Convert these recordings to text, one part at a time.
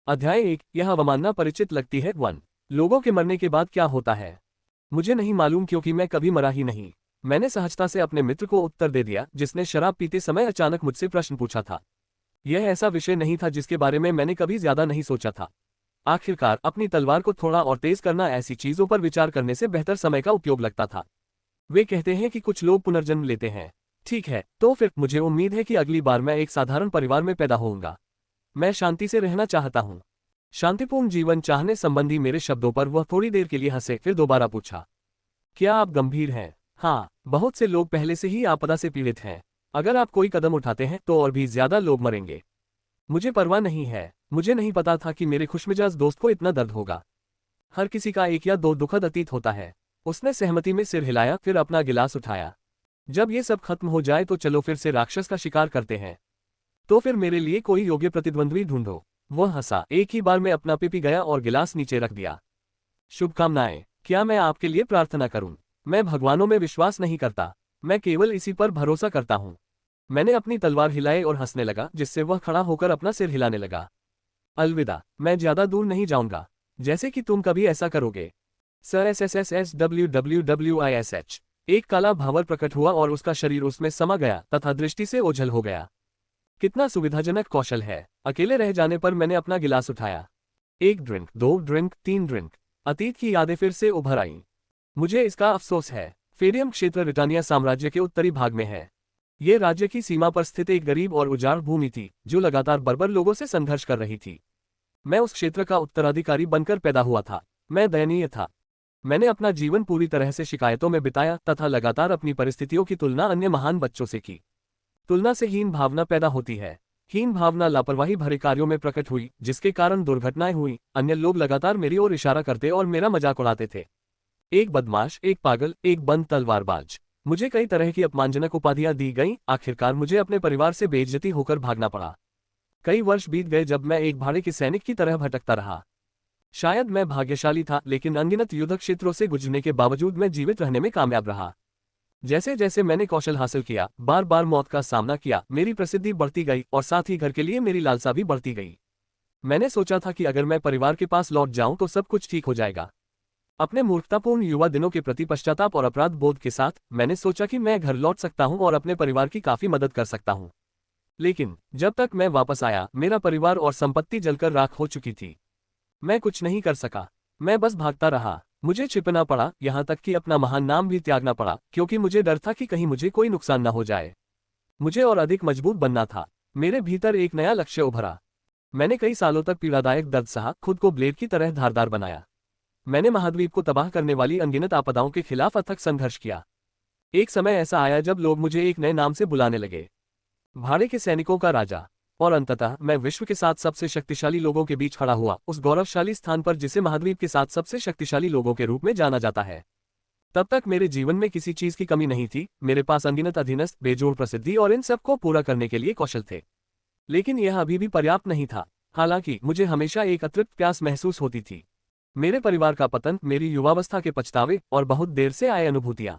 अध्याय 1। यह अवमानना परिचित लगती है। 1। लोगों के मरने के बाद क्या होता है? मुझे नहीं मालूम, क्योंकि मैं कभी मरा ही नहीं। मैंने सहजता से अपने मित्र को उत्तर दे दिया, जिसने शराब पीते समय अचानक मुझसे प्रश्न पूछा था। यह ऐसा विषय नहीं था जिसके बारे में मैंने कभी ज्यादा नहीं सोचा था। आखिरकार अपनी तलवार को थोड़ा और तेज करना ऐसी चीजों पर विचार करने से बेहतर समय का उपयोग लगता था। वे कहते हैं कि कुछ लोग पुनर्जन्म लेते हैं। ठीक है, तो फिर मुझे उम्मीद है कि अगली बार मैं एक साधारण परिवार में पैदा होऊंगा। मैं शांति से रहना चाहता हूँ। शांतिपूर्ण जीवन चाहने संबंधी मेरे शब्दों पर वह थोड़ी देर के लिए हंसे, फिर दोबारा पूछा, क्या आप गंभीर हैं? हाँ, बहुत से लोग पहले से ही आपदा से पीड़ित हैं। अगर आप कोई कदम उठाते हैं तो और भी ज्यादा लोग मरेंगे। मुझे परवाह नहीं है। मुझे नहीं पता था कि मेरे खुशमिजाज दोस्त को इतना दर्द होगा। हर किसी का एक या दो दुखद अतीत होता है। उसने सहमति में सिर हिलाया, फिर अपना गिलास उठाया। जब ये सब खत्म हो जाए तो चलो फिर से राक्षस का शिकार करते हैं। तो फिर मेरे लिए कोई योग्य प्रतिद्वंद्वी ढूंढो। वह हंसा। एक ही बार में अपना पी गया और गिलास नीचे रख दिया। शुभकामनाएं। क्या मैं आपके लिए प्रार्थना करूं? मैं भगवानों में विश्वास नहीं करता। मैं केवल इसी पर भरोसा करता हूं। मैंने अपनी तलवार हिलाई और हंसने लगा, जिससे वह खड़ा होकर अपना सिर हिलाने लगा। अलविदा, मैं ज्यादा दूर नहीं जाऊंगा, जैसे कि तुम कभी ऐसा करोगे। Sir SSSSWWWISH। एक काला भावर प्रकट हुआ और उसका शरीर उसमें समा गया तथा दृष्टि से ओझल हो गया। कितना सुविधाजनक कौशल है। अकेले रह जाने पर मैंने अपना गिलास उठाया। 1 ड्रिंक, 2 ड्रिंक, 3 ड्रिंक। अतीत की यादें फिर से उभर आईं। मुझे इसका अफसोस है। फेरियम क्षेत्र ब्रिटानिया साम्राज्य के उत्तरी भाग में है। ये राज्य की सीमा पर स्थित एक गरीब और उजाड़ भूमि थी, जो लगातार बर्बर लोगों से संघर्ष कर रही थी। मैं उस क्षेत्र का उत्तराधिकारी बनकर पैदा हुआ था। मैं दयनीय था। मैंने अपना जीवन पूरी तरह से शिकायतों में बिताया तथा लगातार अपनी परिस्थितियों की तुलना अन्य महान बच्चों से की। तुलना से हीन भावना पैदा होती है। हीन भावना लापरवाही भरे कार्यों में प्रकट हुई, जिसके कारण दुर्घटनाएं हुई। अन्य लोग लगातार मेरी ओर इशारा करते और मेरा मजाक उड़ाते थे। एक बदमाश, एक पागल, एक बंद तलवारबाज। मुझे कई तरह की अपमानजनक उपाधियां दी गईं। आखिरकार मुझे अपने परिवार से बेइज्जती होकर भागना पड़ा। कई वर्ष बीत गए जब मैं एक भाड़े के सैनिक की तरह भटकता रहा। शायद मैं भाग्यशाली था, लेकिन अनगिनत युद्ध क्षेत्रों से गुजरने के बावजूद मैं जीवित रहने में कामयाब रहा। जैसे जैसे मैंने कौशल हासिल किया, बार बार मौत का सामना किया, मेरी प्रसिद्धि बढ़ती गई और साथ ही घर के लिए मेरी लालसा भी बढ़ती गई। मैंने सोचा था कि अगर मैं परिवार के पास लौट जाऊं तो सब कुछ ठीक हो जाएगा। अपने मूर्खतापूर्ण युवा दिनों के प्रति पश्चाताप और अपराध बोध के साथ मैंने सोचा कि मैं घर लौट सकता हूं और अपने परिवार की काफी मदद कर सकता हूं। लेकिन जब तक मैं वापस आया, मेरा परिवार और संपत्ति जलकर राख हो चुकी थी। मैं कुछ नहीं कर सका। मैं बस भागता रहा। मुझे छिपना पड़ा, यहाँ तक कि अपना महान नाम भी त्यागना पड़ा, क्योंकि मुझे डर था कि कहीं मुझे कोई नुकसान न हो जाए। मुझे और अधिक मजबूत बनना था। मेरे भीतर एक नया लक्ष्य उभरा। मैंने कई सालों तक पीड़ादायक दर्द सहा, खुद को ब्लेड की तरह धारदार बनाया। मैंने महाद्वीप को तबाह करने वाली अनगिनत आपदाओं के खिलाफ अथक संघर्ष किया। एक समय ऐसा आया जब लोग मुझे एक नए नाम से बुलाने लगे, भाड़े के सैनिकों का राजा। और अंततः मैं विश्व के 7 सबसे शक्तिशाली लोगों के बीच खड़ा हुआ, उस गौरवशाली स्थान पर जिसे महाद्वीप के 7 सबसे शक्तिशाली लोगों के रूप में जाना जाता है। तब तक मेरे जीवन में किसी चीज की कमी नहीं थी। मेरे पास अनगिनत अधीनस्थ, बेजोड़ प्रसिद्धि और इन सब को पूरा करने के लिए कौशल थे। लेकिन यह अभी भी पर्याप्त नहीं था। हालांकि मुझे हमेशा एक अतृप्त प्यास महसूस होती थी। मेरे परिवार का पतन, मेरी युवावस्था के पछतावे और बहुत देर से आए अनुभूतियां।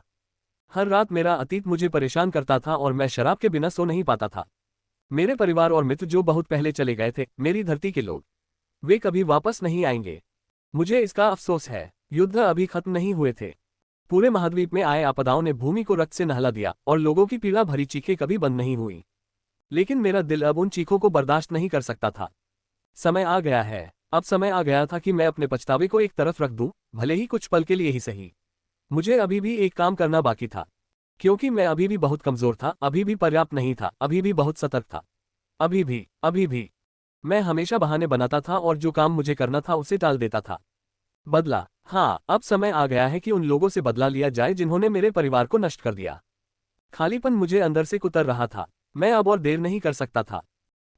हर रात मेरा अतीत मुझे परेशान करता था और मैं शराब के बिना सो नहीं पाता था। मेरे परिवार और मित्र जो बहुत पहले चले गए थे, मेरी धरती के लोग, वे कभी वापस नहीं आएंगे। मुझे इसका अफसोस है। युद्ध अभी खत्म नहीं हुए थे। पूरे महाद्वीप में आए आपदाओं ने भूमि को रक्त से नहला दिया और लोगों की पीड़ा भरी चीखें कभी बंद नहीं हुई। लेकिन मेरा दिल अब उन चीखों को बर्दाश्त नहीं कर सकता था। समय आ गया है। अब समय आ गया था कि मैं अपने पछतावे को एक तरफ रख दूं, भले ही कुछ पल के लिए ही सही। मुझे अभी भी एक काम करना बाकी था, क्योंकि मैं अभी भी बहुत कमजोर था, अभी भी पर्याप्त नहीं था, अभी भी बहुत सतर्क था। अभी भी मैं हमेशा बहाने बनाता था और जो काम मुझे करना था उसे टाल देता था। बदला। हाँ, अब समय आ गया है कि उन लोगों से बदला लिया जाए जिन्होंने मेरे परिवार को नष्ट कर दिया। खालीपन मुझे अंदर से कुतर रहा था। मैं अब और देर नहीं कर सकता था।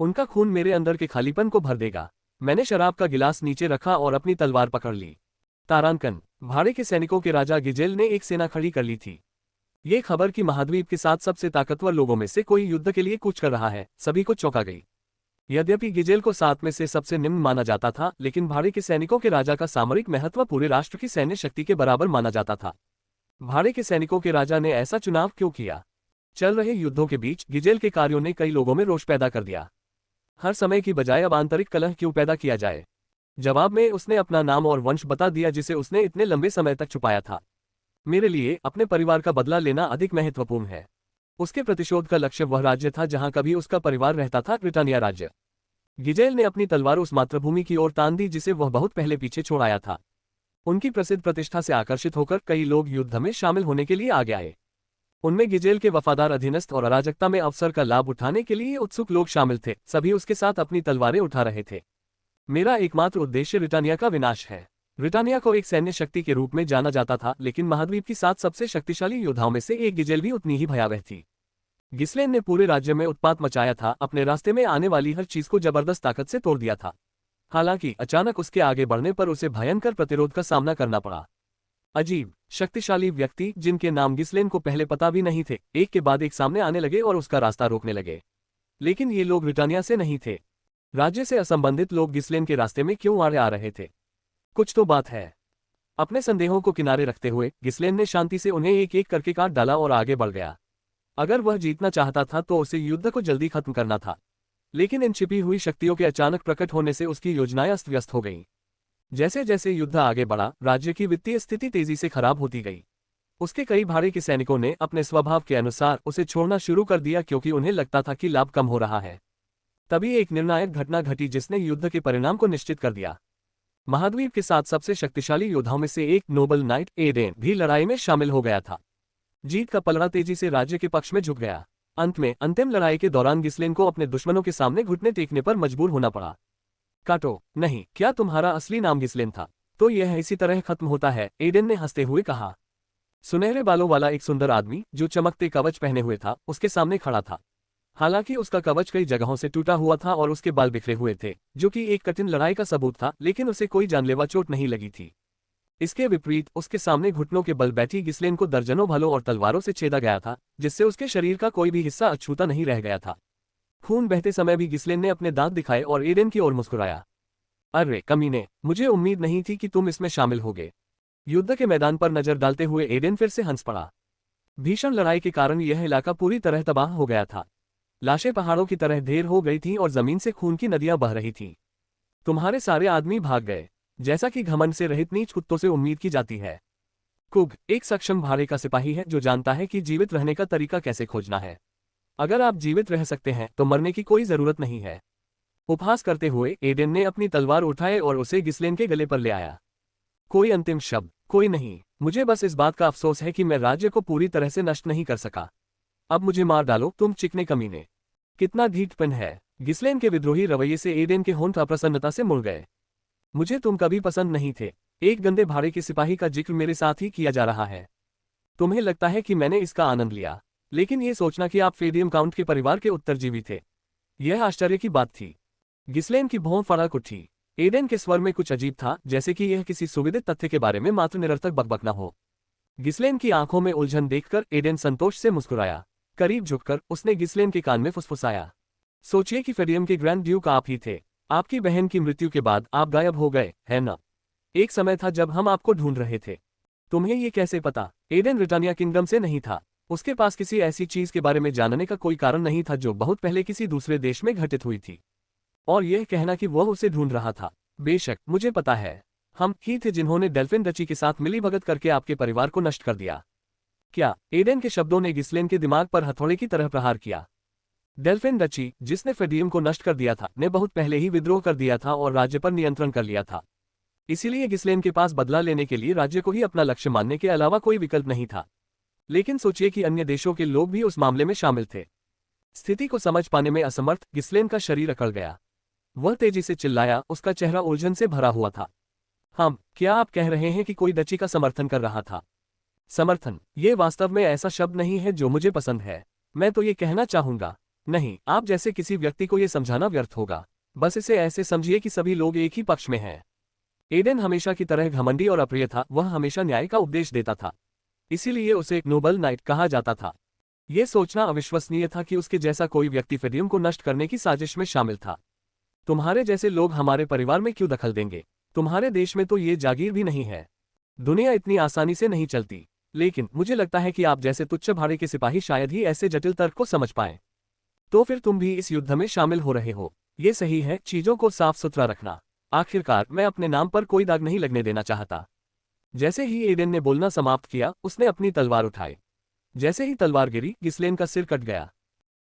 उनका खून मेरे अंदर के खालीपन को भर देगा। मैंने शराब का गिलास नीचे रखा और अपनी तलवार पकड़ ली। तारांकन, भाड़े के सैनिकों के राजा गिजेल ने एक सेना खड़ी कर ली थी। ये खबर कि महाद्वीप के 7 सबसे ताकतवर लोगों में से कोई युद्ध के लिए कूच कर रहा है, सभी को चौंका गई। यद्यपि गिजेल को 7 में से सबसे निम्न माना जाता था, लेकिन भाड़े के सैनिकों के राजा का सामरिक महत्व पूरे राष्ट्र की सैन्य शक्ति के बराबर माना जाता था। भाड़े के सैनिकों के राजा ने ऐसा चुनाव क्यों किया? चल रहे युद्धों के बीच गिजेल के कार्यों ने कई लोगों में रोष पैदा कर दिया। हर समय की बजाय अब आंतरिक कलह क्यों पैदा किया जाए? जवाब में उसने अपना नाम और वंश बता दिया जिसे उसने इतने लंबे समय तक छुपाया था। मेरे लिए अपने परिवार का बदला लेना अधिक महत्वपूर्ण है। उसके प्रतिशोध का लक्ष्य वह राज्य था जहां कभी उसका परिवार रहता था, ब्रिटानिया राज्य। गिजेल ने अपनी तलवार उस मातृभूमि की ओर तान दी जिसे वह बहुत पहले पीछे छोड़ आया था। उनकी प्रसिद्ध प्रतिष्ठा से आकर्षित होकर कई लोग युद्ध में शामिल होने के लिए आगे आए। उनमें गिजेल के वफादार अधीनस्थ और अराजकता में अवसर का लाभ उठाने के लिए उत्सुक लोग शामिल थे। सभी उसके साथ अपनी तलवारें उठा रहे थे। मेरा एकमात्र उद्देश्य ब्रिटानिया का विनाश है। ब्रिटानिया को एक सैन्य शक्ति के रूप में जाना जाता था, लेकिन महाद्वीप की 7 सबसे शक्तिशाली योद्धाओं में से एक गिजेल भी उतनी ही भयावह थी। गिस्लेन ने पूरे राज्य में उत्पात मचाया था, अपने रास्ते में आने वाली हर चीज को जबरदस्त ताकत से तोड़ दिया था। हालांकि अचानक उसके आगे बढ़ने पर उसे भयंकर प्रतिरोध का सामना करना पड़ा। अजीब, शक्तिशाली व्यक्ति जिनके नाम गिस्लेन को पहले पता भी नहीं थे, एक के बाद एक सामने आने लगे और उसका रास्ता रोकने लगे। लेकिन ये लोग ब्रिटानिया से नहीं थे। राज्य से असंबंधित लोग गिस्लेन के रास्ते में क्यों आड़े आ रहे थे? कुछ तो बात है। अपने संदेहों को किनारे रखते हुए गिस्लेन ने शांति से उन्हें एक एक करके काट डाला और आगे बढ़ गया। अगर वह जीतना चाहता था तो उसे युद्ध को जल्दी खत्म करना था। लेकिन इन छिपी हुई शक्तियों के अचानक प्रकट होने से उसकी योजनाएं अस्त व्यस्त हो गईं। जैसे जैसे युद्ध आगे बढ़ा, राज्य की वित्तीय स्थिति तेजी से खराब होती गई। उसके कई भाड़े के सैनिकों ने अपने स्वभाव के अनुसार उसे छोड़ना शुरू कर दिया क्योंकि उन्हें लगता था कि लाभ कम हो रहा है। तभी एक निर्णायक घटना घटी जिसने युद्ध के परिणाम को निश्चित कर दिया। महाद्वीप के 7 सबसे शक्तिशाली योद्धाओं में से एक नोबल नाइट एडेन भी लड़ाई में शामिल हो गया था। जीत का पलड़ा तेजी से राज्य के पक्ष में झुक गया। अंत में अंतिम लड़ाई के दौरान गिस्लेन को अपने दुश्मनों के सामने घुटने टेकने पर मजबूर होना पड़ा। काटो नहीं, क्या तुम्हारा असली नाम गिस्लेन था? तो यह इसी तरह खत्म होता है, एडेन ने हंसते हुए कहा। सुनहरे बालों वाला एक सुंदर आदमी जो चमकते कवच पहने हुए था उसके सामने खड़ा था। हालांकि उसका कवच कई जगहों से टूटा हुआ था और उसके बाल बिखरे हुए थे, जो कि एक कठिन लड़ाई का सबूत था, लेकिन उसे कोई जानलेवा चोट नहीं लगी थी। इसके विपरीत उसके सामने घुटनों के बल बैठी गिस्लेन को दर्जनों भालों और तलवारों से छेदा गया था, जिससे उसके शरीर का कोई भी हिस्सा अछूता नहीं रह गया था। खून बहते समय भी गिस्लेन ने अपने दांत दिखाए और एडेन की ओर मुस्कुराया। अरे कमीने, मुझे उम्मीद नहीं थी कि तुम इसमें शामिल होगे। युद्ध के मैदान पर नजर डालते हुए एडेन फिर से हंस पड़ा। भीषण लड़ाई के कारण यह इलाका पूरी तरह तबाह हो गया था। लाशें पहाड़ों की तरह ढेर हो गई थीं और जमीन से खून की नदियां बह रही थीं। तुम्हारे सारे आदमी भाग गए, जैसा कि घमंड से रहित नीच कुत्तों से उम्मीद की जाती है। कुग एक सक्षम भाड़े का सिपाही है जो जानता है कि जीवित रहने का तरीका कैसे खोजना है। अगर आप जीवित रह सकते हैं तो मरने की कोई जरूरत नहीं है। उपहास करते हुए एडेन ने अपनी तलवार उठाए और उसे गिस्लेन के गले पर ले आया। कोई अंतिम शब्द? कोई नहीं। मुझे बस इस बात का अफसोस है कि मैं राज्य को पूरी तरह से नष्ट नहीं कर सका। अब मुझे मार डालो, तुम चिकने कमीने। कितना ढीठपन है। गिस्लेन के विद्रोही रवैये से एडेन के होंठ अप्रसन्नता से मुड़ गए। मुझे तुम कभी पसंद नहीं थे। एक गंदे भाड़े के सिपाही का जिक्र मेरे साथ ही किया जा रहा है। तुम्हें लगता है कि मैंने इसका आनंद लिया, लेकिन ये सोचना कि आप फेडियम काउंट के परिवार के उत्तरजीवी थे, यह आश्चर्य की बात थी। गिस्लेन की भौं फड़क उठी। एडेन के स्वर में कुछ अजीब था, जैसे कि यह किसी सुविदित तथ्य के बारे में मात्र निरर्थक बकबक न हो। गिस्लेन की आंखों में उलझन देखकर एडेन संतोष से मुस्कुराया। करीब झुककर उसने गिस्लेन के कान में फुसफुसाया। सोचिए कि फेडियम के ग्रैंड ड्यूक आप ही थे। आपकी बहन की मृत्यु के बाद आप गायब हो गए, है ना? एक समय था जब हम आपको ढूंढ रहे थे। तुम्हें ये कैसे पता? एडेन ब्रिटानिया किंगडम से नहीं था। उसके पास किसी ऐसी चीज के बारे में जानने का कोई कारण नहीं था जो बहुत पहले किसी दूसरे देश में घटित हुई थी। और यह कहना कि वह उसे ढूंढ रहा था। बेशक मुझे पता है, हम ही थे जिन्होंने डेल्फिन डची के साथ मिलीभगत करके आपके परिवार को नष्ट कर दिया। क्या? एडेन के शब्दों ने गिस्लेन के दिमाग पर हथौड़े की तरह प्रहार किया। डेल्फिन डची, जिसने फेडियम को नष्ट कर दिया था, ने बहुत पहले ही विद्रोह कर दिया था और राज्य पर नियंत्रण कर लिया था। इसीलिए गिस्लेन के पास बदला लेने के लिए राज्य को ही अपना लक्ष्य मानने के अलावा कोई विकल्प नहीं था। लेकिन सोचिए कि अन्य देशों के लोग भी उस मामले में शामिल थे। स्थिति को समझ पाने में असमर्थ गिस्लेन का शरीर अकड़ गया। वह तेजी से चिल्लाया, उसका चेहरा उलझन से भरा हुआ था। क्या आप कह रहे हैं कि कोई डची का समर्थन कर रहा था? समर्थन, ये वास्तव में ऐसा शब्द नहीं है जो मुझे पसंद है। मैं तो ये कहना चाहूंगा, नहीं, आप जैसे किसी व्यक्ति को ये समझाना व्यर्थ होगा। बस इसे ऐसे समझिए कि सभी लोग एक ही पक्ष में हैं। एडेन हमेशा की तरह घमंडी और अप्रिय था। वह हमेशा न्याय का उपदेश देता था, इसीलिए उसे एक नोबल नाइट कहा जाता था। यह सोचना अविश्वसनीय था कि उसके जैसा कोई व्यक्ति फेडियम को नष्ट करने की साजिश में शामिल था। तुम्हारे जैसे लोग हमारे परिवार में क्यों दखल देंगे? तुम्हारे देश में तो ये जागीर भी नहीं है। दुनिया इतनी आसानी से नहीं चलती। लेकिन मुझे लगता है कि आप जैसे तुच्छ भाड़े के सिपाही शायद ही ऐसे जटिल तर्क को समझ पाएं। तो फिर तुम भी इस युद्ध में शामिल हो रहे हो। ये सही है, चीजों को साफ सुथरा रखना। आखिरकार मैं अपने नाम पर कोई दाग नहीं लगने देना चाहता। जैसे ही एडेन ने बोलना समाप्त किया, उसने अपनी तलवार उठाई। जैसे ही तलवार गिरी, गिस्लेन का सिर कट गया।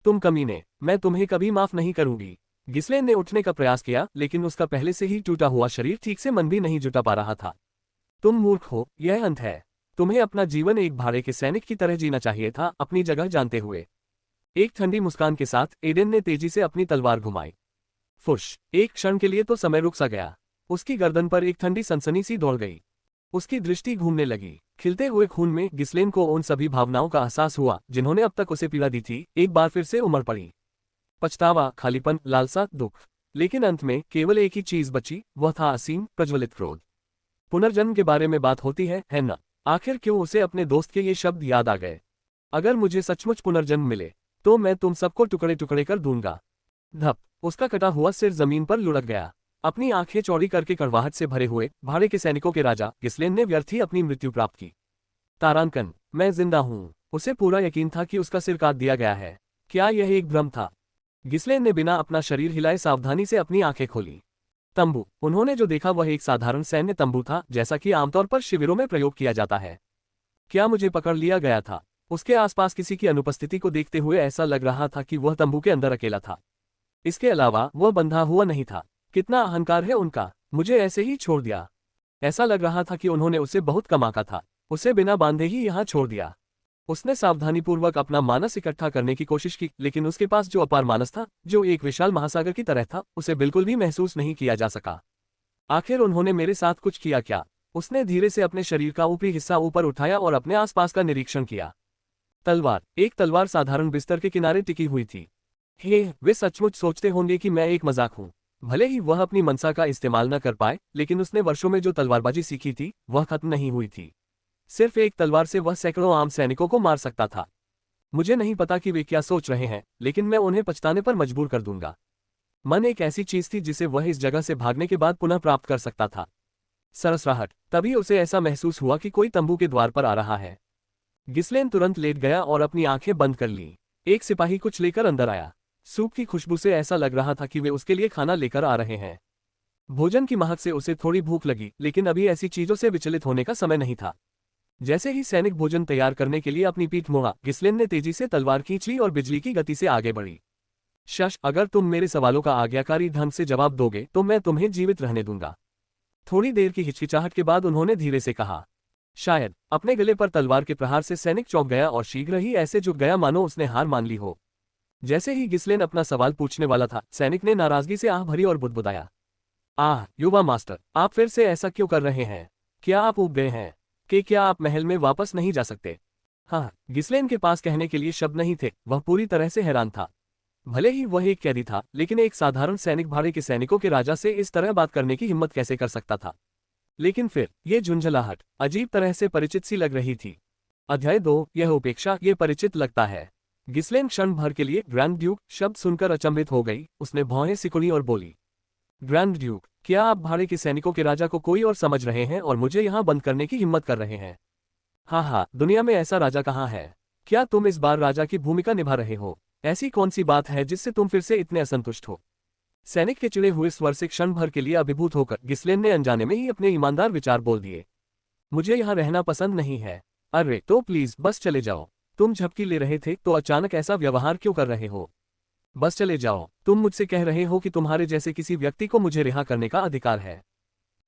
तुम कमीने, मैं तुम्हें कभी माफ नहीं करूंगी। गिस्लेन ने उठने का प्रयास किया, लेकिन उसका पहले से ही टूटा हुआ शरीर ठीक से मन भी नहीं जुटा पा रहा था। तुम मूर्ख हो, यह अंत है। तुम्हें अपना जीवन एक भाड़े के सैनिक की तरह जीना चाहिए था, अपनी जगह जानते हुए। एक ठंडी मुस्कान के साथ एडेन ने तेजी से अपनी तलवार घुमाई। फुश, एक क्षण के लिए तो समय रुक सा गया। उसकी गर्दन पर एक ठंडी सनसनी सी दौड़ गई। उसकी दृष्टि घूमने लगी। खिलते हुए खून में गिस्लेन को उन सभी भावनाओं का एहसास हुआ जिन्होंने अब तक उसे पीड़ा दी थी, एक बार फिर से उमड़ पड़ी। पछतावा, खालीपन, लालसा, दुख। लेकिन अंत में केवल एक ही चीज बची, वह था असीम प्रज्वलित क्रोध। पुनर्जन्म के बारे में बात होती है ना? आखिर क्यों उसे अपने दोस्त के ये शब्द याद आ गए? अगर मुझे सचमुच पुनर्जन्म मिले, तो मैं तुम सबको टुकड़े टुकड़े कर दूंगा। धप, उसका कटा हुआ सिर जमीन पर लुढ़क गया। अपनी आंखें चौड़ी करके कड़वाहट से भरे हुए भाड़े के सैनिकों के राजा गिस्लेन ने व्यर्थ ही अपनी मृत्यु प्राप्त की। तारांकन, मैं जिंदा हूं। उसे पूरा यकीन था कि उसका सिर काट दिया गया है। क्या यह एक भ्रम था? गिस्लेन ने बिना अपना शरीर हिलाए सावधानी से अपनी आंखें खोली। तंबू। उन्होंने जो देखा वह एक साधारण सैन्य तंबू था, जैसा कि आमतौर पर शिविरों में प्रयोग किया जाता है। क्या मुझे पकड़ लिया गया था? उसके आसपास किसी की अनुपस्थिति को देखते हुए ऐसा लग रहा था कि वह तंबू के अंदर अकेला था। इसके अलावा वह बंधा हुआ नहीं था। कितना अहंकार है उनका, मुझे ऐसे ही छोड़ दिया। ऐसा लग रहा था कि उन्होंने उसे बहुत कम आंका था, उसे बिना बांधे ही यहाँ छोड़ दिया। उसने सावधानीपूर्वक अपना मानस इकट्ठा करने की कोशिश की, लेकिन उसके पास जो अपार मानस था, जो एक विशाल महासागर की तरह था, उसे बिल्कुल भी महसूस नहीं किया जा सका। आखिर उन्होंने मेरे साथ कुछ किया क्या? उसने धीरे से अपने शरीर का ऊपरी हिस्सा ऊपर उठाया और अपने आसपास का निरीक्षण किया। तलवार, एक तलवार साधारण बिस्तर के किनारे टिकी हुई थी। वे सचमुच सोचते होंगे कि मैं एक मजाक हूँ। भले ही वह अपनी मनसा का इस्तेमाल न कर पाए, लेकिन उसने वर्षों में जो तलवारबाजी सीखी थी, वह खत्म नहीं हुई थी। सिर्फ एक तलवार से वह सैकड़ों आम सैनिकों को मार सकता था। मुझे नहीं पता कि वे क्या सोच रहे हैं, लेकिन मैं उन्हें पछताने पर मजबूर कर दूंगा। मन एक ऐसी चीज थी जिसे वह इस जगह से भागने के बाद पुनः प्राप्त कर सकता था। सरसराहट। तभी उसे ऐसा महसूस हुआ कि कोई तंबू के द्वार पर आ रहा है। गिस्लेन तुरंत लेट गया और अपनी आंखें बंद कर ली। एक सिपाही कुछ लेकर अंदर आया। सूप की खुशबू से ऐसा लग रहा था कि वे उसके लिए खाना लेकर आ रहे हैं। भोजन की महक से उसे थोड़ी भूख लगी, लेकिन अभी ऐसी चीजों से विचलित होने का समय नहीं था। जैसे ही सैनिक भोजन तैयार करने के लिए अपनी पीठ मोड़ा, गिस्लेन ने तेजी से तलवार खींच ली और बिजली की गति से आगे बढ़ी। शश, अगर तुम मेरे सवालों का आज्ञाकारी ढंग से जवाब दोगे तो मैं तुम्हें जीवित रहने दूंगा। थोड़ी देर की हिचकिचाहट के बाद उन्होंने धीरे से कहा। शायद अपने गले पर तलवार के प्रहार से सैनिक चौंक गया और शीघ्र ही ऐसे झुक गया मानो उसने हार मान ली हो। जैसे ही गिस्लेन अपना सवाल पूछने वाला था, सैनिक ने नाराजगी से आह भरी और बुदबुदाया। आह, युवा मास्टर, आप फिर से ऐसा क्यों कर रहे हैं? क्या आप ऊब गए हैं कि क्या आप महल में वापस नहीं जा सकते? हाँ, गिस्लेन के पास कहने के लिए शब्द नहीं थे, वह पूरी तरह से हैरान था। भले ही वह एक कैदी था, लेकिन एक साधारण सैनिक भाड़े के सैनिकों के राजा से इस तरह बात करने की हिम्मत कैसे कर सकता था? लेकिन फिर ये झुंझलाहट अजीब तरह से परिचित सी लग रही थी। अध्याय 2, यह उपेक्षा, ये परिचित लगता है। गिस्लेन क्षण भर के लिए ग्रैंड ड्यूक शब्द सुनकर अचंभित हो गई। उसने भौहें सिकुड़ी और बोली, ग्रैंड ड्यूक, क्या आप भाड़े के सैनिकों के राजा को कोई और समझ रहे हैं और मुझे यहाँ बंद करने की हिम्मत कर रहे हैं? हाँ, दुनिया में ऐसा राजा कहाँ है? क्या तुम इस बार राजा की भूमिका निभा रहे हो? ऐसी कौन सी बात है जिससे तुम फिर से इतने असंतुष्ट हो? सैनिक के चिड़े हुए स्वर से क्षण भर के लिए अभिभूत होकर गिस्लेन ने अनजाने में ही अपने ईमानदार विचार बोल दिए। मुझे यहाँ रहना पसंद नहीं है। अरे तो प्लीज बस चले जाओ। तुम झपकी ले रहे थे तो अचानक ऐसा व्यवहार क्यों कर रहे हो? बस चले जाओ। तुम मुझसे कह रहे हो कि तुम्हारे जैसे किसी व्यक्ति को मुझे रिहा करने का अधिकार है?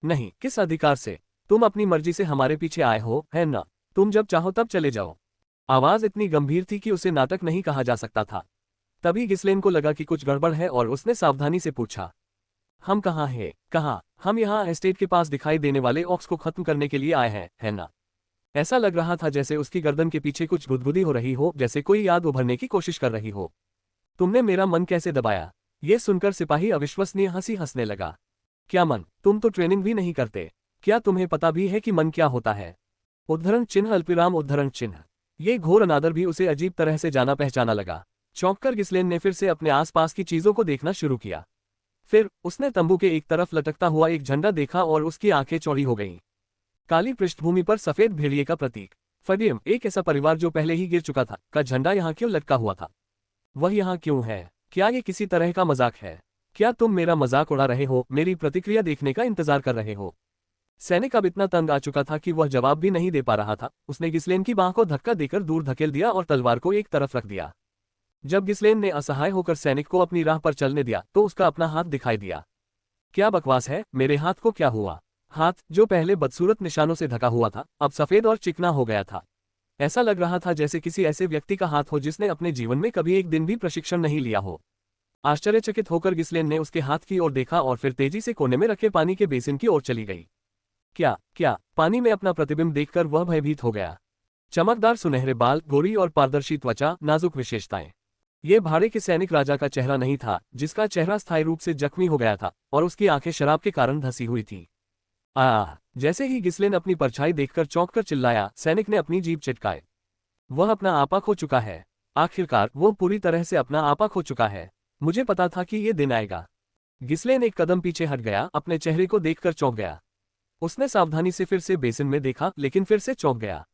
नहीं, किस अधिकार से? तुम अपनी मर्जी से हमारे पीछे आए हो, है ना? तुम जब चाहो तब चले जाओ। आवाज इतनी गंभीर थी कि उसे नाटक नहीं कहा जा सकता था। तभी गिस्लेन को लगा कि कुछ गड़बड़ है और उसने सावधानी से पूछा, हम कहाँ हैं? कहाँ? हम यहाँ एस्टेट के पास दिखाई देने वाले ऑक्स को खत्म करने के लिए आए हैं, है ना? ऐसा लग रहा था जैसे उसकी गर्दन के पीछे कुछ गुदगुदी हो रही हो, जैसे कोई याद उभरने की कोशिश कर रही हो। तुमने मेरा मन कैसे दबाया? ये सुनकर सिपाही अविश्वसनीय हंसी हंसने लगा। क्या मन? तुम तो ट्रेनिंग भी नहीं करते। क्या तुम्हें पता भी है कि मन क्या होता है? उद्धरण चिन्ह, अल्पविराम उद्धरण चिन्ह। ये घोर अनादर भी उसे अजीब तरह से जाना पहचाना लगा। चौंककर गिस्लेन ने फिर से अपने आसपास की चीजों को देखना शुरू किया। फिर उसने तंबू के एक तरफ लटकता हुआ एक झंडा देखा और उसकी आंखें चौड़ी हो गईं। काली पृष्ठभूमि पर सफेद भेड़िए का प्रतीक फडियम, एक ऐसा परिवार जो पहले ही गिर चुका था, का झंडा यहाँ क्यों लटका हुआ था? वह यहाँ क्यों है? क्या ये किसी तरह का मजाक है? क्या तुम मेरा मजाक उड़ा रहे हो, मेरी प्रतिक्रिया देखने का इंतजार कर रहे हो? सैनिक अब इतना तंग आ चुका था कि वह जवाब भी नहीं दे पा रहा था। उसने गिस्लेन की बाह को धक्का देकर दूर धकेल दिया और तलवार को एक तरफ रख दिया। जब गिस्लेन ने असहाय होकर सैनिक को अपनी राह पर चलने दिया तो उसका अपना हाथ दिखाई दिया। क्या बकवास है, मेरे हाथ को क्या हुआ? हाथ, जो पहले बदसूरत निशानों से ढका हुआ था, अब सफेद और चिकना हो गया था। ऐसा लग रहा था जैसे किसी ऐसे व्यक्ति का हाथ हो जिसने अपने जीवन में कभी एक दिन भी प्रशिक्षण नहीं लिया हो। आश्चर्यचकित होकर गिस्लेन ने उसके हाथ की ओर देखा और फिर तेजी से कोने में रखे पानी के बेसिन की ओर चली गई। क्या पानी में अपना प्रतिबिंब देखकर वह भयभीत हो गया। चमकदार सुनहरे बाल, गोरी और पारदर्शी त्वचा, नाजुक विशेषताएं। ये भाड़े के सैनिक राजा का चेहरा नहीं था, जिसका चेहरा स्थायी रूप से जख्मी हो गया था और उसकी आंखें शराब के कारण धसी हुई थी। जैसे ही गिस्लेन अपनी परछाई देखकर चौंककर चिल्लाया, सैनिक ने अपनी जीभ चिटकाए। वह अपना आपा खो चुका है। आखिरकार वो पूरी तरह से अपना आपा खो चुका है। मुझे पता था कि ये दिन आएगा। गिस्लेन एक कदम पीछे हट गया, अपने चेहरे को देखकर चौंक गया। उसने सावधानी से फिर से बेसिन में देखा, लेकिन फिर से चौंक गया।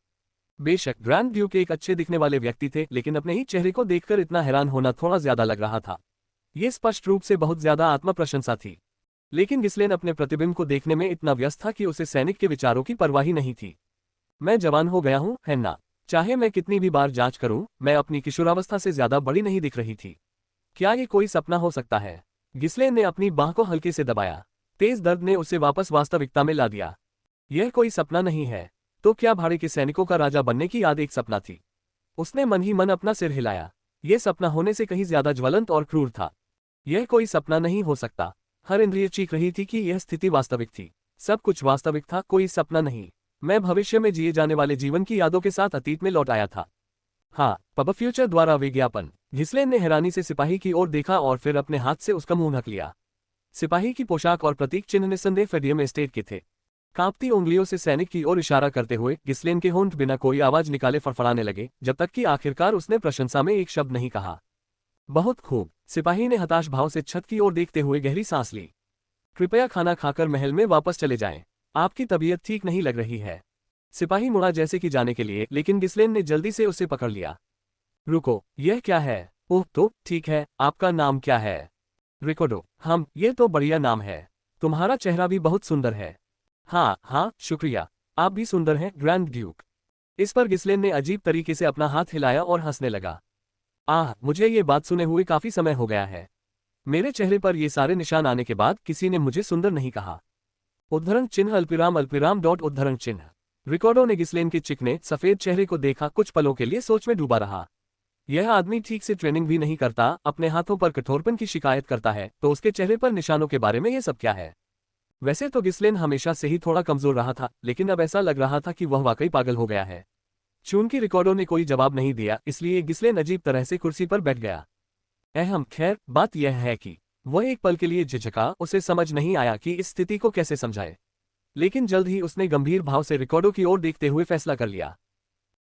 बेशक ग्रैंड ड्यूक एक अच्छे दिखने वाले व्यक्ति थे, लेकिन अपने ही चेहरे को देखकर इतना हैरान होना थोड़ा ज्यादा लग रहा था। ये स्पष्ट रूप से बहुत ज्यादा आत्म प्रशंसा थी। लेकिन गिस्लेन अपने प्रतिबिंब को देखने में इतना व्यस्त था कि उसे सैनिक के विचारों की परवाह ही नहीं थी। मैं जवान हो गया हूं, है ना? चाहे मैं कितनी भी बार जांच करूं, मैं अपनी किशोरावस्था से ज्यादा बड़ी नहीं दिख रही थी। क्या ये कोई सपना हो सकता है? गिस्लेन ने अपनी बाह को हल्के से दबाया। तेज दर्द ने उसे वापस वास्तविकता में ला दिया। यह कोई सपना नहीं है। तो क्या भाड़े के सैनिकों का राजा बनने की याद एक सपना थी? उसने मन ही मन अपना सिर हिलाया। यह सपना होने से कहीं ज्यादा ज्वलंत और क्रूर था। यह कोई सपना नहीं हो सकता। हर इंद्रिय चीख रही थी कि यह स्थिति वास्तविक थी। सब कुछ वास्तविक था, कोई सपना नहीं। मैं भविष्य में जिए जाने वाले जीवन की यादों के साथ अतीत में लौट आया था। हाँ, पब फ्यूचर द्वारा विज्ञापन। गिस्लेन ने हैरानी से सिपाही की ओर देखा और फिर अपने हाथ से उसका मुंह ढक लिया। सिपाही की पोशाक और प्रतीक चिन्ह निस्संदेह फेडियम एस्टेट के थे। कांपती उंगलियों से सैनिक की ओर इशारा करते हुए गिस्लेन के होंठ बिना कोई आवाज निकाले फड़फड़ाने लगे, जब तक कि आखिरकार उसने प्रशंसा में एक शब्द नहीं कहा। बहुत खूब। सिपाही ने हताश भाव से छत की ओर देखते हुए गहरी सांस ली। कृपया खाना खाकर महल में वापस चले जाएं। आपकी तबीयत ठीक नहीं लग रही है। सिपाही मुड़ा जैसे कि जाने के लिए, लेकिन गिस्लेन ने जल्दी से उसे पकड़ लिया। रुको, यह क्या है? ओह, तो ठीक है, आपका नाम क्या है? रिकोडो। ये तो बढ़िया नाम है। तुम्हारा चेहरा भी बहुत सुंदर है। हाँ, शुक्रिया। आप भी सुंदर हैं, ग्रैंड ड्यूक। इस पर गिस्लेन ने अजीब तरीके से अपना हाथ हिलाया और हंसने लगा। मुझे ये बात सुने हुए काफी समय हो गया है। मेरे चेहरे पर ये सारे निशान आने के बाद किसी ने मुझे सुंदर नहीं कहा। उद्धरण चिन्ह अल्पिराम अल्पिराम डॉट उद्धरण चिन्ह। रिकॉर्डो ने गिस्लेन के चिकने सफेद चेहरे को देखा, कुछ पलों के लिए सोच में डूबा रहा। यह आदमी ठीक से ट्रेनिंग भी नहीं करता, अपने हाथों पर कठोरपन की शिकायत करता है, तो उसके चेहरे पर निशानों के बारे में ये सब क्या है? वैसे तो गिस्लेन हमेशा से ही थोड़ा कमजोर रहा था, लेकिन अब ऐसा लग रहा था कि वह वाकई पागल हो गया है। चूंकि रिकॉर्डो ने कोई जवाब नहीं दिया, इसलिए गिस्लेन अजीब तरह से कुर्सी पर बैठ गया। खैर, बात यह है कि वह एक पल के लिए झिझका, उसे समझ नहीं आया कि इस स्थिति को कैसे समझाए। लेकिन जल्द ही उसने गंभीर भाव से रिकॉर्डो की ओर देखते हुए फैसला कर लिया।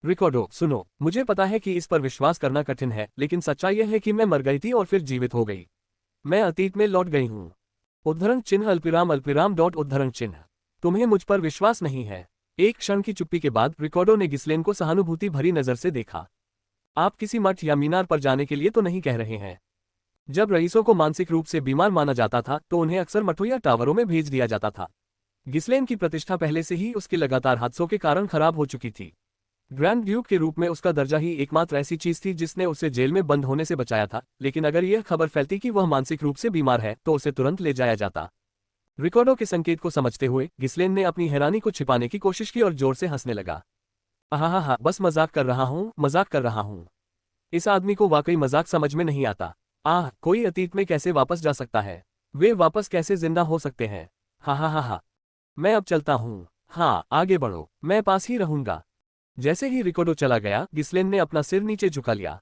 रिकॉर्डो, सुनो, मुझे पता है कि इस पर विश्वास करना कठिन है, लेकिन सच्चाई यह है कि मैं मर गई थी और फिर जीवित हो गई। मैं अतीत में लौट गई हूँ। उद्धरण चिन्ह अल्पिराम डॉट उद्धरण चिन्ह। तुम्हें मुझ पर विश्वास नहीं है? एक क्षण की चुप्पी के बाद रिकॉर्डो ने गिस्लेन को सहानुभूति भरी नजर से देखा। आप किसी मठ या मीनार पर जाने के लिए तो नहीं कह रहे हैं? जब रईसों को मानसिक रूप से बीमार माना जाता था तो उन्हें अक्सर मठों या टावरों में भेज दिया जाता था। गिस्लेन की प्रतिष्ठा पहले से ही उसके लगातार हादसों के कारण खराब हो चुकी थी। ग्रैंड ड्यूक के रूप में उसका दर्जा ही एकमात्र ऐसी चीज थी जिसने उसे जेल में बंद होने से बचाया था, लेकिन अगर यह खबर फैलती कि वह मानसिक रूप से बीमार है तो उसे तुरंत ले जाया जाता। रिकॉर्डो के संकेत को समझते हुए गिस्लेन ने अपनी हैरानी को छिपाने की कोशिश की और जोर से हंसने लगा। बस मजाक कर रहा हूँ। इस आदमी को वाकई मजाक समझ में नहीं आता। कोई अतीत में कैसे वापस जा सकता है? वे वापस कैसे जिंदा हो सकते हैं? मैं अब चलता हूँ। आगे बढ़ो, मैं पास ही रहूंगा। जैसे ही रिकॉर्डो चला गया, गिस्लेन ने अपना सिर नीचे झुका लिया।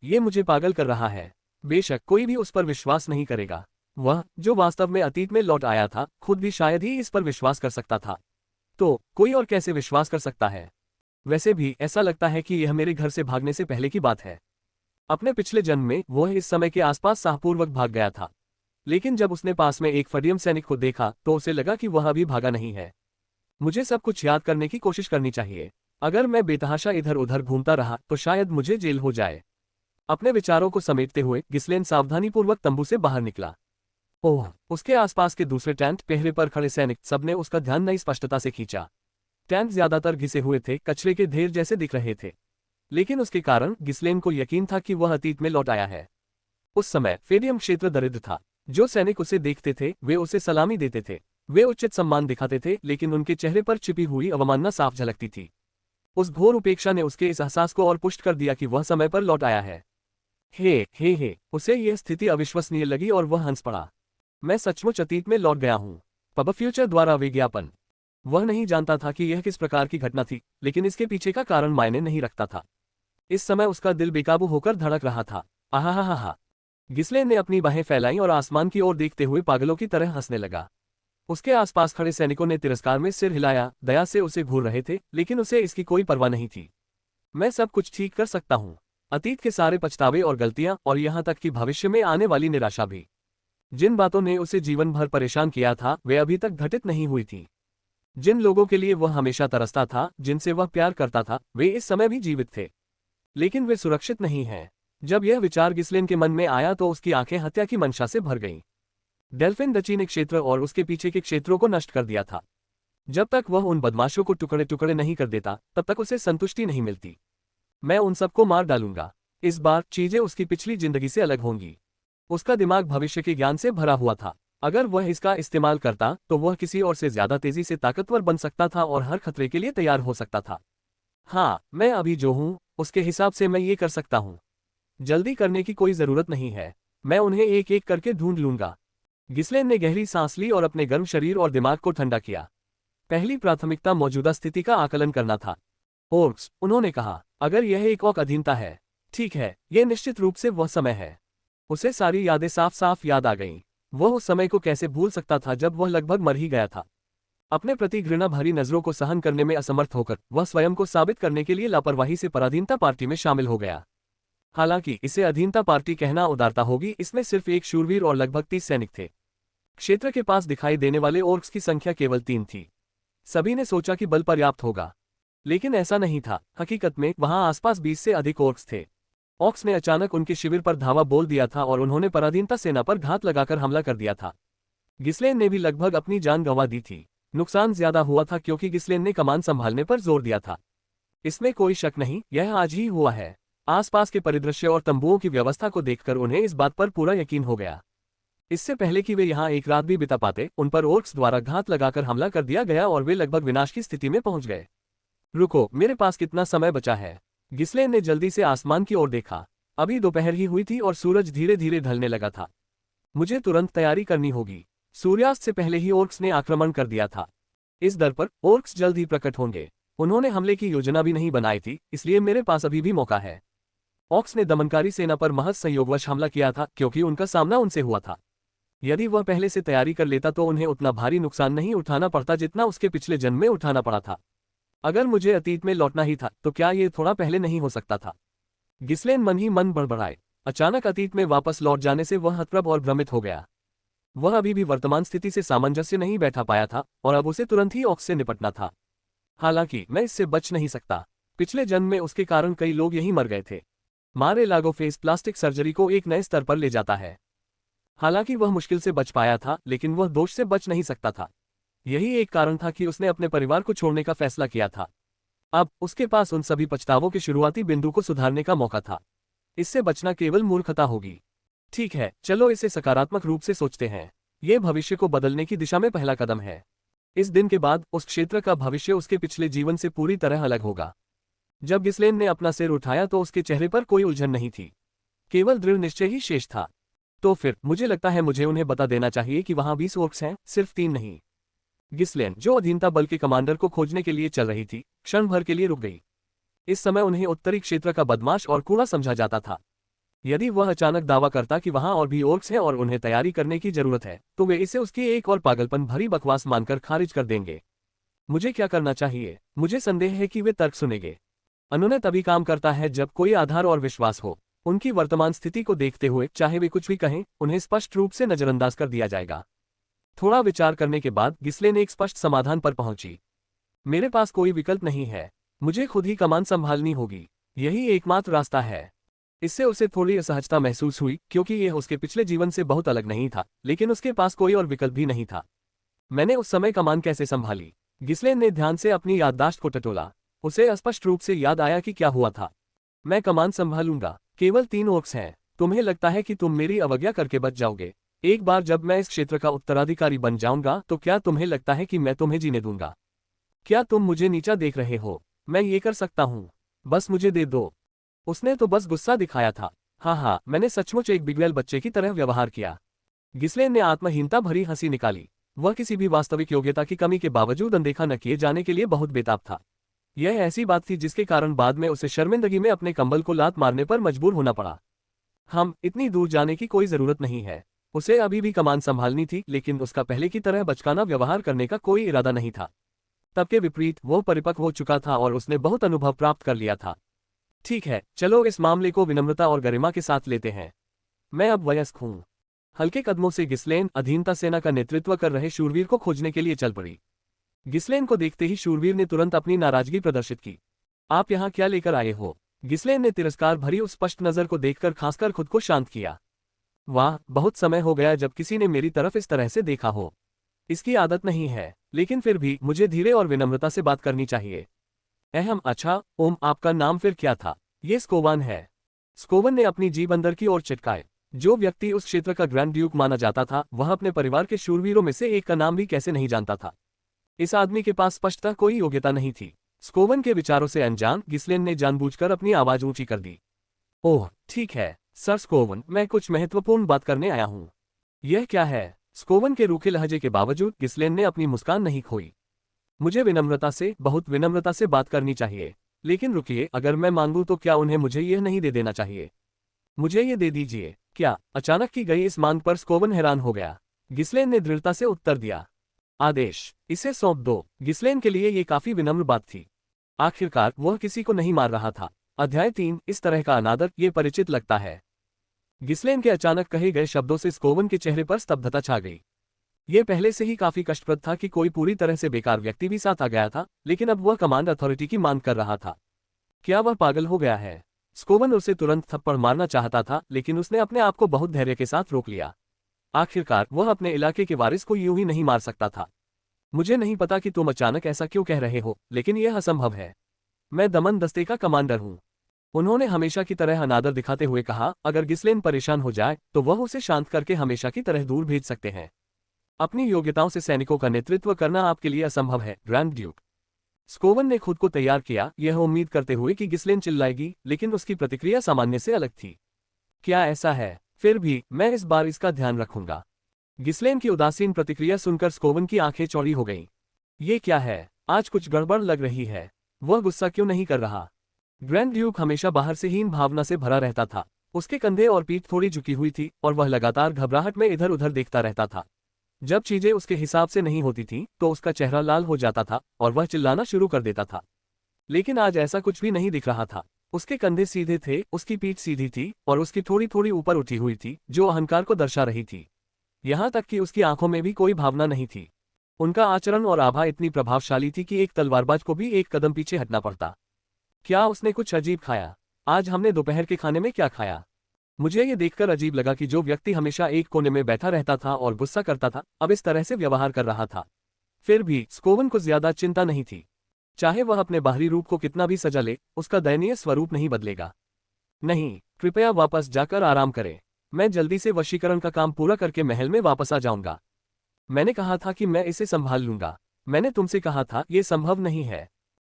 ये मुझे पागल कर रहा है। बेशक कोई भी उस पर विश्वास नहीं करेगा। वह, जो वास्तव में अतीत में लौट आया था, खुद भी शायद ही इस पर विश्वास कर सकता था। तो कोई और कैसे विश्वास कर सकता है? वैसे भी ऐसा लगता है कि यह मेरे घर से भागने से पहले की बात है। अपने पिछले जन्म में वह इस समय के आसपास साहपूर्वक भाग गया था, लेकिन जब उसने पास में एक फडियम सैनिक को देखा तो उसे लगा कि वह अभी भागा नहीं है। मुझे सब कुछ याद करने की कोशिश करनी चाहिए। अगर मैं बेतहाशा इधर उधर घूमता रहा तो शायद मुझे जेल हो जाए। अपने विचारों को समेटते हुए गिस्लेन सावधानीपूर्वक तंबू से बाहर निकला। ओह, उसके आसपास के दूसरे टेंट पहरे पर खड़े सैनिक सबने उसका ध्यान नई स्पष्टता से खींचा। टेंट ज्यादातर घिसे हुए थे, कचरे के ढेर जैसे दिख रहे थे, लेकिन उसके कारण गिस्लेन को यकीन था कि वह अतीत में लौट आया है। उस समय फेडियम क्षेत्र दरिद्र था। जो सैनिक उसे देखते थे वे उसे सलामी देते थे, वे उचित सम्मान दिखाते थे, लेकिन उनके चेहरे पर छिपी हुई अवमानना साफ झलकती थी। उस घोर उपेक्षा ने उसके इस एहसास को और पुष्ट कर दिया कि वह समय पर लौट आया है। हे, उसे यह स्थिति अविश्वसनीय लगी और वह हंस पड़ा। मैं सचमुच अतीत में लौट गया हूं। पब फ्यूचर द्वारा विज्ञापन। वह नहीं जानता था कि यह किस प्रकार की घटना थी, लेकिन इसके पीछे का कारण मायने नहीं रखता था। इस समय उसका दिल बेकाबू होकर धड़क रहा था। आहा। गिस्लेन ने अपनी बाहें फैलाईं और आसमान की ओर देखते हुए पागलों की तरह हंसने लगा। उसके आसपास खड़े सैनिकों ने तिरस्कार में सिर हिलाया, दया से उसे घूर रहे थे, लेकिन उसे इसकी कोई परवाह नहीं थी। मैं सब कुछ ठीक कर सकता हूं। अतीत के सारे पछतावे और गलतियां, और यहां तक कि भविष्य में आने वाली निराशा भी। जिन बातों ने उसे जीवन भर परेशान किया था वे अभी तक घटित नहीं हुई थी। जिन लोगों के लिए वह हमेशा तरसता था, जिनसे वह प्यार करता था, वे इस समय भी जीवित थे, लेकिन वे सुरक्षित नहीं हैं। जब यह विचार गिस्लेन के मन में आया तो उसकी आंखें हत्या की मंशा से भर गईं। डेल्फिन डची ने क्षेत्र और उसके पीछे के क्षेत्रों को नष्ट कर दिया था। जब तक वह उन बदमाशों को टुकड़े टुकड़े नहीं कर देता तब तक उसे संतुष्टि नहीं मिलती। मैं उन सबको मार डालूंगा। इस बार चीजें उसकी पिछली जिंदगी से अलग होंगी। उसका दिमाग भविष्य के ज्ञान से भरा हुआ था। अगर वह इसका इस्तेमाल करता तो वह किसी और से ज्यादा तेजी से ताकतवर बन सकता था और हर खतरे के लिए तैयार हो सकता था। हाँ, मैं अभी जो हूं उसके हिसाब से मैं ये कर सकता हूं। जल्दी करने की कोई जरूरत नहीं है। मैं उन्हें एक एक करके ढूंढ लूंगा। गिस्लेन ने गहरी सांस ली और अपने गर्म शरीर और दिमाग को ठंडा किया। पहली प्राथमिकता मौजूदा स्थिति का आकलन करना था। ओर्क्स, उन्होंने कहा, अगर यह एक औक अधीनता है, ठीक है, यह निश्चित रूप से वह समय है। उसे सारी यादें साफ साफ याद आ गईं। वह उस समय को कैसे भूल सकता था जब वह लगभग मर ही गया था। अपने प्रति घृणा भरी नजरों को सहन करने में असमर्थ होकर वह स्वयं को साबित करने के लिए लापरवाही से पराधीनता पार्टी में शामिल हो गया। हालांकि इसे अधीनता पार्टी कहना उदारता होगी, इसमें सिर्फ एक शूरवीर और लगभग 30 सैनिक थे। क्षेत्र के पास दिखाई देने वाले ओर्क्स की संख्या केवल 3 थी। सभी ने सोचा कि बल पर्याप्त होगा, लेकिन ऐसा नहीं था। हकीकत में वहां आसपास 20 से अधिक ओर्क्स थे। ऑक्स ने अचानक उनके शिविर पर धावा बोल दिया था और उन्होंने पराधीनता सेना पर घात लगाकर हमला कर दिया था। गिस्लेन ने भी लगभग अपनी जान गंवा दी थी। नुकसान ज्यादा हुआ था क्योंकि गिस्लेन ने कमान संभालने पर जोर दिया था। इसमें कोई शक नहीं, यह आज ही हुआ है। आसपास के परिदृश्य और तंबुओं की व्यवस्था को देखकर उन्हें इस बात पर पूरा यकीन हो गया। इससे पहले कि वे यहां एक रात भी बिता पाते, उन पर ओर्क्स द्वारा घात लगाकर हमला कर दिया गया और वे लगभग विनाश की स्थिति में पहुंच गए। रुको, मेरे पास कितना समय बचा है? गिस्लेन ने जल्दी से आसमान की ओर देखा। अभी दोपहर ही हुई थी और सूरज धीरे धीरे ढलने लगा था। मुझे तुरंत तैयारी करनी होगी। सूर्यास्त से पहले ही ओर्क्स ने आक्रमण कर दिया था। इस दर पर ओर्क्स जल्द ही प्रकट होंगे। उन्होंने हमले की योजना भी नहीं बनाई थी, इसलिए मेरे पास अभी भी मौका है। ऑक्स ने दमनकारी सेना पर महज संयोगवश हमला किया था क्योंकि उनका सामना उनसे हुआ था। यदि वह पहले से तैयारी कर लेता तो उन्हें उतना भारी नुकसान नहीं उठाना पड़ता जितना उसके पिछले जन्म में उठाना पड़ा था। अगर मुझे अतीत में लौटना ही था तो क्या ये थोड़ा पहले नहीं हो सकता था? गिस्लेन मन ही मन बड़बड़ाए। अचानक अतीत में वापस लौट जाने से वह हतप्रभ और भ्रमित हो गया। वह अभी भी वर्तमान स्थिति से सामंजस्य नहीं बैठा पाया था और अब उसे तुरंत ही ऑक्स से निपटना था। हालांकि मैं इससे बच नहीं सकता। पिछले जन्म में उसके कारण कई लोग यहीं मर गए थे। मारे लागो फेस प्लास्टिक सर्जरी को एक नए स्तर पर ले जाता है। हालांकि वह मुश्किल से बच पाया था, लेकिन वह दोष से बच नहीं सकता था। यही एक कारण था कि उसने अपने परिवार को छोड़ने का फैसला किया था। अब उसके पास उन सभी पछतावों के शुरुआती बिंदु को सुधारने का मौका था। इससे बचना केवल मूर्खता होगी। ठीक है, चलो इसे सकारात्मक रूप से सोचते हैं। ये भविष्य को बदलने की दिशा में पहला कदम है। इस दिन के बाद उस क्षेत्र का भविष्य उसके पिछले जीवन से पूरी तरह अलग होगा। जब गिस्लेन ने अपना सिर उठाया तो उसके चेहरे पर कोई उलझन नहीं थी, केवल दृढ़ निश्चय ही शेष था। तो फिर मुझे लगता है मुझे उन्हें बता देना चाहिए कि वहां 20 ओर्क्स हैं, सिर्फ 3 नहीं। गिस्लेन, जो अधीनता बल के कमांडर को खोजने के लिए चल रही थी, क्षण भर के लिए रुक गई। इस समय उन्हें उत्तरी क्षेत्र का बदमाश और कूड़ा समझा जाता था। यदि वह अचानक दावा करता कि वहां और भी ओर्क्स हैं और उन्हें तैयारी करने की जरूरत है, तो वे इसे उसकी एक और पागलपन भरी बकवास मानकर खारिज कर देंगे। मुझे क्या करना चाहिए? मुझे संदेह है कि वे तर्क सुनेंगे। अनुनय तभी काम करता है जब कोई आधार और विश्वास हो। उनकी वर्तमान स्थिति को देखते हुए चाहे वे कुछ भी कहें, उन्हें स्पष्ट रूप से नजरअंदाज कर दिया जाएगा। थोड़ा विचार करने के बाद गिस्लेन एक स्पष्ट समाधान पर पहुंची। मेरे पास कोई विकल्प नहीं है, मुझे खुद ही कमान संभालनी होगी। यही एकमात्र रास्ता है। इससे उसे थोड़ी असहजता महसूस हुई क्योंकि यह उसके पिछले जीवन से बहुत अलग नहीं था, लेकिन उसके पास कोई और विकल्प भी नहीं था। मैंने उस समय कमान कैसे संभाली? गिसलेन ने ध्यान से अपनी याददाश्त को टटोला। उसे स्पष्ट रूप से याद आया कि क्या हुआ था। मैं कमान संभालूंगा। केवल 3 ओर्क्स हैं। तुम्हें लगता है कि तुम मेरी अवज्ञा करके बच जाओगे? एक बार जब मैं इस क्षेत्र का उत्तराधिकारी बन जाऊंगा तो क्या तुम्हें लगता है कि मैं तुम्हें जीने दूंगा? क्या तुम मुझे नीचा देख रहे हो? मैं ये कर सकता हूँ। बस मुझे दे दो। उसने तो बस गुस्सा दिखाया था। हाँ हाँ, मैंने सचमुच एक बिगड़ैल बच्चे की तरह व्यवहार किया। गिसलेन ने आत्महीनता भरी हंसी निकाली। वह किसी भी वास्तविक योग्यता की कमी के बावजूद अनदेखा न किए जाने के लिए बहुत बेताब था। यह ऐसी बात थी जिसके कारण बाद में उसे शर्मिंदगी में अपने कंबल को लात मारने पर मजबूर होना पड़ा। हम इतनी दूर जाने की कोई जरूरत नहीं है। उसे अभी भी कमान संभालनी थी, लेकिन उसका पहले की तरह बचकाना व्यवहार करने का कोई इरादा नहीं था। तब के विपरीत वो परिपक्व हो चुका था और उसने बहुत अनुभव प्राप्त कर लिया था। ठीक है, चलो इस मामले को विनम्रता और गरिमा के साथ लेते हैं। मैं अब वयस्क हूँ। हल्के कदमों से गिसलेन अधीनता सेना का नेतृत्व कर रहे शूरवीर को खोजने के लिए चल पड़ी। गिसलेन को देखते ही शूरवीर ने तुरंत अपनी नाराजगी प्रदर्शित की। आप यहाँ क्या लेकर आए हो? गिसलेन ने तिरस्कार भरी उस स्पष्ट नजर को देखकर खांसकर खुद को शांत किया। वाह, बहुत समय हो गया जब किसी ने मेरी तरफ इस तरह से देखा हो। इसकी आदत नहीं है, लेकिन फिर भी मुझे धीरे और विनम्रता से बात करनी चाहिए। अहम, अच्छा, आपका नाम फिर क्या था? ये स्कोवान है। स्कोवन ने अपनी जीभ अंदर की ओर चिटकाए। जो व्यक्ति उस क्षेत्र का ग्रैंड ड्यूक माना जाता था, वह अपने परिवार के शूरवीरों में से एक का नाम भी कैसे नहीं जानता था। इस आदमी के पास स्पष्टतः कोई योग्यता नहीं थी। स्कोवन के विचारों से अनजान गिसलेन ने जानबूझकर अपनी आवाज ऊंची कर दी। ओह ठीक है सर स्कोवन, मैं कुछ महत्वपूर्ण बात करने आया हूँ। यह क्या है? स्कोवन के रूखे लहजे के बावजूद गिसलेन ने अपनी मुस्कान नहीं खोई। मुझे विनम्रता से, बहुत विनम्रता से बात करनी चाहिए। लेकिन रुकिए, अगर मैं मांगूं तो क्या उन्हें मुझे यह नहीं दे देना चाहिए? मुझे ये दे दीजिए। क्या? अचानक की गई इस मांग पर स्कोवन हैरान हो गया। गिसलेन ने दृढ़ता से उत्तर दिया। आदेश, इसे सौंप दो। गिसलेन के लिए ये काफी विनम्र बात थी। आखिरकार वह किसी को नहीं मार रहा था। अध्याय 3, इस तरह का अनादर, ये परिचित लगता है। गिसलेन के अचानक कहे गए शब्दों से स्कोवन के चेहरे पर स्तब्धता छा गई। ये पहले से ही काफी कष्टप्रद था कि कोई पूरी तरह से बेकार व्यक्ति भी साथ आ गया था, लेकिन अब वह कमांड अथॉरिटी की मांग कर रहा था। क्या वह पागल हो गया है? स्कोवन उसे तुरंत थप्पड़ मारना चाहता था, लेकिन उसने अपने आप को बहुत धैर्य के साथ रोक लिया। आखिरकार वह अपने इलाके के वारिस को यूं ही नहीं मार सकता था। मुझे नहीं पता कि तुम अचानक ऐसा क्यों कह रहे हो, लेकिन यह असंभव है। मैं दमन दस्ते का कमांडर हूं। उन्होंने हमेशा की तरह अनादर दिखाते हुए कहा। अगर गिसलेन परेशान हो जाए तो वह उसे शांत करके हमेशा की तरह दूर भेज सकते हैं। अपनी योग्यताओं से सैनिकों का नेतृत्व करना आपके लिए असंभव है, ग्रैंड ड्यूक। स्कोवन ने खुद को तैयार किया, यह उम्मीद करते हुए कि गिसलेन चिल्लाएगी, लेकिन उसकी प्रतिक्रिया सामान्य से अलग थी। क्या ऐसा है? फिर भी मैं इस बार इसका ध्यान रखूंगा। गिसलेन की उदासीन प्रतिक्रिया सुनकर स्कोवन की आंखें चौड़ी हो गईं। ये क्या है? आज कुछ गड़बड़ लग रही है। वह गुस्सा क्यों नहीं कर रहा? ग्रैंड ड्यूक हमेशा बाहर से हीन भावना से भरा रहता था। उसके कंधे और पीठ थोड़ी झुकी हुई थी और वह लगातार घबराहट में इधर उधर देखता रहता था। जब चीजें उसके हिसाब से नहीं होती थीं, तो उसका चेहरा लाल हो जाता था और वह चिल्लाना शुरू कर देता था। लेकिन आज ऐसा कुछ भी नहीं दिख रहा था। उसके कंधे सीधे थे, उसकी पीठ सीधी थी और उसकी थोड़ी थोड़ी ऊपर उठी हुई थी, जो अहंकार को दर्शा रही थी। यहाँ तक कि उसकी आंखों में भी कोई भावना नहीं थी। उनका आचरण और आभा इतनी प्रभावशाली थी कि एक तलवारबाज को भी एक कदम पीछे हटना पड़ता। क्या उसने कुछ अजीब खाया? आज हमने दोपहर के खाने में क्या खाया? मुझे ये देखकर अजीब लगा कि जो व्यक्ति हमेशा एक कोने में बैठा रहता था और गुस्सा करता था, अब इस तरह से व्यवहार कर रहा था। फिर भी स्कोवन को ज्यादा चिंता नहीं थी। चाहे वह अपने बाहरी रूप को कितना भी सजा ले, उसका दयनीय स्वरूप नहीं बदलेगा। नहीं, कृपया वापस जाकर आराम करें। मैं जल्दी से वशीकरण का काम पूरा करके महल में वापस आ जाऊंगा। मैंने कहा था कि मैं इसे संभाल लूंगा। मैंने तुमसे कहा था ये संभव नहीं है।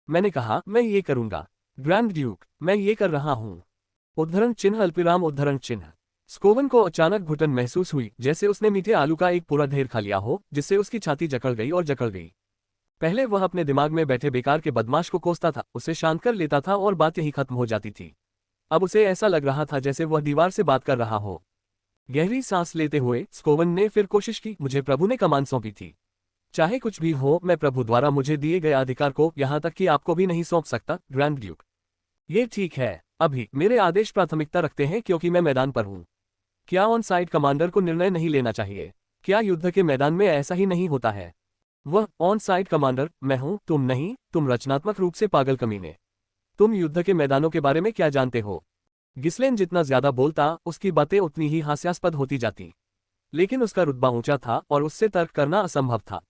मैंने कहा मैं ये करूंगा। ग्रैंड ड्यूक, मैं ये कर रहा हूं। उद्धरण चिन्ह अल्पविराम उद्धरण चिन्ह। स्कोवन को अचानक घुटन महसूस हुई, जैसे उसने मीठे आलू का एक पूरा ढेर खा लिया हो, जिससे उसकी छाती जकड़ गई और जकड़ गई। पहले वह अपने दिमाग में बैठे बेकार के बदमाश को कोसता था, उसे शांत कर लेता था और बात यही खत्म हो जाती थी। अब उसे ऐसा लग रहा था जैसे वह दीवार से बात कर रहा हो। गहरी सांस लेते हुए स्कोवन ने फिर कोशिश की। मुझे प्रभु ने कमान सौंपी थी। चाहे कुछ भी हो, मैं प्रभु द्वारा मुझे दिए गए अधिकार को, यहाँ तक कि आपको भी नहीं सौंप सकता, ग्रैंड ड्यूक। ये ठीक है। अभी मेरे आदेश प्राथमिकता रखते हैं क्योंकि मैं मैदान पर हूँ। क्या ऑन साइड कमांडर को निर्णय नहीं लेना चाहिए? क्या युद्ध के मैदान में ऐसा ही नहीं होता है? वह ऑन साइड कमांडर मैं हूँ, तुम नहीं। तुम रचनात्मक रूप से पागल कमीने। तुम युद्ध के मैदानों के बारे में क्या जानते हो? गिस्लेन जितना ज्यादा बोलता उसकी बातें उतनी ही हास्यास्पद होती जाती। लेकिन उसका रुतबा ऊंचा था और उससे तर्क करना असंभव था।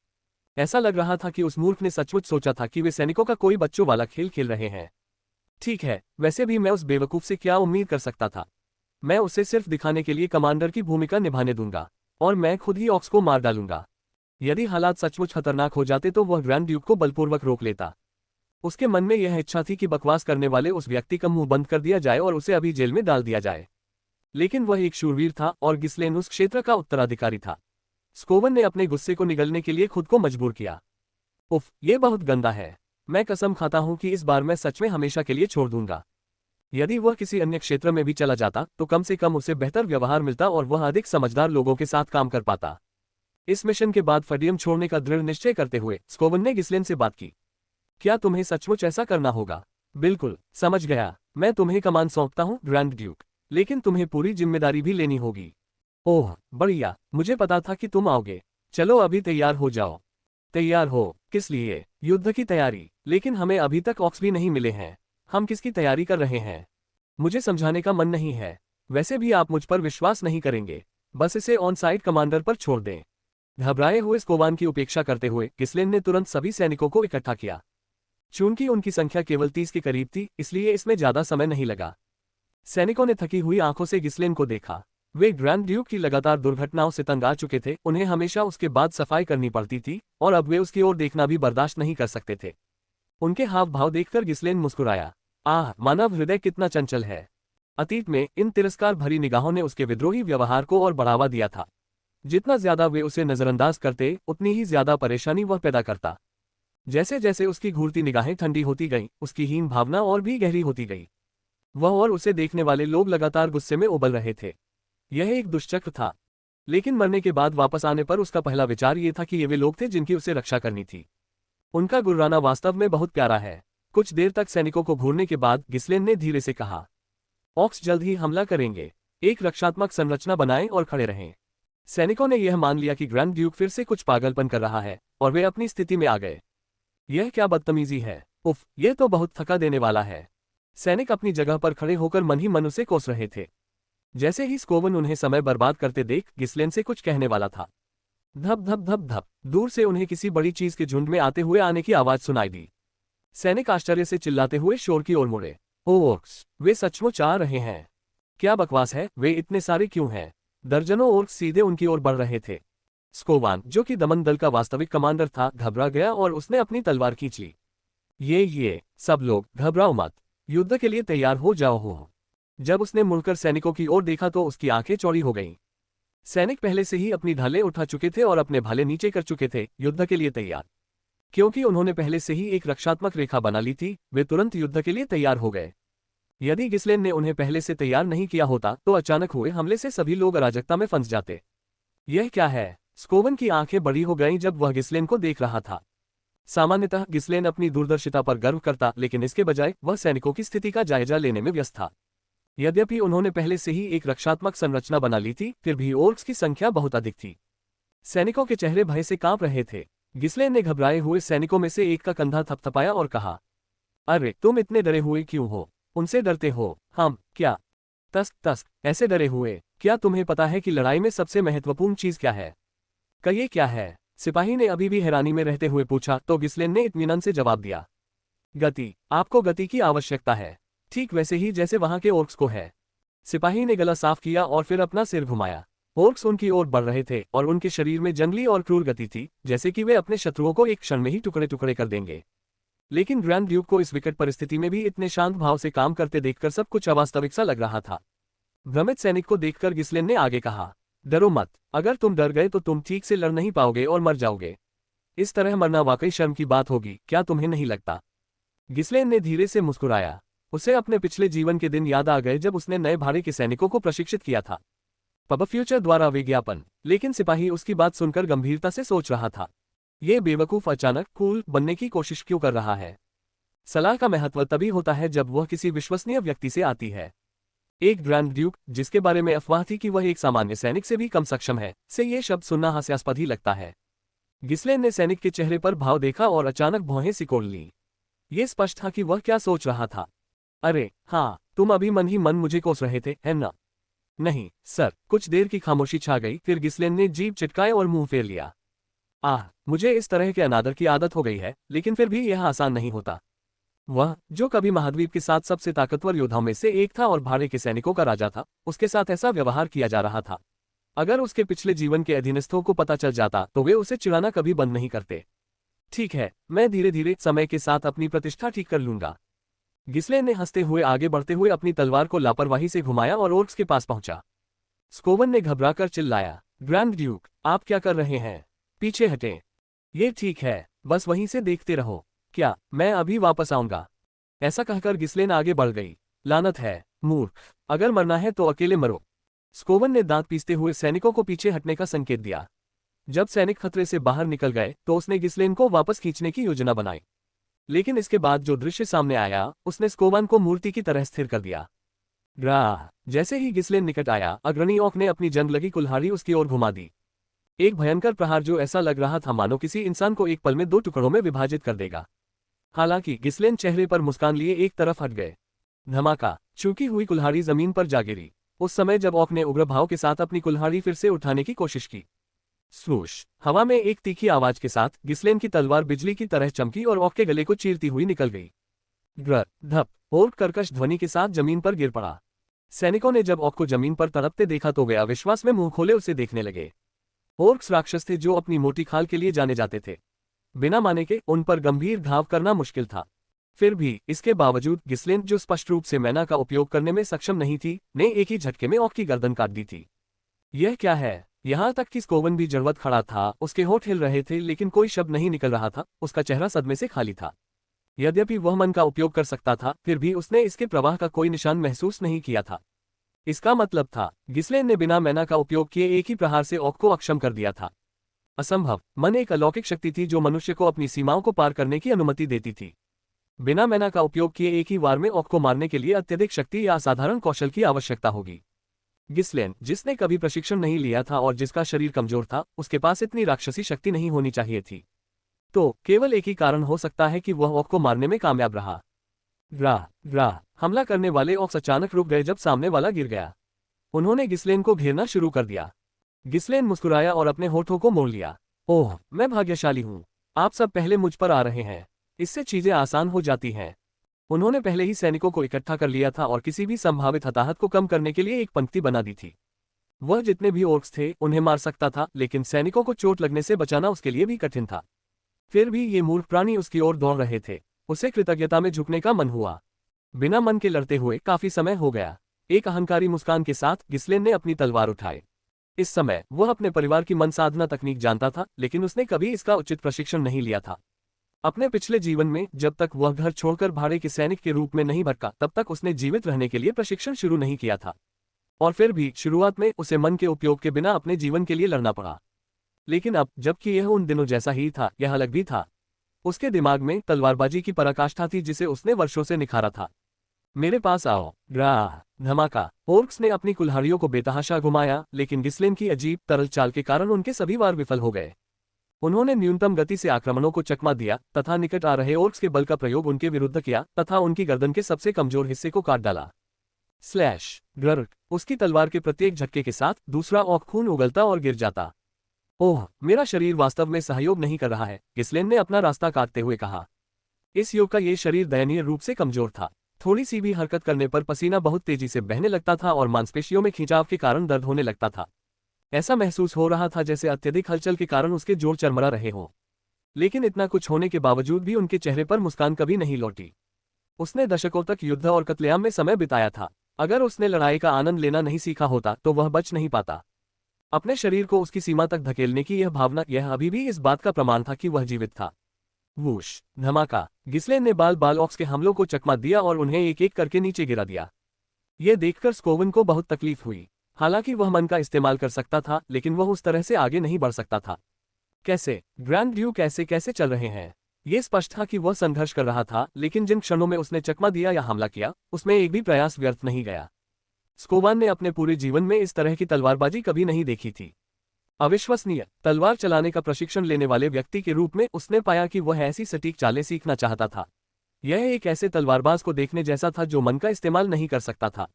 ऐसा लग रहा था कि उस मूर्ख ने सचमुच सोचा था कि वे सैनिकों का कोई बच्चों वाला खेल खेल रहे हैं। ठीक है, वैसे भी मैं उस बेवकूफ से क्या उम्मीद कर सकता था। मैं उसे सिर्फ दिखाने के लिए कमांडर की भूमिका निभाने दूंगा और मैं खुद ही ऑक्स को मार डालूंगा। यदि हालात सचमुच खतरनाक हो जाते तो वह ग्रैंड ड्यूक को बलपूर्वक रोक लेता। उसके मन में यह इच्छा थी कि बकवास करने वाले उस व्यक्ति का मुंह बंद कर दिया जाए और उसे अभी जेल में डाल दिया जाए। लेकिन वह एक शूरवीर था और गिस्लेन उस क्षेत्र का उत्तराधिकारी था। स्कोवन ने अपने गुस्से को निगलने के लिए खुद को मजबूर किया। उफ, ये बहुत गंदा है। मैं कसम खाता हूं कि इस बार मैं सच में हमेशा के लिए छोड़ दूंगा। यदि वह किसी अन्य क्षेत्र में भी चला जाता तो कम से कम उसे बेहतर व्यवहार मिलता और वह अधिक समझदार लोगों के साथ काम कर पाता। इस मिशन के बाद फडियम छोड़ने का दृढ़ निश्चय करते हुए स्कोवन ने गिस्लेन से बात की। क्या तुम्हें सचमुच ऐसा करना होगा? बिल्कुल, समझ गया। मैं तुम्हें कमान सौंपता हूं ग्रैंड ड्यूक, लेकिन तुम्हें पूरी जिम्मेदारी भी लेनी होगी। ओह बढ़िया, मुझे पता था कि तुम आओगे। चलो अभी तैयार हो जाओ। तैयार हो? किस लिए? युद्ध की तैयारी। लेकिन हमें अभी तक ऑक्स भी नहीं मिले हैं। हम किसकी तैयारी कर रहे हैं? मुझे समझाने का मन नहीं है। वैसे भी आप मुझ पर विश्वास नहीं करेंगे। बस इसे ऑन साइट कमांडर पर छोड़ दें। घबराए हुए स्कोवान की उपेक्षा करते हुए गिस्लेन ने तुरंत सभी सैनिकों को इकट्ठा किया। चूंकि उनकी संख्या केवल 30 के करीब थी, इसलिए इसमें ज्यादा समय नहीं लगा। सैनिकों ने थकी हुई आंखों से गिस्लेन को देखा। वे ग्रैंड ड्यूक की लगातार दुर्घटनाओं से तंग आ चुके थे, उन्हें हमेशा उसके बाद सफाई करनी पड़ती थी और अब वे उसकी ओर देखना भी बर्दाश्त नहीं कर सकते थे। उनके हाव भाव देखकर गिस्लेन मुस्कुराया। आह, मानव हृदय कितना चंचल है। अतीत में इन तिरस्कार भरी निगाहों ने उसके विद्रोही व्यवहार को और बढ़ावा दिया था। जितना ज्यादा वे उसे नजरअंदाज करते, उतनी ही ज्यादा परेशानी वह पैदा करता। जैसे जैसे उसकी घूरती निगाहें ठंडी होती गईं, उसकी हीन भावना और भी गहरी होती गई। वह और उसे देखने वाले लोग लगातार गुस्से में उबल रहे थे। यह एक दुष्चक्र था। लेकिन मरने के बाद वापस आने पर उसका पहला विचार ये था कि ये वे लोग थे जिनकी उसे रक्षा करनी थी। उनका गुर्राना वास्तव में बहुत प्यारा है। कुछ देर तक सैनिकों को घूरने के बाद गिस्लेन ने धीरे से कहा, ऑक्स जल्द ही हमला करेंगे। एक रक्षात्मक संरचना बनाएं और खड़े रहें। सैनिकों ने यह मान लिया कि ग्रैंड ड्यूक फिर से कुछ पागलपन कर रहा है और वे अपनी स्थिति में आ गए। यह क्या बदतमीजी है। उफ, यह तो बहुत थका देने वाला है। सैनिक अपनी जगह पर खड़े होकर मन ही मन उसे कोस रहे थे। जैसे ही स्कोवन उन्हें समय बर्बाद करते देख गिस्लेन से कुछ कहने वाला था, धप धप धप धप दूर से उन्हें किसी बड़ी चीज के झुंड में आते हुए आने की आवाज सुनाई दी। सैनिक आश्चर्य से चिल्लाते हुए शोर की ओर मुड़े। ओर्क्स, वे सचमुच आ रहे हैं। क्या बकवास है, वे इतने सारे क्यों हैं? दर्जनों ओर्क्स सीधे उनकी ओर बढ़ रहे थे। स्कोवान, जो कि दमन दल का वास्तविक कमांडर था, घबरा गया और उसने अपनी तलवार खींच ली। ये सब लोग घबराओ मत, युद्ध के लिए तैयार हो जाओ हो। जब उसने मुड़कर सैनिकों की ओर देखा तो उसकी आंखें चौड़ी हो गईं। सैनिक पहले से ही अपनी ढालें उठा चुके थे और अपने भाले नीचे कर चुके थे, युद्ध के लिए तैयार। क्योंकि उन्होंने पहले से ही एक रक्षात्मक रेखा बना ली थी, वे तुरंत युद्ध के लिए तैयार हो गए। यदि गिस्लेन ने उन्हें पहले से तैयार नहीं किया होता तो अचानक हुए हमले से सभी लोग अराजकता में फंस जाते। यह क्या है? स्कोवन की आंखें बड़ी हो गईं जब वह गिस्लेन को देख रहा था। सामान्यतः गिस्लेन अपनी दूरदर्शिता पर गर्व करता, लेकिन इसके बजाय वह सैनिकों की स्थिति का जायजा लेने में व्यस्त था। यद्यपि उन्होंने पहले से ही एक रक्षात्मक संरचना बना ली थी, फिर भी ओर्क्स की संख्या बहुत अधिक थी। सैनिकों के चेहरे भय से कांप रहे थे। गिस्लेन ने घबराए हुए सैनिकों में से एक का कंधा थपथपाया और कहा, अरे तुम इतने डरे हुए क्यों हो? उनसे डरते हो? हम क्या? तस्क तस्क, ऐसे डरे हुए? क्या तुम्हें पता है कि लड़ाई में सबसे महत्वपूर्ण चीज क्या है? कहिए क्या है? सिपाही ने अभी भी हैरानी में रहते हुए पूछा तो गिस्लेन ने इत्मीनान से जवाब दिया, गति। आपको गति की आवश्यकता है, ठीक वैसे ही जैसे वहां के ओर्क्स को है। सिपाही ने गला साफ किया और फिर अपना सिर घुमाया। ओर्क्स उनकी ओर बढ़ रहे थे और उनके शरीर में जंगली और क्रूर गति थी, जैसे कि वे अपने शत्रुओं को एक क्षण में ही टुकड़े टुकड़े कर देंगे। लेकिन ग्रैंड ड्यूक को इस विकट परिस्थिति में भी इतने शांत भाव से काम करते देखकर सब कुछ अवास्तविक सा लग रहा था। भ्रमित सैनिक को देखकर गिस्लेन ने आगे कहा, डरो मत। अगर तुम डर गए तो तुम ठीक से लड़ नहीं पाओगे और मर जाओगे। इस तरह मरना वाकई शर्म की बात होगी, क्या तुम्हें नहीं लगता? गिस्लेन ने धीरे से मुस्कुराया। उसे अपने पिछले जीवन के दिन याद आ गए जब उसने नए भाड़े के सैनिकों को प्रशिक्षित किया था। पब फ्यूचर द्वारा विज्ञापन। लेकिन सिपाही उसकी बात सुनकर गंभीरता से सोच रहा था, ये बेवकूफ अचानक कूल बनने की कोशिश क्यों कर रहा है? सलाह का महत्व तभी होता है जब वह किसी विश्वसनीय व्यक्ति से आती है। एक ग्रैंड ड्यूक, जिसके बारे में अफवाह थी कि वह एक सामान्य सैनिक से भी कम सक्षम है, से ये शब्द सुनना हास्यास्पद ही लगता है। गिस्लेन ने सैनिक के चेहरे पर भाव देखा और अचानक भौहें सिकोड़ ली। ये स्पष्ट था कि वह क्या सोच रहा था। अरे हाँ, तुम अभी मन ही मन मुझे कोस रहे थे, है ना? नहीं, सर। कुछ देर की खामोशी छा गई, फिर गिसलेन ने जीभ चिटकाए और मुंह फेर लिया। मुझे इस तरह के अनादर की आदत हो गई है, लेकिन फिर भी यह आसान नहीं होता। वह, जो कभी महाद्वीप के साथ सबसे ताकतवर योद्धाओं में से एक था और भाड़े के सैनिकों का राजा था, उसके साथ ऐसा व्यवहार किया जा रहा था। अगर उसके पिछले जीवन के अधीनस्थों को पता चल जाता तो वे उसे चिढ़ाना कभी बंद नहीं करते। ठीक है, मैं धीरे धीरे समय के साथ अपनी प्रतिष्ठा ठीक कर लूंगा। गिसलेन ने हंसते हुए आगे बढ़ते हुए अपनी तलवार को लापरवाही से घुमाया और ओर्क्स के पास पहुंचा। स्कोवन ने घबराकर चिल्लाया, ग्रैंड ड्यूक, आप क्या कर रहे हैं? पीछे हटें। ये ठीक है, बस वहीं से देखते रहो। क्या, मैं अभी वापस आऊंगा? ऐसा कहकर गिसलेन आगे बढ़ गई। लानत है, मूर्ख, अगर मरना है तो अकेले मरो। स्कोवन ने दांत पीसते हुए सैनिकों को पीछे हटने का संकेत दिया। जब सैनिक खतरे से बाहर निकल गए तो उसने गिसलेन को वापस खींचने की योजना बनाई। लेकिन इसके बाद जो दृश्य सामने आया, उसने स्कोवन को मूर्ति की तरह स्थिर कर दिया। ग्राह, जैसे ही गिसलेन निकट आया, अग्रणी ऑक ने अपनी जंग लगी कुल्हाड़ी उसकी ओर घुमा दी। एक भयंकर प्रहार जो ऐसा लग रहा था मानो किसी इंसान को एक पल में 2 टुकड़ों में विभाजित कर देगा। हालांकि गिसलेन चेहरे पर मुस्कान लिए एक तरफ हट गए। धमाका, चूकी हुई कुल्हाड़ी जमीन पर जा गिरी। उस समय जब ऑक ने उग्र भाव के साथ अपनी कुल्हाड़ी फिर से उठाने की कोशिश की, स्वूश, हवा में एक तीखी आवाज के साथ गिसलेन की तलवार बिजली की तरह चमकी और ऑक के गले को चीरती हुई निकल गई। ग्र धप, ऑक कर्कश ध्वनि के साथ जमीन पर गिर पड़ा। सैनिकों ने जब ऑक को जमीन पर तड़पते देखा तो वे अविश्वास में मुंह खोले उसे देखने लगे। ऑर्क्स राक्षस थे जो अपनी मोटी खाल के लिए जाने जाते थे। बिना माने के उन पर गंभीर घाव करना मुश्किल था। फिर भी इसके बावजूद गिसलेन, जो स्पष्ट रूप से मैना का उपयोग करने में सक्षम नहीं थी, ने एक ही झटके में ऑक की गर्दन काट दी थी। यह क्या है? यहाँ तक कि स्कोवन भी जड़वत खड़ा था। उसके होठ हिल रहे थे लेकिन कोई शब्द नहीं निकल रहा था। उसका चेहरा सदमे से खाली था। यद्यपि वह मन का उपयोग कर सकता था, फिर भी उसने इसके प्रवाह का कोई निशान महसूस नहीं किया था। इसका मतलब था, गिसलेन ने बिना मैना का उपयोग किए एक ही प्रहार से ऑक को अक्षम कर दिया था। असंभव। मन एक अलौकिक शक्ति थी जो मनुष्य को अपनी सीमाओं को पार करने की अनुमति देती थी। बिना मैना का उपयोग किए एक ही वार में ऑक को मारने के लिए अत्यधिक शक्ति या असाधारण कौशल की आवश्यकता होगी। गिसलेन, जिसने कभी प्रशिक्षण नहीं लिया था और जिसका शरीर कमजोर था, उसके पास इतनी राक्षसी शक्ति नहीं होनी चाहिए थी। तो केवल एक ही कारण हो सकता है कि वह ऑक को मारने में कामयाब रहा। ग्राह ग्राह, हमला करने वाले ऑक्स अचानक रुक गए जब सामने वाला गिर गया। उन्होंने गिसलेन को घेरना शुरू कर दिया। गिसलेन मुस्कुराया और अपने होठों को मोड़ लिया। ओह, मैं भाग्यशाली हूँ। आप सब पहले मुझ पर आ रहे हैं। इससे चीजें आसान हो जाती हैं। उन्होंने पहले ही सैनिकों को इकट्ठा कर लिया था और किसी भी संभावित हताहत को कम करने के लिए एक पंक्ति बना दी थी। वह जितने भी ऑर्क्स थे उन्हें मार सकता था, लेकिन सैनिकों को चोट लगने से बचाना उसके लिए भी कठिन था। फिर भी ये मूर्ख प्राणी उसकी ओर दौड़ रहे थे। उसे कृतज्ञता में झुकने का मन हुआ। बिना मन के लड़ते हुए काफी समय हो गया। एक अहंकारी मुस्कान के साथ गिसलेन ने अपनी तलवार उठाई। इस समय वह अपने परिवार की मन साधना तकनीक जानता था, लेकिन उसने कभी इसका उचित प्रशिक्षण नहीं लिया था। अपने पिछले जीवन में जब तक वह घर छोड़कर भाड़े के सैनिक के रूप में नहीं भटका, तब तक उसने जीवित रहने के लिए प्रशिक्षण शुरू नहीं किया था। और फिर भी शुरुआत में उसे मन के उपयोग के बिना अपने जीवन के लिए लड़ना पड़ा। लेकिन अब, जबकि यह उन दिनों जैसा ही था, यह अलग भी था। उसके दिमाग में तलवारबाजी की पराकाष्ठा थी जिसे उसने वर्षों से निखारा था। मेरे पास आओ। ग्राह, धमाका। ऑर्क्स ने अपनी कुल्हाड़ियों को बेतहाशा घुमाया, लेकिन गिसलेन की अजीब तरल चाल के कारण उनके सभी वार विफल हो गए। उन्होंने न्यूनतम गति से आक्रमणों को चकमा दिया तथा निकट आ रहे ऑर्क्स के बल का प्रयोग उनके विरुद्ध किया तथा उनकी गर्दन के सबसे कमजोर हिस्से को काट डाला। स्लैश ग्रर, उसकी तलवार के प्रत्येक झटके के साथ दूसरा ऑर्क खून उगलता और गिर जाता। ओह, मेरा शरीर वास्तव में सहयोग नहीं कर रहा है, गिसलेन ने अपना रास्ता काटते हुए कहा। इस युग का ये शरीर दयनीय रूप से कमजोर था। थोड़ी सी भी हरकत करने पर पसीना बहुत तेजी से बहने लगता था और मांसपेशियों में खिंचाव के कारण दर्द होने लगता था। ऐसा महसूस हो रहा था जैसे अत्यधिक हलचल के कारण उसके जोड़ चरमरा रहे हों। लेकिन इतना कुछ होने के बावजूद भी उनके चेहरे पर मुस्कान कभी नहीं लौटी। उसने दशकों तक युद्ध और कत्लेआम में समय बिताया था। अगर उसने लड़ाई का आनंद लेना नहीं सीखा होता तो वह बच नहीं पाता। अपने शरीर को उसकी सीमा तक धकेलने की यह भावना, यह अभी भी इस बात का प्रमाण था कि वह जीवित था। वूश, धमाका। गिसलेन ने बाल ऑक्स के हमलों को चकमा दिया और उन्हें एक एक करके नीचे गिरा दिया। यह देखकर स्कोवन को बहुत तकलीफ हुई। हालांकि वह मन का इस्तेमाल कर सकता था, लेकिन वह उस तरह से आगे नहीं बढ़ सकता था। कैसे? ग्रैंड ड्यूक कैसे चल रहे हैं? ये स्पष्ट था कि वह संघर्ष कर रहा था, लेकिन जिन क्षणों में उसने चकमा दिया या हमला किया, उसमें एक भी प्रयास व्यर्थ नहीं गया। स्कोवन ने अपने पूरे जीवन में इस तरह की तलवारबाजी कभी नहीं देखी थी। अविश्वसनीय। तलवार चलाने का प्रशिक्षण लेने वाले व्यक्ति के रूप में उसने पाया कि वह ऐसी सटीक चालें सीखना चाहता था। यह एक ऐसे तलवारबाज को देखने जैसा था जो मन का इस्तेमाल नहीं कर सकता था।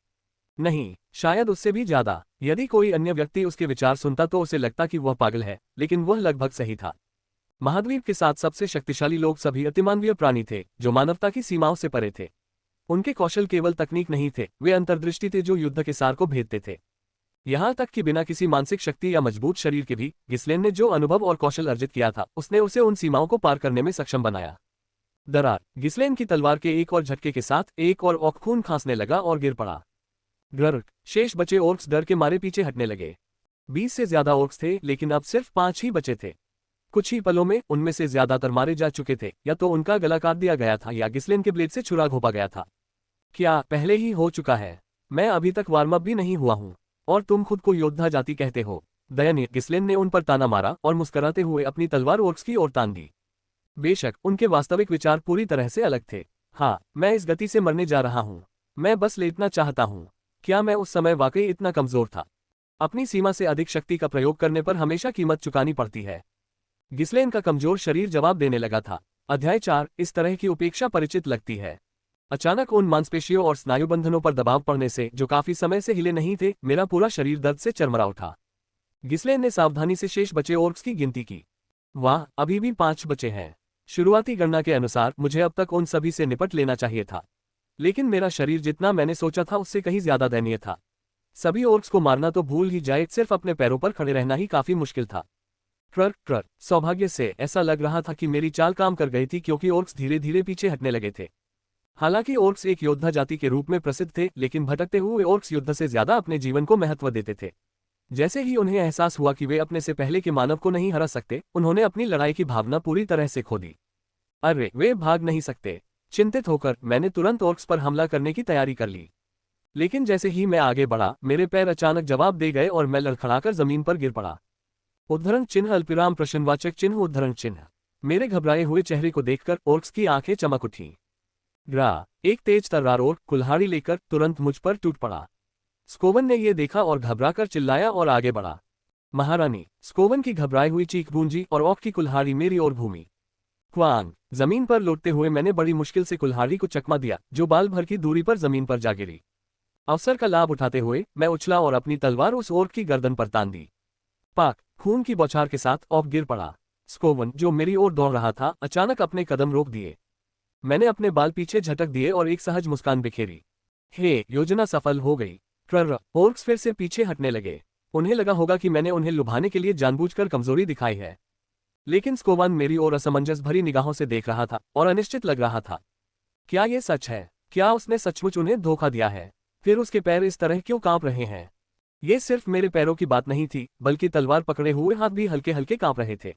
नहीं, शायद उससे भी ज्यादा। यदि कोई अन्य व्यक्ति उसके विचार सुनता तो उसे लगता कि वह पागल है, लेकिन वह लगभग सही था। महाद्वीप के साथ सबसे शक्तिशाली लोग सभी अतिमानवीय प्राणी थे, जो मानवता की सीमाओं से परे थे। उनके कौशल केवल तकनीक नहीं थे, वे अंतर्दृष्टि थे जो युद्ध के सार को भेदते थे। यहाँ तक कि बिना किसी मानसिक शक्ति या मजबूत शरीर के भी गिस्लेन ने जो अनुभव और कौशल अर्जित किया था, उसने उसे उन सीमाओं को पार करने में सक्षम बनाया। दरार। गिस्लेन की तलवार के एक और झटके के साथ एक और ऑक खून खांसने लगा और गिर पड़ा। ग्रर। शेष बचे ओर्क्स डर के मारे पीछे हटने लगे। 20 से ज्यादा ओर्क्स थे, लेकिन अब सिर्फ 5 ही बचे थे। कुछ ही पलों में उनमें से ज्यादातर मारे जा चुके थे, या तो उनका गला काट दिया गया था या गिस्लेन के ब्लेड से छुरा घोंपा गया था। क्या पहले ही हो चुका है? मैं अभी तक वार्म अप भी नहीं हुआ हूं, और तुम खुद को योद्धा जाति कहते हो? दयनीय। गिस्लेन ने उन पर ताना मारा और मुस्कुराते हुए अपनी तलवार ओर्क्स की ओर तान दी। बेशक उनके वास्तविक विचार पूरी तरह से अलग थे। हाँ, मैं इस गति से मरने जा रहा हूँ। मैं बस लेटना चाहता हूँ। क्या मैं उस समय वाकई इतना कमजोर था? अपनी सीमा से अधिक शक्ति का प्रयोग करने पर हमेशा कीमत चुकानी पड़ती है। गिस्लेन का कमजोर शरीर जवाब देने लगा था। अध्याय 4। इस तरह की उपेक्षा परिचित लगती है। अचानक उन मांसपेशियों और स्नायुबंधनों पर दबाव पड़ने से, जो काफी समय से हिले नहीं थे, मेरा पूरा शरीर दर्द से चरमरा उठा। गिस्लेन ने सावधानी से शेष बचे ओर्क्स की गिनती की। वाह, अभी भी 5 बचे हैं। शुरुआती गणना के अनुसार मुझे अब तक उन सभी से निपट लेना चाहिए था, लेकिन मेरा शरीर जितना मैंने सोचा था उससे कहीं ज्यादा दयनीय था। सभी ओर्क्स को मारना तो भूल ही जाए, सिर्फ अपने पैरों पर खड़े रहना ही काफी मुश्किल था। ट्रर ट्रर। सौभाग्य से ऐसा लग रहा था कि मेरी चाल काम कर गई थी, क्योंकि ओर्क्स धीरे धीरे पीछे हटने लगे थे। हालांकि ओर्क्स एक योद्धा जाति के रूप में प्रसिद्ध थे, लेकिन भटकते हुए ओर्क्स युद्ध से ज्यादा अपने जीवन को महत्व देते थे। जैसे ही उन्हें एहसास हुआ कि वे अपने से पहले के मानव को नहीं हरा सकते, उन्होंने अपनी लड़ाई की भावना पूरी तरह से खो दी। अरे, वे भाग नहीं सकते। चिंतित होकर मैंने तुरंत ओर्क्स पर हमला करने की तैयारी कर ली। लेकिन जैसे ही मैं आगे बढ़ा, मेरे पैर अचानक जवाब दे गए और मैं लड़खड़ाकर जमीन पर गिर पड़ा। उद्धरण चिन्ह अल्पविराम प्रश्नवाचक चिन्ह उद्धरण चिन्ह। मेरे घबराए हुए चेहरे को देखकर ओर्क्स की आंखें चमक उठी। ग्रा। एक तेज तर्रार ओर्क कुल्हाड़ी लेकर तुरंत मुझ पर टूट पड़ा। स्कोवन ने यह देखा और घबराकर चिल्लाया और आगे बढ़ा। महारानी। स्कोवन की घबराई हुई चीख गूंजी और ओर्क की कुल्हाड़ी मेरी ओर घूमी। क्वांग। जमीन पर लौटते हुए मैंने बड़ी मुश्किल से कुल्हाड़ी को चकमा दिया, जो बाल भर की दूरी पर जमीन पर जा गिरी। अवसर का लाभ उठाते हुए मैं उछला और अपनी तलवार उस ओर्क की गर्दन पर तान दी। पाक। खून की बौछार के साथ ओर्क गिर पड़ा। स्कोवन, जो मेरी ओर दौड़ रहा था, अचानक अपने कदम रोक दिए। मैंने अपने बाल पीछे झटक दिए और एक सहज मुस्कान बिखेरी। हे, योजना सफल हो गई। ट्रर। ओर्क्स फिर से पीछे हटने लगे। उन्हें लगा होगा कि मैंने उन्हें लुभाने के लिए जानबूझकर कमजोरी दिखाई है। लेकिन स्कोवन मेरी ओर असमंजस भरी निगाहों से देख रहा था और अनिश्चित लग रहा था। क्या ये सच है? क्या उसने सचमुच उन्हें धोखा दिया है? फिर उसके पैर इस तरह क्यों कांप रहे हैं? ये सिर्फ मेरे पैरों की बात नहीं थी, बल्कि तलवार पकड़े हुए हाथ भी हल्के हल्के कांप रहे थे।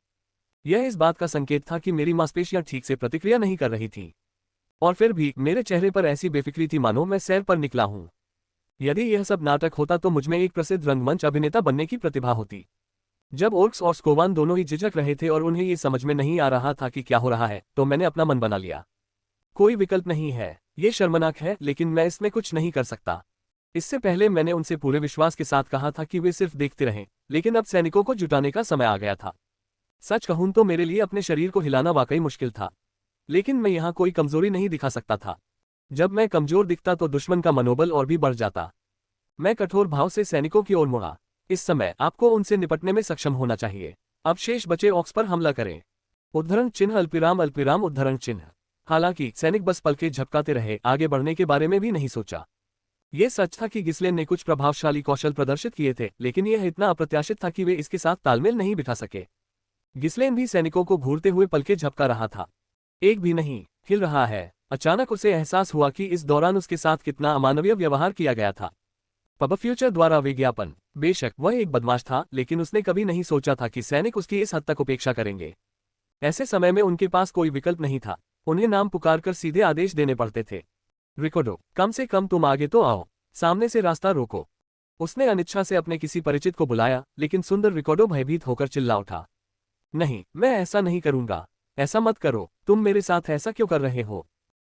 यह इस बात का संकेत था कि मेरी मांसपेशियां ठीक से प्रतिक्रिया नहीं कर रही थीं। और फिर भी मेरे चेहरे पर ऐसी बेफिक्री थी मानो मैं सैर पर निकला हूं। यदि यह सब नाटक होता तो मुझमें एक प्रसिद्ध रंगमंच अभिनेता बनने की प्रतिभा होती। जब ओर्क्स और स्कोवान दोनों ही झिझक रहे थे और उन्हें ये समझ में नहीं आ रहा था कि क्या हो रहा है, तो मैंने अपना मन बना लिया। कोई विकल्प नहीं है। ये शर्मनाक है, लेकिन मैं इसमें कुछ नहीं कर सकता। इससे पहले मैंने उनसे पूरे विश्वास के साथ कहा था कि वे सिर्फ देखते रहें, लेकिन अब सैनिकों को जुटाने का समय आ गया था। सच कहूं तो मेरे लिए अपने शरीर को हिलाना वाकई मुश्किल था, लेकिन मैं यहाँ कोई कमजोरी नहीं दिखा सकता था। जब मैं कमजोर दिखता तो दुश्मन का मनोबल और भी बढ़ जाता। मैं कठोर भाव से सैनिकों की ओर मुड़ा। इस समय आपको उनसे निपटने में सक्षम होना चाहिए। अब शेष बचे ऑक्स पर हमला करें। उद्धरण चिन्ह अल्पविराम अल्पविराम उद्धरण चिन्ह। हालांकि सैनिक बस पलके झपकाते रहे, आगे बढ़ने के बारे में भी नहीं सोचा। यह सच था कि गिस्लेन ने कुछ प्रभावशाली कौशल प्रदर्शित किए थे, लेकिन यह इतना अप्रत्याशित था कि वे इसके साथ तालमेल नहीं बिठा सके। गिस्लेन भी सैनिकों को घूरते हुए पलके झपका रहा था। एक भी नहीं हिल रहा है। अचानक उसे एहसास हुआ कि इस दौरान उसके साथ कितना अमानवीय व्यवहार किया गया था। पब फ्यूचर द्वारा विज्ञापन। बेशक वह एक बदमाश था, लेकिन उसने कभी नहीं सोचा था कि सैनिक उसकी इस हद तक उपेक्षा करेंगे। ऐसे समय में उनके पास कोई विकल्प नहीं था। उन्हें नाम पुकारकर सीधे आदेश देने पड़ते थे। रिकोडो, कम से कम तुम आगे तो आओ, सामने से रास्ता रोको। उसने अनिच्छा से अपने किसी परिचित को बुलाया, लेकिन सुंदर रिकोडो भयभीत होकर चिल्ला उठा। नहीं, मैं ऐसा नहीं करूंगा। ऐसा मत करो। तुम मेरे साथ ऐसा क्यों कर रहे हो?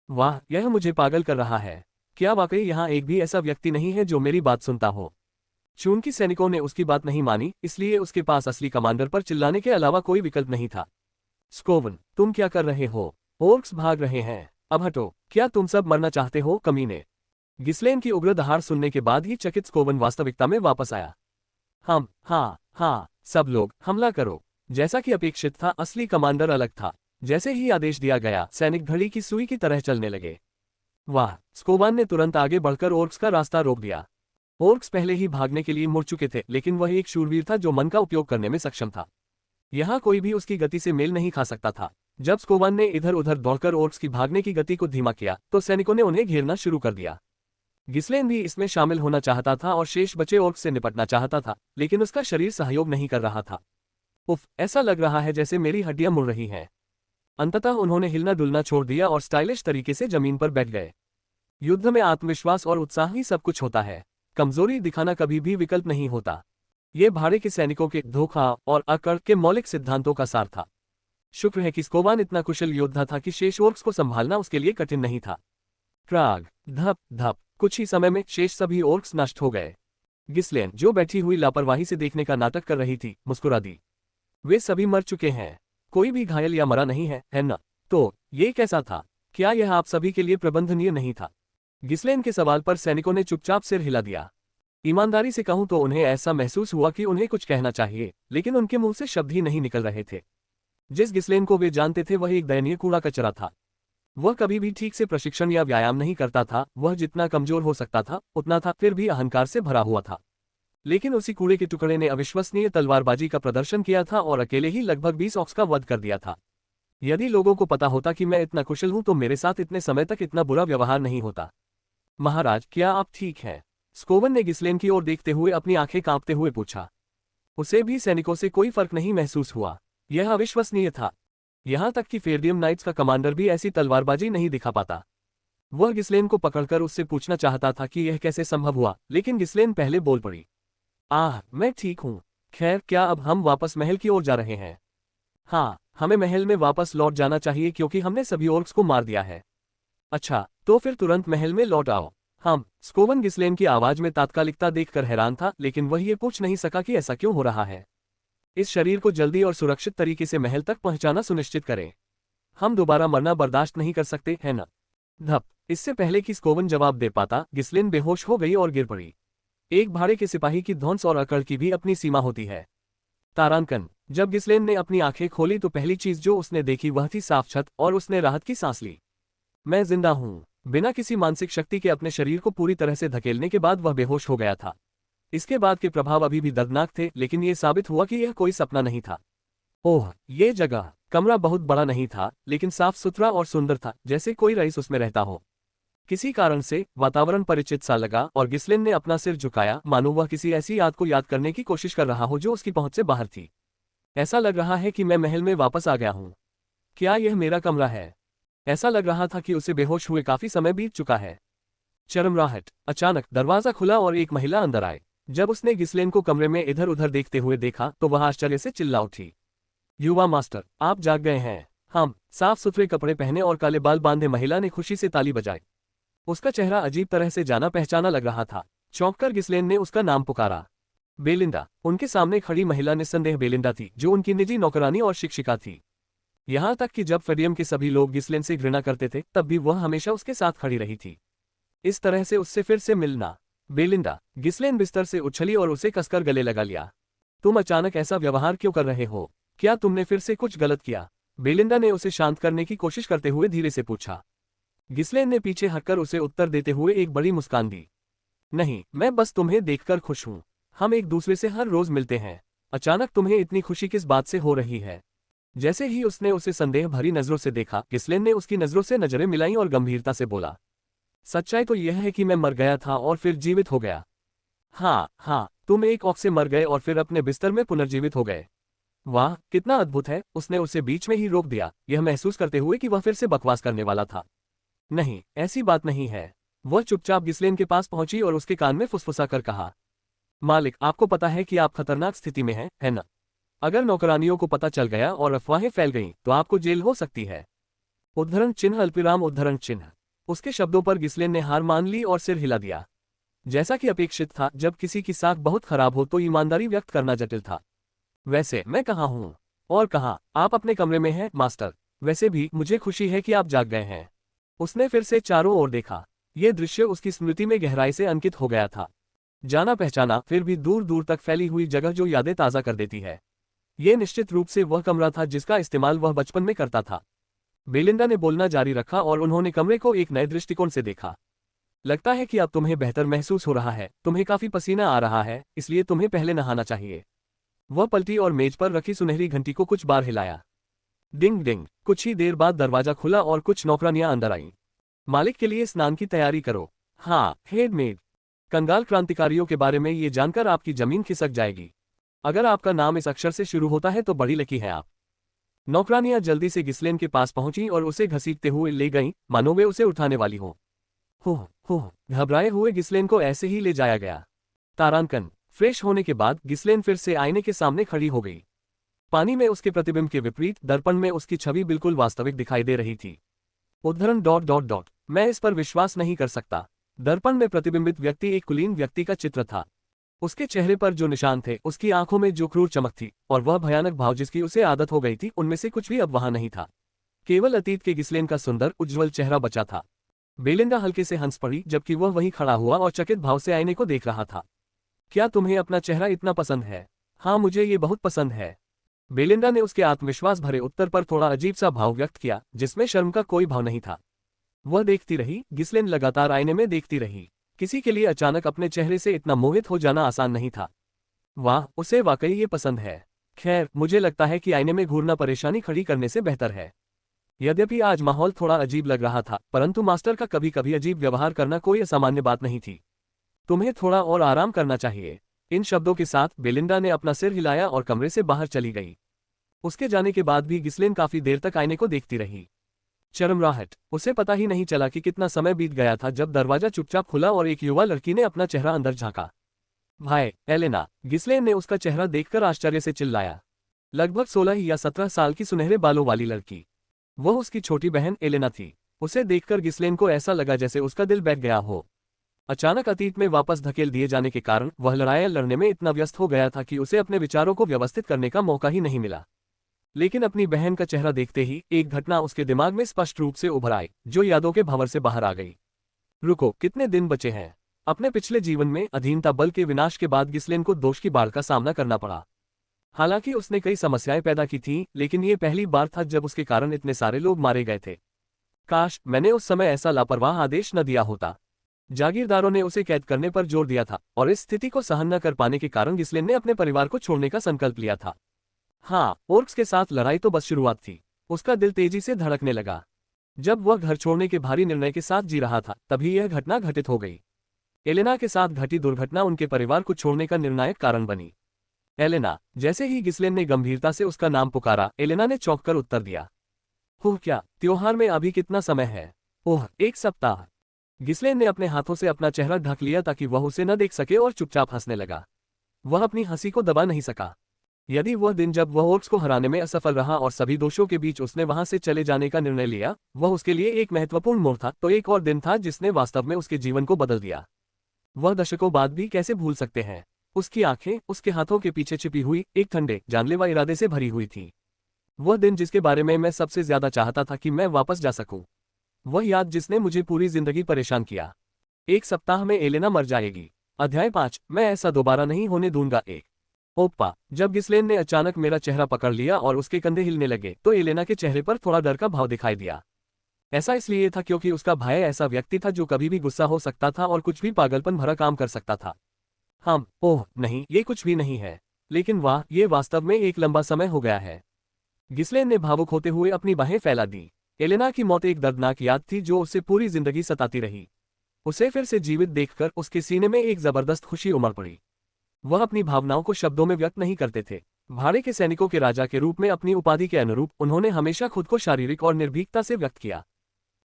वाह, यह मुझे पागल कर रहा है। क्या वाकई यहाँ एक भी ऐसा व्यक्ति नहीं है जो मेरी बात सुनता हो? चूंकि सैनिकों ने उसकी बात नहीं मानी, इसलिए उसके पास असली कमांडर पर चिल्लाने के अलावा कोई विकल्प नहीं था। स्कोवन, तुम क्या कर रहे हो? ओर्क्स भाग रहे हैं। अब हटो, क्या तुम सब मरना चाहते हो कमीने? गिस्लेन की उग्र दहाड़ सुनने के बाद ही चकित स्कोवन वास्तविकता में वापस आया। हाँ हाँ, सब लोग हमला करो। जैसा कि अपेक्षित था, असली कमांडर अलग था। जैसे ही आदेश दिया गया, सैनिक घड़ी की सुई की तरह चलने लगे। वाह! स्कोबान ने तुरंत आगे बढ़कर ओर्क्स का रास्ता रोक दिया। ओर्क्स पहले ही भागने के लिए मुड़ चुके थे, लेकिन वह एक शूरवीर था जो मन का उपयोग करने में सक्षम था। यहाँ कोई भी उसकी गति से मेल नहीं खा सकता था। जब स्कोबान ने इधर उधर दौड़कर ओर्क्स की भागने की गति को धीमा किया, तो सैनिकों ने उन्हें घेरना शुरू कर दिया। गिस्लेन भी इसमें शामिल होना चाहता था और शेष बचे ओर्क्स से निपटना चाहता था, लेकिन उसका शरीर सहयोग नहीं कर रहा था। उफ, ऐसा लग रहा है जैसे मेरी हड्डियां मुड़ रही हैं। अंततः उन्होंने हिलना डुलना छोड़ दिया और स्टाइलिश तरीके से जमीन पर बैठ गए। युद्ध में आत्मविश्वास और उत्साह ही सब कुछ होता है। कमजोरी दिखाना कभी भी विकल्प नहीं होता। ये भाड़े के सैनिकों के धोखा और अकड़ के मौलिक सिद्धांतों का सार था। शुक्र है कि स्कोबान इतना कुशल योद्धा था कि शेष ओर्क्स को संभालना उसके लिए कठिन नहीं था। क्राग, धप धप, कुछ ही समय में शेष सभी ओर्क्स नष्ट हो गए। गिस्लेन, जो बैठी हुई लापरवाही से देखने का नाटक कर रही थी, मुस्कुरा दी। वे सभी मर चुके हैं। कोई भी घायल या मरा नहीं है ना? तो ये कैसा था? क्या यह आप सभी के लिए प्रबंधनीय नहीं था? गिस्लेन के सवाल पर सैनिकों ने चुपचाप सिर हिला दिया। ईमानदारी से कहूं तो उन्हें ऐसा महसूस हुआ कि उन्हें कुछ कहना चाहिए, लेकिन उनके मुंह से शब्द ही नहीं निकल रहे थे। जिस गिस्लेन को वे जानते थे वह एक दयनीय कूड़ा कचरा था। वह कभी भी ठीक से प्रशिक्षण या व्यायाम नहीं करता था। वह जितना कमजोर हो सकता था उतना था, फिर भी अहंकार से भरा हुआ था। लेकिन उसी कूड़े के टुकड़े ने अविश्वसनीय तलवारबाजी का प्रदर्शन किया था और अकेले ही लगभग 20 ऑक्स का वध कर दिया था। यदि लोगों को पता होता कि मैं इतना कुशल हूं तो मेरे साथ इतने समय तक इतना बुरा व्यवहार नहीं होता। महाराज, क्या आप ठीक हैं? स्कोवन ने गिस्लेन की ओर देखते हुए अपनी आंखें कांपते हुए पूछा। उसे भी सैनिकों से कोई फर्क नहीं महसूस हुआ। यह अविश्वसनीय था। यहां तक कि फेरडियम नाइट्स का कमांडर भी ऐसी तलवारबाजी नहीं दिखा पाता। वह गिस्लेन को पकड़कर उससे पूछना चाहता था कि यह कैसे संभव हुआ, लेकिन गिस्लेन पहले बोल पड़ी। मैं ठीक हूं। खैर, क्या अब हम वापस महल की ओर जा रहे हैं? हाँ, हमें महल में वापस लौट जाना चाहिए क्योंकि हमने सभी ओर्क्स को मार दिया है। अच्छा, तो फिर तुरंत महल में लौट आओ। स्कोवन गिस्लेन की आवाज में तात्कालिकता देखकर हैरान था, लेकिन वह ये पूछ नहीं सका कि ऐसा क्यों हो रहा है। इस शरीर को जल्दी और सुरक्षित तरीके से महल तक पहुंचाना सुनिश्चित करें। हम दोबारा मरना बर्दाश्त नहीं कर सकते, है ना? धप! इससे पहले कि स्कोवन जवाब दे पाता, गिस्लेन बेहोश हो गई और गिर पड़ी। एक भाड़े के सिपाही की धौंस और अकड़ की भी अपनी सीमा होती है। तारांकन, जब गिस्लेन ने अपनी आंखें खोली तो पहली चीज जो उसने देखी वह थी साफ छत, और उसने राहत की सांस ली। मैं जिंदा हूं। बिना किसी मानसिक शक्ति के अपने शरीर को पूरी तरह से धकेलने के बाद वह बेहोश हो गया था। इसके बाद के प्रभाव अभी भी दर्दनाक थे, लेकिन यह साबित हुआ कि यह कोई सपना नहीं था। ओह, ये जगह! कमरा बहुत बड़ा नहीं था, लेकिन साफ सुथरा और सुंदर था, जैसे कोई रईस उसमें रहता हो। किसी कारण से वातावरण परिचित सा लगा और गिस्लेन ने अपना सिर झुकाया, मानो वह किसी ऐसी याद को याद करने की कोशिश कर रहा हो जो उसकी पहुंच से बाहर थी। ऐसा लग रहा है कि मैं महल में वापस आ गया हूं। क्या यह मेरा कमरा है? ऐसा लग रहा था कि उसे बेहोश हुए काफी समय बीत चुका है। चरमराहट! अचानक दरवाजा खुला और एक महिला अंदर आए। जब उसने गिस्लेन को कमरे में इधर उधर देखते हुए देखा तो वह आश्चर्य से चिल्ला उठी। युवा मास्टर, आप जाग गए हैं। साफ सुथरे कपड़े पहने और काले बाल बांधे महिला ने खुशी से ताली बजाई। उसका चेहरा अजीब तरह से जाना पहचाना लग रहा था। चौंककर गिस्लेन ने उसका नाम पुकारा। बेलिंडा! उनके सामने खड़ी महिला निस्संदेह बेलिंडा थी, जो उनकी निजी नौकरानी और शिक्षिका थी। यहां तक कि जब फेडियम के सभी लोग गिस्लेन से घृणा करते थे, तब भी वह हमेशा उसके साथ खड़ी रही थी। इस तरह से उससे फिर से मिलना। बेलिंडा! गिस्लेन बिस्तर से उछली और उसे कसकर गले लगा लिया। तुम अचानक ऐसा व्यवहार क्यों कर रहे हो? क्या तुमने फिर से कुछ गलत किया? बेलिंडा ने उसे शांत करने की कोशिश करते हुए धीरे से पूछा। गिस्लेन ने पीछे हटकर उसे उत्तर देते हुए एक बड़ी मुस्कान दी। नहीं, मैं बस तुम्हें देखकर खुश हूं। हम एक दूसरे से हर रोज मिलते हैं। अचानक तुम्हें इतनी खुशी किस बात से हो रही है? जैसे ही उसने उसे संदेह भरी नजरों से देखा, गिस्लेन ने उसकी नजरों से नजरें मिलाई और गंभीरता से बोला। सच्चाई तो यह है कि मैं मर गया था और फिर जीवित हो गया। हाँ, तुम एक ऑक्स से मर गए और फिर अपने बिस्तर में पुनर्जीवित हो गए। वाह, कितना अद्भुत है! उसने उसे बीच में ही रोक दिया, यह महसूस करते हुए कि वह फिर से बकवास करने वाला था। नहीं, ऐसी बात नहीं है। वह चुपचाप गिस्लेन के पास पहुंची और उसके कान में फुसफुसा कर कहा। मालिक, आपको पता है कि आप खतरनाक स्थिति में हैं, है ना? अगर नौकरानियों को पता चल गया और अफवाहें फैल गईं, तो आपको जेल हो सकती है। उद्धरण चिन्ह अल्पविराम उद्धरण चिन्ह। उसके शब्दों पर गिस्लेन ने हार मान ली और सिर हिला दिया। जैसा कि अपेक्षित था, जब किसी की साख बहुत खराब हो तो ईमानदारी व्यक्त करना जटिल था। वैसे मैं कहाँ हूँ? और कहाँ? आप अपने कमरे में हैं, मास्टर। वैसे भी मुझे खुशी है कि आप जाग गए हैं। उसने फिर से चारों ओर देखा। यह दृश्य उसकी स्मृति में गहराई से अंकित हो गया था। जाना पहचाना फिर भी दूर दूर तक फैली हुई जगह जो यादें ताज़ा कर देती है। ये निश्चित रूप से वह कमरा था जिसका इस्तेमाल वह बचपन में करता था। बेलिंडा ने बोलना जारी रखा और उन्होंने कमरे को एक नए दृष्टिकोण से देखा। लगता है कि अब तुम्हें बेहतर महसूस हो रहा है, तुम्हें काफी पसीना आ रहा है, इसलिए तुम्हें पहले नहाना चाहिए। वह पलटी और मेज पर रखी सुनहरी घंटी को कुछ बार हिलाया। डिंग डिंग। कुछ ही देर बाद दरवाजा खुला और कुछ नौकरानियां अंदर आईं। मालिक के लिए स्नान की तैयारी करो। हाँ, हेडमेड। कंगाल क्रांतिकारियों के बारे में ये जानकर आपकी जमीन खिसक जाएगी। अगर आपका नाम इस अक्षर से शुरू होता है तो बड़ी लकी हैं आप। नौकरानियां जल्दी से गिस्लेन के पास पहुंची और उसे घसीटते हुए ले गईं, मानो वे उसे उठाने वाली हों। हो घबराए हुए गिस्लेन को ऐसे ही ले जाया गया। तारांकन। फ्रेश होने के बाद गिस्लेन फिर से आईने के सामने खड़ी हो गई। पानी में उसके प्रतिबिंब के विपरीत दर्पण में उसकी छवि बिल्कुल वास्तविक दिखाई दे रही थी। उद्धरण ... मैं इस पर विश्वास नहीं कर सकता। दर्पण में प्रतिबिंबित व्यक्ति एक कुलीन व्यक्ति का चित्र था। उसके चेहरे पर जो निशान थे, उसकी आंखों में जो क्रूर चमक थी और वह भयानक भाव जिसकी उसे आदत हो गई थी, उनमें से कुछ भी अब वहां नहीं था। केवल अतीत के गिस्लेन का सुंदर उज्ज्वल चेहरा बचा था। बेलिंडा हल्के से हंस पड़ी जबकि वह वहीं खड़ा हुआ और चकित भाव से आईने को देख रहा था। क्या तुम्हें अपना चेहरा इतना पसंद है? हाँ, मुझे ये बहुत पसंद है। बेलिंडा ने उसके आत्मविश्वास भरे उत्तर पर थोड़ा अजीब सा भाव व्यक्त किया, जिसमें शर्म का कोई भाव नहीं था। वह देखती रही। गिस्लेन लगातार आईने में देखती रही। किसी के लिए अचानक अपने चेहरे से इतना मोहित हो जाना आसान नहीं था। वाह, उसे वाकई ये पसंद है। खैर, मुझे लगता है कि आईने में घूरना परेशानी खड़ी करने से बेहतर है। यद्यपि आज माहौल थोड़ा अजीब लग रहा था, परंतु मास्टर का कभी कभी अजीब व्यवहार करना कोई असामान्य बात नहीं थी। तुम्हें थोड़ा और आराम करना चाहिए। इन शब्दों के साथ बेलिंडा ने अपना सिर हिलाया और कमरे से बाहर चली गई। उसके जाने के बाद भी गिस्लेन काफी देर तक आईने को देखती रही। चरमराहट। उसे पता ही नहीं चला कि कितना समय बीत गया था जब दरवाजा चुपचाप खुला और एक युवा लड़की ने अपना चेहरा अंदर झांका। भाई, एलेना। गिस्लेन ने उसका चेहरा देखकर आश्चर्य से चिल्लाया। लगभग 16 या 17 साल की सुनहरे बालों वाली लड़की। वह उसकी छोटी बहन एलेना थी। उसे देखकर गिस्लेन को ऐसा लगा जैसे उसका दिल बैठ गया हो। अचानक अतीत में वापस धकेल दिए जाने के कारण वह लड़ाइयां लड़ने में इतना व्यस्त हो गया था कि उसे अपने विचारों को व्यवस्थित करने का मौका ही नहीं मिला। लेकिन अपनी बहन का चेहरा देखते ही एक घटना उसके दिमाग में स्पष्ट रूप से उभर आई, जो यादों के भंवर से बाहर आ गई। रुको, कितने दिन बचे हैं? अपने पिछले जीवन में अधीनता बल के विनाश के बाद गिस्लेन को दोष की बाढ़ का सामना करना पड़ा। हालांकि उसने कई समस्याएं पैदा की थीं, लेकिन ये पहली बार था जब उसके कारण इतने सारे लोग मारे गए थे। काश मैंने उस समय ऐसा लापरवाह आदेश न दिया होता। जागीरदारों ने उसे कैद करने पर जोर दिया था और इस स्थिति को सहन न कर पाने के कारण गिस्लेन ने अपने परिवार को छोड़ने का संकल्प लिया था। हाँ, ओर्क्स के साथ लड़ाई तो बस शुरुआत थी। उसका दिल तेजी से धड़कने लगा। जब वह घर छोड़ने के भारी निर्णय के साथ जी रहा था, तभी यह घटना घटित हो गई। एलेना के साथ घटी दुर्घटना उनके परिवार को छोड़ने का निर्णायक कारण बनी। एलेना। जैसे ही गिस्लेन ने गंभीरता से उसका नाम पुकारा, एलेना ने चौंक कर उत्तर दिया। क्या त्योहार में अभी कितना समय है? ओह, 1 सप्ताह। गिस्लेन ने अपने हाथों से अपना चेहरा ढक लिया ताकि वह उसे न देख सके और चुपचाप हंसने लगा। वह अपनी हंसी को दबा नहीं सका। यदि वह दिन जब वह ओर्क्स को हराने में असफल रहा और सभी दोषों के बीच उसने वहां से चले जाने का निर्णय लिया, वह उसके लिए एक महत्वपूर्ण मोड़ था, तो एक और दिन था जिसने वास्तव में उसके जीवन को बदल दिया। वह दशकों बाद भी कैसे भूल सकते हैं? उसकी आंखें उसके हाथों के पीछे छिपी हुई एक ठंडे, जानलेवा इरादे से भरी हुई थी। वह दिन जिसके बारे में मैं सबसे ज्यादा चाहता था कि मैं वापस जा सकूं। वह याद जिसने मुझे पूरी जिंदगी परेशान किया। 1 सप्ताह में एलेना मर जाएगी। अध्याय 5। मैं ऐसा दोबारा नहीं होने दूंगा। 1। ओप्पा। जब गिस्लेन ने अचानक मेरा चेहरा पकड़ लिया और उसके कंधे हिलने लगे, तो एलेना के चेहरे पर थोड़ा डर का भाव दिखाई दिया। ऐसा इसलिए था क्योंकि उसका भाई ऐसा व्यक्ति था जो कभी भी गुस्सा हो सकता था और कुछ भी पागलपन भरा काम कर सकता था। ओह नहीं, ये कुछ भी नहीं है। लेकिन वाह, ये वास्तव में एक लंबा समय हो गया है। गिस्लेन ने भावुक होते हुए अपनी बाहें फैला दी। एलेना की मौत एक दर्दनाक याद थी जो उसे पूरी जिंदगी सताती रही। उसे फिर से जीवित देखकर उसके सीने में एक जबरदस्त खुशी उमड़ पड़ी। वह अपनी भावनाओं को शब्दों में व्यक्त नहीं करते थे। भाड़े के सैनिकों के राजा के रूप में अपनी उपाधि के अनुरूप उन्होंने हमेशा खुद को शारीरिक और निर्भीकता से व्यक्त किया।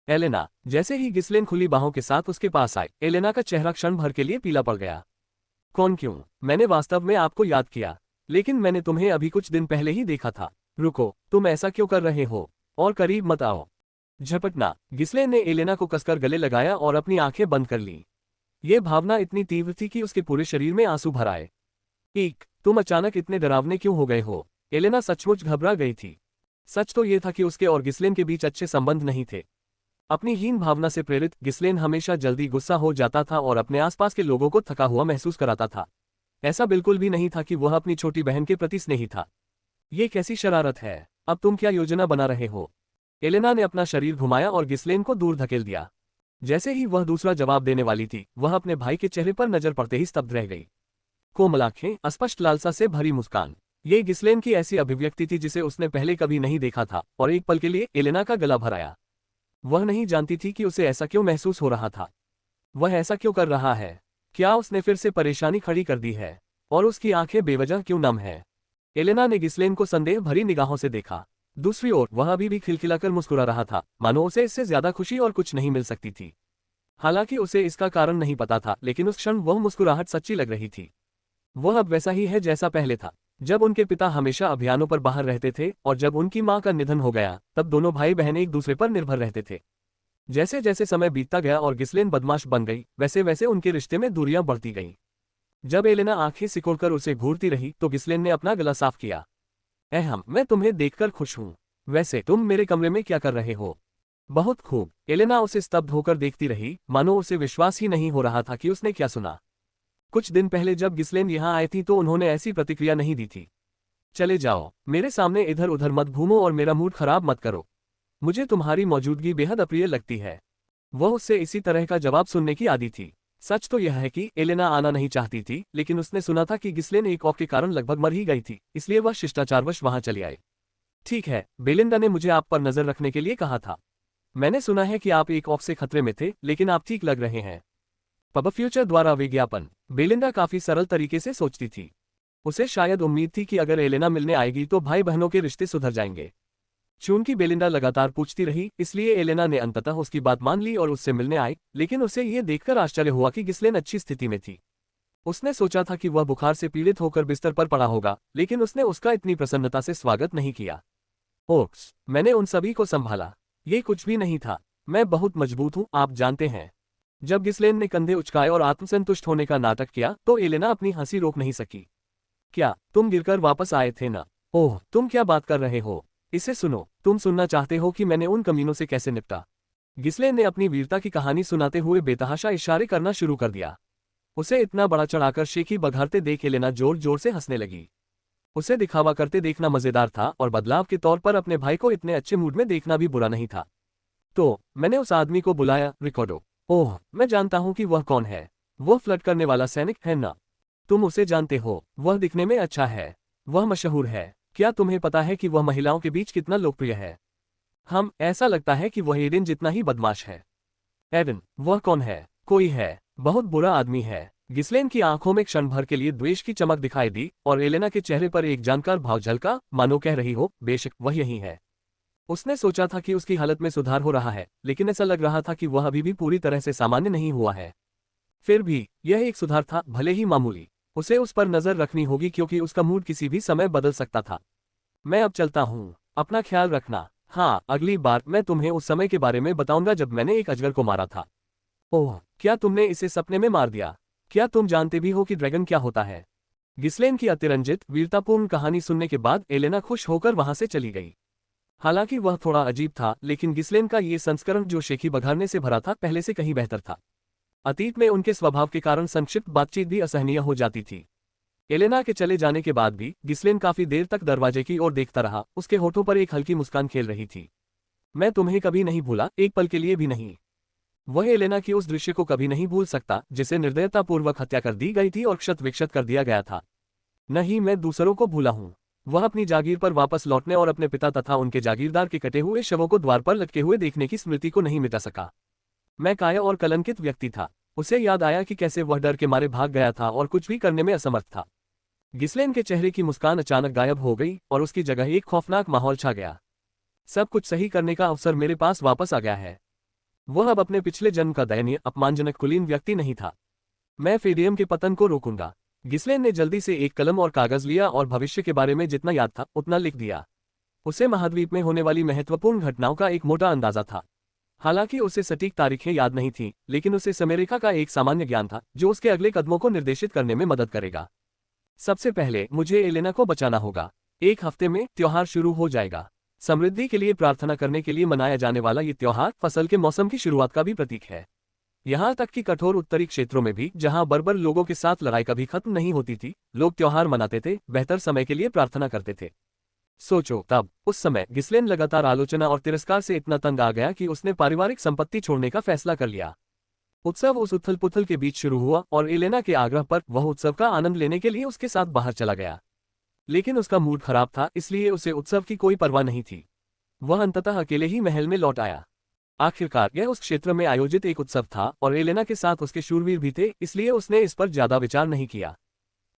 एलेना। जैसे ही गिस्लेन खुली बाहों के साथ उसके पास आए, एलेना का चेहरा क्षण भर के लिए पीला पड़ गया। कौन? क्यों? मैंने वास्तव में आपको याद किया, लेकिन मैंने तुम्हें अभी कुछ दिन पहले ही देखा था। रुको, तुम ऐसा क्यों कर रहे हो? और करीब मत आओ। झपटना। गिस्लेन ने एलेना को कसकर गले लगाया और अपनी आंखें बंद कर ली। ये भावना इतनी तीव्र थी कि उसके पूरे शरीर में आंसू भर आए। तुम अचानक इतने डरावने क्यों हो गए हो? एलेना सचमुच घबरा गई थी। सच तो ये था कि उसके और गिस्लेन के बीच अच्छे संबंध नहीं थे। अपनी हीन भावना से प्रेरित गिस्लेन हमेशा जल्दी गुस्सा हो जाता था और अपने आसपास के लोगों को थका हुआ महसूस कराता था। ऐसा बिल्कुल भी नहीं था कि वह अपनी छोटी बहन के प्रति स्नेही था। ये कैसी शरारत है? अब तुम क्या योजना बना रहे हो? एलेना ने अपना शरीर घुमाया और गिस्लेन को दूर धकेल दिया। जैसे ही वह दूसरा जवाब देने वाली थी, वह अपने भाई के चेहरे पर नजर पड़ते ही स्तब्ध रह गई। कोमल आंखें, अस्पष्ट लालसा से भरी मुस्कान। ये गिस्लेन की ऐसी अभिव्यक्ति थी जिसे उसने पहले कभी नहीं देखा था और एक पल के लिए एलेना का गला भर आया। वह नहीं जानती थी कि उसे ऐसा क्यों महसूस हो रहा था। वह ऐसा क्यों कर रहा है? क्या उसने फिर से परेशानी खड़ी कर दी है? और उसकी आंखें बेवजह क्यों नम है? एलेना ने गिस्लेन को संदेह भरी निगाहों से देखा। दूसरी ओर वह अभी भी खिलखिलाकर मुस्कुरा रहा था, मानो उसे इससे ज्यादा खुशी और कुछ नहीं मिल सकती थी। हालांकि उसे इसका कारण नहीं पता था, लेकिन उस क्षण वह मुस्कुराहट सच्ची लग रही थी। वह अब वैसा ही है जैसा पहले था, जब उनके पिता हमेशा अभियानों पर बाहर रहते थे और जब उनकी मां का निधन हो गया तब दोनों भाई बहन एक दूसरे पर निर्भर रहते थे। जैसे जैसे समय बीतता गया और गिस्लेन बदमाश बन गई, वैसे वैसे उनके रिश्ते में दूरियां बढ़ती गईं। जब एलेना आंखें सिकोड़कर उसे घूरती रही तो गिस्लेन ने अपना गला साफ किया। मैं तुम्हें देखकर खुश हूं। वैसे तुम मेरे कमरे में क्या कर रहे हो? बहुत खूब। एलेना उसे स्तब्ध होकर देखती रही, मानो उसे विश्वास ही नहीं हो रहा था कि उसने क्या सुना। कुछ दिन पहले जब गिस्लेन यहां आई थी तो उन्होंने ऐसी प्रतिक्रिया नहीं दी थी। चले जाओ, मेरे सामने इधर उधर मत घूमो और मेरा मूड खराब मत करो। मुझे तुम्हारी मौजूदगी बेहद अप्रिय लगती है। वह उससे इसी तरह का जवाब सुनने की आदी थी। सच तो यह है कि एलेना आना नहीं चाहती थी, लेकिन उसने सुना था कि गिस्लेन एक कॉफ के कारण लगभग मर ही गई थी, इसलिए वह शिष्टाचारवश वहां चली आई। ठीक है, बेलिंडा ने मुझे आप पर नजर रखने के लिए कहा था। मैंने सुना है कि आप एक ऑफ से खतरे में थे, लेकिन आप ठीक लग रहे हैं। पब फ्यूचर द्वारा विज्ञापन। बेलिंडा काफी सरल तरीके से सोचती थी। उसे शायद उम्मीद थी कि अगर एलेना मिलने आएगी तो भाई बहनों के रिश्ते सुधर जाएंगे। चूंकि बेलिंडा लगातार पूछती रही, इसलिए एलेना ने अंततः उसकी बात मान ली और उससे मिलने आई, लेकिन उसे ये देखकर आश्चर्य हुआ कि गिस्लेन अच्छी स्थिति में थी। उसने सोचा था कि वह बुखार से पीड़ित होकर बिस्तर पर पड़ा होगा, लेकिन उसने उसका इतनी प्रसन्नता से स्वागत नहीं किया। ओक्स, मैंने उन सभी को संभाला। ये कुछ भी नहीं था। मैं बहुत मजबूत हूं, आप जानते हैं। जब गिस्लेन ने कंधे उचकाए और आत्मसंतुष्ट होने का नाटक किया तो एलेना अपनी हंसी रोक नहीं सकी। क्या तुम गिरकर वापस आए थे ना? ओह, तुम क्या बात कर रहे हो? इसे सुनो। तुम सुनना चाहते हो कि मैंने उन कमीनों से कैसे निपटा? गिस्लेन ने अपनी वीरता की कहानी सुनाते हुए बेतहाशा इशारे करना शुरू कर दिया। उसे इतना बड़ा चढ़ाकर शेखी बघारते देख एलेना जोर जोर से हंसने लगी। उसे दिखावा करते देखना मजेदार था और बदलाव के तौर पर अपने भाई को इतने अच्छे मूड में देखना भी बुरा नहीं था। तो मैंने उस आदमी को बुलाया, रिकॉर्डो। ओह, मैं जानता हूं कि वह कौन है। वह फ्लर्ट करने वाला सैनिक है ना? तुम उसे जानते हो। वह दिखने में अच्छा है। वह मशहूर है। क्या तुम्हें पता है कि वह महिलाओं के बीच कितना लोकप्रिय है? ऐसा लगता है कि वह एडन जितना ही बदमाश है। एडन? वह कौन है? कोई है, बहुत बुरा आदमी है। गिस्लेन की आंखों में क्षण भर के लिए द्वेष की चमक दिखाई दी और एलेना के चेहरे पर एक जानकार भाव झलका, मानो कह रही हो, बेशक वह यही है। उसने सोचा था कि उसकी हालत में सुधार हो रहा है, लेकिन ऐसा लग रहा था कि वह अभी भी पूरी तरह से सामान्य नहीं हुआ है। फिर भी यह एक सुधार था, भले ही मामूली। उसे उस पर नजर रखनी होगी क्योंकि उसका मूड किसी भी समय बदल सकता था। मैं अब चलता हूँ। अपना ख्याल रखना। हाँ, अगली बार मैं तुम्हें उस समय के बारे में बताऊंगा जब मैंने एक अजगर को मारा था। ओह, क्या तुमने इसे सपने में मार दिया? क्या तुम जानते भी हो कि ड्रैगन क्या होता है? गिस्लेन की अतिरंजित वीरतापूर्ण कहानी सुनने के बाद एलेना खुश होकर वहां से चली गई। हालांकि वह थोड़ा अजीब था, लेकिन गिस्लेन का ये संस्करण जो शेखी बघारने से भरा था पहले से कहीं बेहतर था। अतीत में उनके स्वभाव के कारण संक्षिप्त बातचीत भी असहनीय हो जाती थी। एलेना के चले जाने के बाद भी गिस्लेन काफी देर तक दरवाजे की ओर देखता रहा। उसके होठों पर एक हल्की मुस्कान खेल रही थी। मैं तुम्हें कभी नहीं भूला, एक पल के लिए भी नहीं। वह एलेना की उस दृश्य को कभी नहीं भूल सकता जिसे निर्दयतापूर्वक हत्या कर दी गई थी और क्षत विक्षत कर दिया गया था। नहीं, मैं दूसरों को भूला हूं। वह अपनी जागीर पर वापस लौटने और अपने पिता तथा उनके जागीरदार के कटे हुए शवों को द्वार पर लटके हुए देखने की स्मृति को नहीं मिटा सका। मैं काया और कलंकित व्यक्ति था। उसे याद आया कि कैसे वह डर के मारे भाग गया था और कुछ भी करने में असमर्थ था। गिस्लेन के चेहरे की मुस्कान अचानक गायब हो गई और उसकी जगह एक खौफनाक माहौल छा गया। सब कुछ सही करने का अवसर मेरे पास वापस आ गया है। वह अब अपने पिछले जन्म का दयनीय, अपमानजनक कुलीन व्यक्ति नहीं था। मैं फेडियम के पतन को रोकूंगा। गिस्लेन ने जल्दी से एक कलम और कागज लिया और भविष्य के बारे में जितना याद था उतना लिख दिया। उसे महाद्वीप में होने वाली महत्वपूर्ण घटनाओं का एक मोटा अंदाजा था। हालांकि उसे सटीक तारीखें याद नहीं थीं, लेकिन उसे समयरेखा का एक सामान्य ज्ञान था जो उसके अगले कदमों को निर्देशित करने में मदद करेगा। सबसे पहले मुझे एलेना को बचाना होगा। एक हफ्ते में त्योहार शुरू हो जाएगा। समृद्धि के लिए प्रार्थना करने के लिए मनाया जाने वाला ये त्योहार फसल के मौसम की शुरुआत का भी प्रतीक है। यहाँ तक कि कठोर उत्तरी क्षेत्रों में भी, जहाँ बर्बर लोगों के साथ लड़ाई कभी खत्म नहीं होती थी, लोग त्योहार मनाते थे, बेहतर समय के लिए प्रार्थना करते थे। सोचो तब, उस समय गिस्लेन लगातार आलोचना और तिरस्कार से इतना तंग आ गया कि उसने पारिवारिक संपत्ति छोड़ने का फैसला कर लिया। उत्सव उस उथल पुथल के बीच शुरू हुआ और एलेना के आग्रह पर वह उत्सव का आनंद लेने के लिए उसके साथ बाहर चला गया। लेकिन उसका मूड खराब था, इसलिए उसे उत्सव की कोई परवाह नहीं थी। वह अंततः अकेले ही महल में लौट आया। आखिरकार यह उस क्षेत्र में आयोजित एक उत्सव था और एलेना के साथ उसके शूरवीर भी थे, इसलिए उसने इस पर ज्यादा विचार नहीं किया।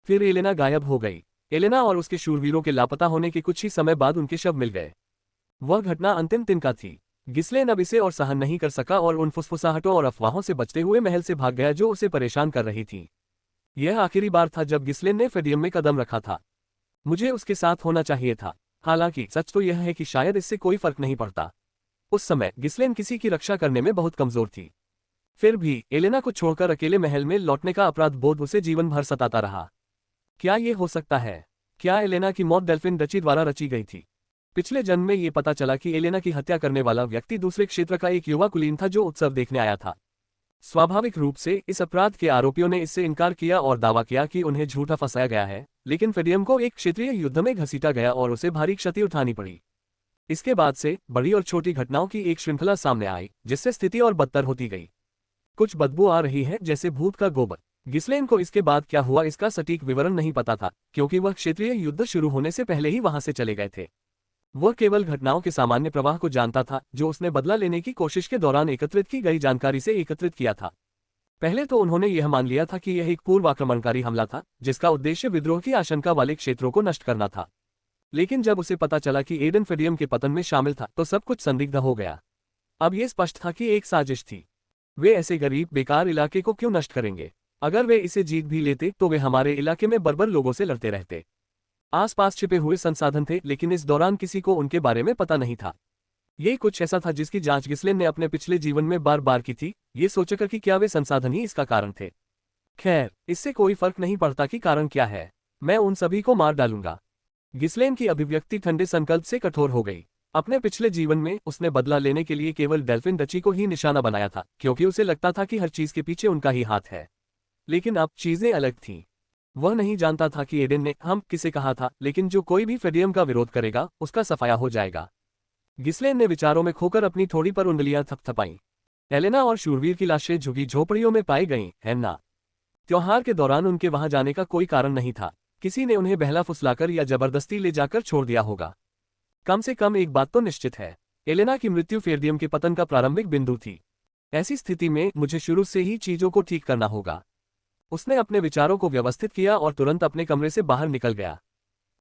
फिर एलेना गायब हो गई। एलेना और उसके शूरवीरों के लापता होने के कुछ ही समय बाद उनके शव मिल गए। वह घटना अंतिम तिनका थी। गिस्लेन अब इसे और सहन नहीं कर सका और उन फुसफुसाहटों और अफवाहों से बचते हुए महल से भाग गया जो उसे परेशान कर रही थी। यह आखिरी बार था जब गिस्लेन ने फेडियम में कदम रखा था। मुझे उसके साथ होना चाहिए था। हालांकि सच तो यह है कि शायद इससे कोई फर्क नहीं पड़ता। उस समय गिस्लेन किसी की रक्षा करने में बहुत कमजोर थी। फिर भी एलेना को छोड़कर अकेले महल में लौटने का अपराध बोध उसे जीवन भर सताता रहा। क्या ये हो सकता है? क्या एलेना की मौत डेल्फिन डची द्वारा रची गई थी? पिछले जन्म में ये पता चला कि एलेना की हत्या करने वाला व्यक्ति दूसरे क्षेत्र का एक युवा कुलीन था जो उत्सव देखने आया था। स्वाभाविक रूप से इस अपराध के आरोपियों ने इससे इनकार किया और दावा किया कि उन्हें झूठा फंसाया गया है, लेकिन फेडियम को एक क्षेत्रीय युद्ध में घसीटा गया और उसे भारी क्षति उठानी पड़ी। इसके बाद से बड़ी और छोटी घटनाओं की एक श्रृंखला सामने आई, जिससे स्थिति और बदतर होती गई। कुछ बदबू आ रही है, जैसे भूत का गोबर। गिस्लेन को इसके बाद क्या हुआ इसका सटीक विवरण नहीं पता था, क्योंकि वह क्षेत्रीय युद्ध शुरू होने से पहले ही वहां से चले गए थे। वह केवल घटनाओं के सामान्य प्रवाह को जानता था, जो उसने बदला लेने की कोशिश के दौरान एकत्रित की गई जानकारी से एकत्रित किया था। पहले तो उन्होंने यह मान लिया था कि यह एक पूर्व आक्रमणकारी हमला था, जिसका उद्देश्य विद्रोह की आशंका वाले क्षेत्रों को नष्ट करना था। लेकिन जब उसे पता चला कि एडन फेडियम के पतन में शामिल था, तो सब कुछ संदिग्ध हो गया। अब यह स्पष्ट था कि एक साजिश थी। वे ऐसे गरीब बेकार इलाके को क्यों नष्ट करेंगे? अगर वे इसे जीत भी लेते तो वे हमारे इलाके में बर्बर लोगों से लड़ते रहते। आसपास छिपे हुए संसाधन थे, लेकिन इस दौरान किसी को उनके बारे में पता नहीं था। ये कुछ ऐसा था जिसकी जांच गिस्लेन ने अपने पिछले जीवन में बार बार की थी, ये सोचकर कि क्या वे संसाधन ही इसका कारण थे। खैर, इससे कोई फर्क नहीं पड़ता कि कारण क्या है, मैं उन सभी को मार डालूंगा। गिस्लेन की अभिव्यक्ति ठंडे संकल्प से कठोर हो गई। अपने पिछले जीवन में उसने बदला लेने के लिए केवल डेल्फिन डची को ही निशाना बनाया था, क्योंकि उसे लगता था कि हर चीज के पीछे उनका ही हाथ है। लेकिन अब चीजें अलग थीं। वह नहीं जानता था कि एडन ने हम किसे कहा था, लेकिन जो कोई भी फेडियम का विरोध करेगा उसका सफाया हो जाएगा। गिस्लेन ने विचारों में खोकर अपनी थोड़ी पर उंगलियां थपथपाईं। एलेना और शूरवीर की लाशें झुकी झोपड़ियों में पाई गईं, है ना? त्योहार के दौरान उनके वहां जाने का कोई कारण नहीं था। किसी ने उन्हें बहला फुसलाकर या जबरदस्ती ले जाकर छोड़ दिया होगा। कम से कम एक बात तो निश्चित है, एलेना की मृत्यु फेडियम के पतन का प्रारंभिक बिंदु थी। ऐसी स्थिति में मुझे शुरू से ही चीजों को ठीक करना होगा। उसने अपने विचारों को व्यवस्थित किया और तुरंत अपने कमरे से बाहर निकल गया।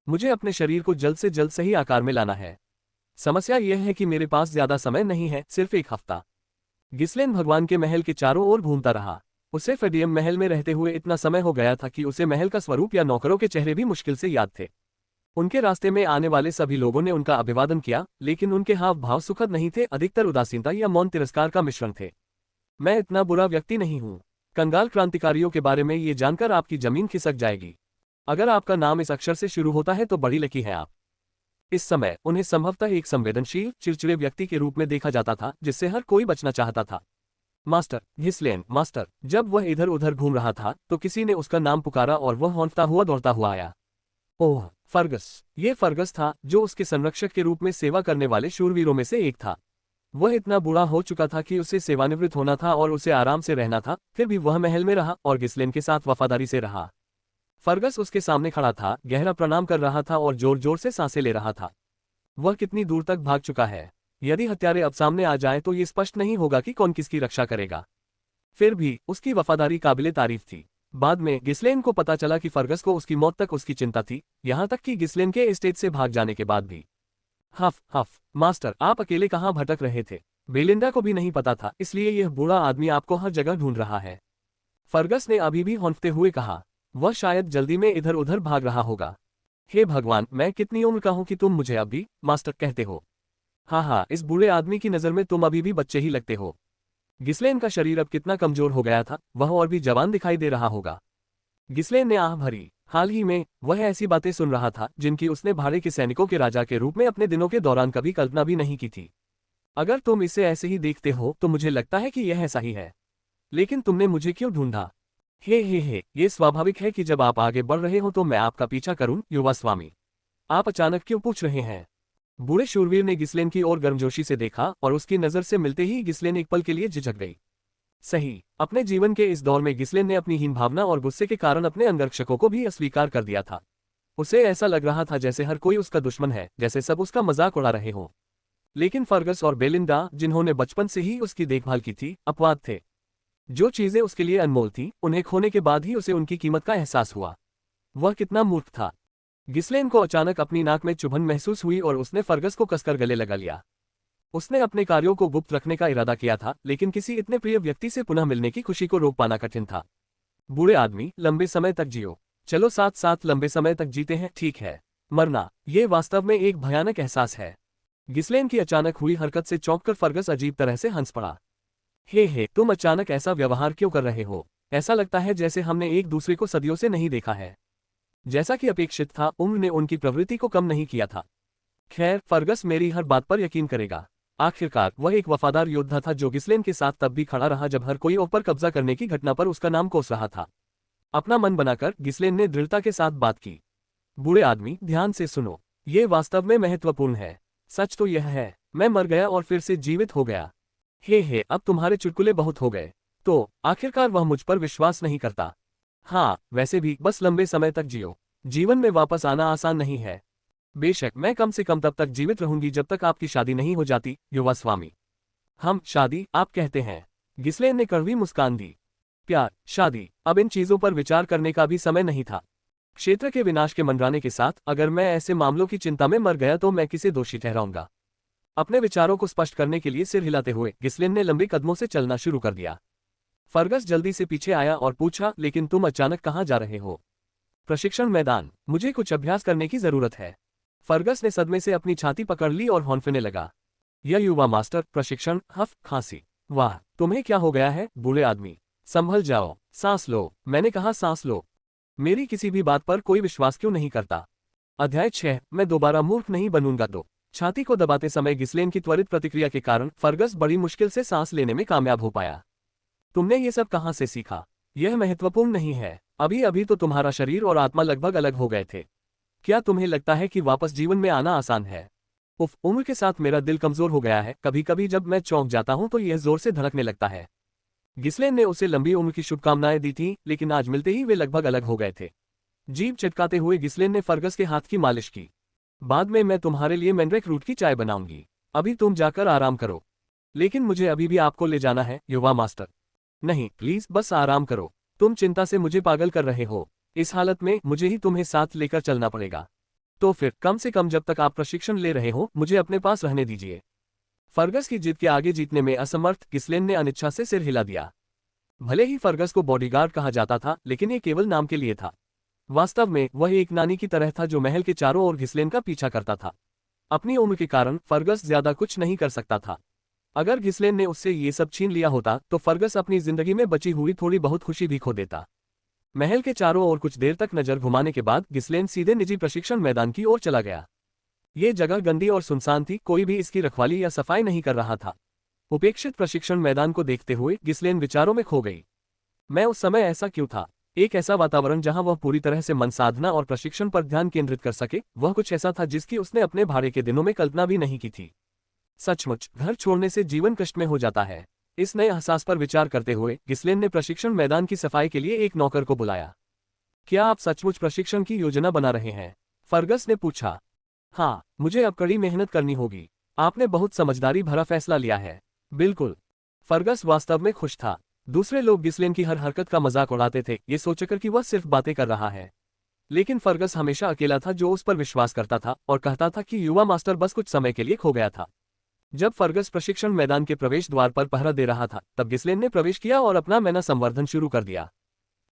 मुझे अपने शरीर को जल्द से जल्द सही आकार में लाना है। समस्या यह है कि मेरे पास ज्यादा समय नहीं है, सिर्फ एक हफ्ता। गिस्लेन भगवान के महल के चारों ओर घूमता रहा। उसे फेडियम महल में रहते हुए इतना समय हो गया था कि उसे महल का स्वरूप या नौकरों के चेहरे भी मुश्किल से याद थे। उनके रास्ते में आने वाले सभी लोगों ने उनका अभिवादन किया, लेकिन उनके हाव भाव सुखद नहीं थे, अधिकतर उदासीनता या मौन तिरस्कार का मिश्रण थे। मैं इतना बुरा व्यक्ति नहीं हूँ। कंगाल क्रांतिकारियों के बारे में ये जानकर आपकी जमीन खिसक जाएगी। अगर आपका नाम इस अक्षर से शुरू होता है तो बड़ी लकी हैं आप। इस समय उन्हें संभवतः एक संवेदनशील, चिड़चिड़े व्यक्ति के रूप में देखा जाता था, जिससे हर कोई बचना चाहता था। Master Ghislaine, master. जब वह इधर उधर घूम रहा था तो किसी ने उसका नाम पुकारा और वह हौंफता हुआ दौड़ता हुआ आया। ओह, फर्गस। ये फर्गस था, जो उसके संरक्षक के रूप में सेवा करने वाले शूरवीरों में से एक था। वह इतना बूढ़ा हो चुका था कि उसे सेवानिवृत्त होना था और उसे आराम से रहना था, फिर भी वह महल में रहा और गिस्लेन के साथ वफादारी से रहा। फर्गस उसके सामने खड़ा था, गहरा प्रणाम कर रहा था और जोर जोर से सांसें ले रहा था। वह कितनी दूर तक भाग चुका है? यदि हत्यारे अब सामने आ जाएं तो ये स्पष्ट नहीं होगा कि कौन किसकी रक्षा करेगा। फिर भी उसकी वफादारी काबिले तारीफ थी। बाद में गिस्लेन को पता चला कि फर्गस को उसकी मौत तक उसकी चिंता थी, यहां तक कि गिस्लेन के एस्टेट से भाग जाने के बाद भी। हफ हफ, मास्टर, आप अकेले कहाँ भटक रहे थे? बेलिंडा को भी नहीं पता था, इसलिए यह बूढ़ा आदमी आपको हर जगह ढूंढ रहा है। फर्गस ने अभी भी हौंफते हुए कहा। वह शायद जल्दी में इधर उधर भाग रहा होगा। हे भगवान, मैं कितनी उम्र का हूं कि तुम मुझे अभी मास्टर कहते हो? हाँ, इस बूढ़े आदमी की नजर में तुम अभी भी बच्चे ही लगते हो। गिस्लेन का शरीर अब कितना कमजोर हो गया था, वह और भी जवान दिखाई दे रहा होगा। गिस्लेन ने आह भरी। हाल ही में वह ऐसी बातें सुन रहा था जिनकी उसने भाड़े के सैनिकों के राजा के रूप में अपने दिनों के दौरान कभी कल्पना भी नहीं की थी। अगर तुम इसे ऐसे ही देखते हो तो मुझे लगता है कि यह ऐसा ही है। लेकिन तुमने मुझे क्यों ढूंढा? हे, ये स्वाभाविक है कि जब आप आगे बढ़ रहे हो तो मैं आपका पीछा करूं, युवा स्वामी। आप अचानक क्यों पूछ रहे हैं? बूढ़े शूरवीर ने गिस्लेन की ओर गर्मजोशी से देखा और उसकी नजर से मिलते ही गिस्लेन एक पल के लिए झिझक गई। सही, अपने जीवन के इस दौर में गिस्लेन ने अपनी हीन भावना और गुस्से के कारण अपने अंगरक्षकों को भी अस्वीकार कर दिया था। उसे ऐसा लग रहा था जैसे हर कोई उसका दुश्मन है, जैसे सब उसका मजाक उड़ा रहे हों। लेकिन फर्गस और बेलिंडा, जिन्होंने बचपन से ही उसकी देखभाल की थी, अपवाद थे। जो चीजें उसके लिए अनमोल थीं, उन्हें खोने के बाद ही उसे उनकी कीमत का एहसास हुआ। वह कितना मूर्ख था। गिस्लेन को अचानक अपनी नाक में चुभन महसूस हुई और उसने फर्गस को कसकर गले लगा लिया। उसने अपने कार्यों को गुप्त रखने का इरादा किया था, लेकिन किसी इतने प्रिय व्यक्ति से पुनः मिलने की खुशी को रोक पाना कठिन था। बूढ़े आदमी, लंबे समय तक जियो। चलो साथ साथ लंबे समय तक जीते हैं, ठीक है। मरना, ये वास्तव में एक भयानक एहसास है। गिस्लेन की अचानक हुई हरकत से चौंककर फर्गस अजीब तरह से हंस पड़ा। हे, तुम अचानक ऐसा व्यवहार क्यों कर रहे हो? ऐसा लगता है जैसे हमने एक दूसरे को सदियों से नहीं देखा है। जैसा कि अपेक्षित था, उम्र ने उनकी प्रवृत्ति को कम नहीं किया था। खैर, फर्गस मेरी हर बात पर यकीन करेगा। आखिरकार वह एक वफादार योद्धा था जो गिस्लेन के साथ तब भी खड़ा रहा जब हर कोई ऊपर कब्जा करने की घटना पर उसका नाम कोस रहा था। अपना मन बनाकर गिस्लेन ने दृढ़ता के साथ बात की। बूढ़े आदमी, ध्यान से सुनो। ये वास्तव में महत्वपूर्ण है। सच तो यह है, मैं मर गया और फिर से जीवित हो गया। हे, अब तुम्हारे चुटकुले बहुत हो गए। तो आखिरकार वह मुझ पर विश्वास नहीं करता। हाँ, वैसे भी बस लंबे समय तक जियो। जीवन में वापस आना आसान नहीं है। बेशक, मैं कम से कम तब तक जीवित रहूंगी जब तक आपकी शादी नहीं हो जाती, युवा स्वामी। हम शादी, आप कहते हैं? गिस्लेन ने कड़वी मुस्कान दी। प्यार, शादी, अब इन चीजों पर विचार करने का भी समय नहीं था। क्षेत्र के विनाश के मंडराने के साथ अगर मैं ऐसे मामलों की चिंता में मर गया तो मैं किसे दोषी ठहराऊंगा? अपने विचारों को स्पष्ट करने के लिए सिर हिलाते हुए गिस्लेन ने लंबे कदमों से चलना शुरू कर दिया। फर्गस जल्दी से पीछे आया और पूछा, लेकिन तुम अचानक कहाँ जा रहे हो? प्रशिक्षण मैदान, मुझे कुछ अभ्यास करने की जरूरत है। फर्गस ने सदमे से अपनी छाती पकड़ ली और हौंफने लगा। यह युवा मास्टर, प्रशिक्षण, हफ, खांसी। वाह, तुम्हें क्या हो गया है बूढ़े आदमी? संभल जाओ, सांस लो। मैंने कहा सांस लो। मेरी किसी भी बात पर कोई विश्वास क्यों नहीं करता? अध्याय 6, मैं दोबारा मूर्ख नहीं बनूंगा। तो छाती को दबाते समय गिस्लेन की त्वरित प्रतिक्रिया के कारण फर्गस बड़ी मुश्किल से सांस लेने में कामयाब हो पाया। तुमने ये सब कहाँ से सीखा? यह महत्वपूर्ण नहीं है। अभी अभी तो तुम्हारा शरीर और आत्मा लगभग अलग हो गए थे। क्या तुम्हें लगता है कि वापस जीवन में आना आसान है? उफ, उम्र के साथ मेरा दिल कमजोर हो गया है। कभी कभी जब मैं चौंक जाता हूं तो यह जोर से धड़कने लगता है। गिस्लेन ने उसे लंबी उम्र की शुभकामनाएं दी थीं, लेकिन आज मिलते ही वे लगभग अलग हो गए थे। जीभ चटकाते हुए गिस्लेन ने फर्गस के हाथ की मालिश की। बाद में मैं तुम्हारे लिए मैंड्रेक रूट की चाय बनाऊंगी। अभी तुम जाकर आराम करो। लेकिन मुझे अभी भी आपको ले जाना है, युवा मास्टर। नहीं, प्लीज बस आराम करो। तुम चिंता से मुझे पागल कर रहे हो। इस हालत में मुझे ही तुम्हें साथ लेकर चलना पड़ेगा। तो फिर कम से कम जब तक आप प्रशिक्षण ले रहे हो मुझे अपने पास रहने दीजिए। फर्गस की जिद के आगे जीतने में असमर्थ गिस्लेन ने अनिच्छा से सिर हिला दिया। भले ही फर्गस को बॉडीगार्ड कहा जाता था, लेकिन ये केवल नाम के लिए था। वास्तव में वह एक नानी की तरह था जो महल के चारों ओर गिस्लेन का पीछा करता था। अपनी उम्र के कारण फर्गस ज्यादा कुछ नहीं कर सकता था। अगर गिस्लेन ने उससे ये सब छीन लिया होता तो फर्गस अपनी जिंदगी में बची हुई थोड़ी बहुत खुशी भी खो देता। महल के चारों ओर कुछ देर तक नजर घुमाने के बाद गिस्लेन सीधे निजी प्रशिक्षण मैदान की ओर चला गया। ये जगह गंदी और सुनसान थी, कोई भी इसकी रखवाली या सफाई नहीं कर रहा था। उपेक्षित प्रशिक्षण मैदान को देखते हुए गिस्लेन विचारों में खो गई। मैं उस समय ऐसा क्यों था? एक ऐसा वातावरण जहां वह पूरी तरह से मन साधना और प्रशिक्षण पर ध्यान केंद्रित कर सके, वह कुछ ऐसा था जिसकी उसने अपने भाड़े के दिनों में कल्पना भी नहीं की थी। सचमुच, घर छोड़ने से जीवन कष्ट में हो जाता है। इस नए एहसास पर विचार करते हुए गिस्लेन ने प्रशिक्षण मैदान की सफाई के लिए एक नौकर को बुलाया। क्या आप सचमुच प्रशिक्षण की योजना बना रहे हैं? फर्गस ने पूछा। हाँ, मुझे अब कड़ी मेहनत करनी होगी। आपने बहुत समझदारी भरा फैसला लिया है। बिल्कुल। फर्गस वास्तव में खुश था। दूसरे लोग गिस्लेन की हर हरकत का मजाक उड़ाते थे, ये सोचकर कि वह सिर्फ बातें कर रहा है। लेकिन फर्गस हमेशा अकेला था जो उस पर विश्वास करता था और कहता था कि युवा मास्टर बस कुछ समय के लिए खो गया था। जब फर्गस प्रशिक्षण मैदान के प्रवेश द्वार पर पहरा दे रहा था, तब गिस्लेन ने प्रवेश किया और अपना मैना संवर्धन शुरू कर दिया।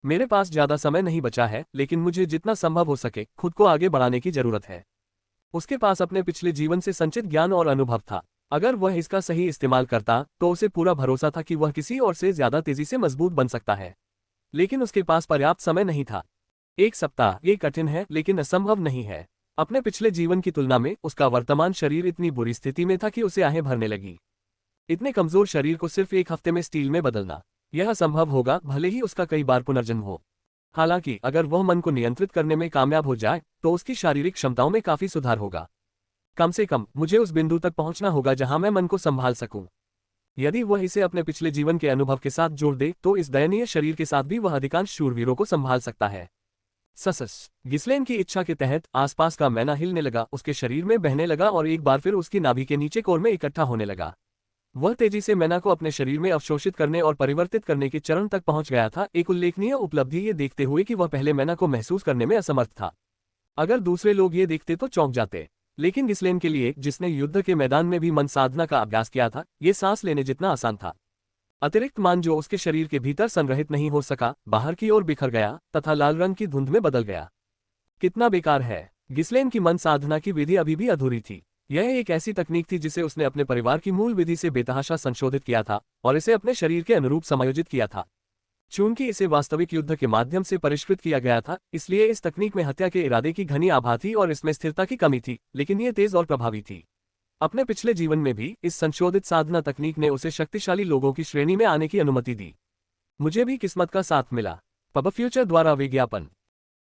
मेरे पास ज्यादा समय नहीं बचा है, लेकिन मुझे जितना संभव हो सके खुद को आगे बढ़ाने की जरूरत है। उसके पास अपने पिछले जीवन से संचित ज्ञान और अनुभव था। अगर वह इसका सही इस्तेमाल करता तो उसे पूरा भरोसा था कि वह किसी और से ज्यादा तेजी से मजबूत बन सकता है। लेकिन उसके पास पर्याप्त समय नहीं था। एक सप्ताह, ये कठिन है लेकिन असंभव नहीं है। अपने पिछले जीवन की तुलना में उसका वर्तमान शरीर इतनी बुरी स्थिति में था कि उसे आहें भरने लगी। इतने कमजोर शरीर को सिर्फ एक हफ्ते में स्टील में बदलना, यह असंभव होगा भले ही उसका कई बार पुनर्जन्म हो। हालांकि अगर वह मन को नियंत्रित करने में कामयाब हो जाए तो उसकी शारीरिक क्षमताओं में काफी सुधार होगा। कम से कम मुझे उस बिंदु तक पहुंचना होगा जहां मैं मन को संभाल सकूं। यदि वह इसे अपने पिछले जीवन के अनुभव के साथ जोड़ दे तो इस दयनीय शरीर के साथ भी वह अधिकांश शूरवीरों को संभाल सकता है। ससस गिस्लेन की इच्छा के तहत आसपास का मैना हिलने लगा, उसके शरीर में बहने लगा और एक बार फिर उसकी नाभि के नीचे कोर में इकट्ठा होने लगा। वह तेजी से मैना को अपने शरीर में अवशोषित करने और परिवर्तित करने के चरण तक पहुंच गया था। एक उल्लेखनीय उपलब्धि ये देखते हुए कि वह पहले मैना को महसूस करने में असमर्थ था। अगर दूसरे लोग ये देखते तो चौंक जाते, लेकिन गिस्लेन के लिए, जिसने युद्ध के मैदान में भी मन साधना का अभ्यास किया था, ये सांस लेने जितना आसान था। अतिरिक्त मान जो उसके शरीर के भीतर संग्रहित नहीं हो सका, बाहर की ओर बिखर गया तथा लाल रंग की धुंध में बदल गया। कितना बेकार है। गिस्लेन की मन साधना की विधि अभी भी अधूरी थी। यह एक ऐसी तकनीक थी जिसे उसने अपने परिवार की मूल विधि से बेतहाशा संशोधित किया था और इसे अपने शरीर के अनुरूप समायोजित किया था। चूंकि इसे वास्तविक युद्ध के माध्यम से परिष्कृत किया गया था, इसलिए इस तकनीक में हत्या के इरादे की घनी आभा थी और इसमें स्थिरता की कमी थी, लेकिन ये तेज और प्रभावी थी। अपने पिछले जीवन में भी इस संशोधित साधना तकनीक ने उसे शक्तिशाली लोगों की श्रेणी में आने की अनुमति दी। मुझे भी किस्मत का साथ मिला। पब फ्यूचर द्वारा विज्ञापन।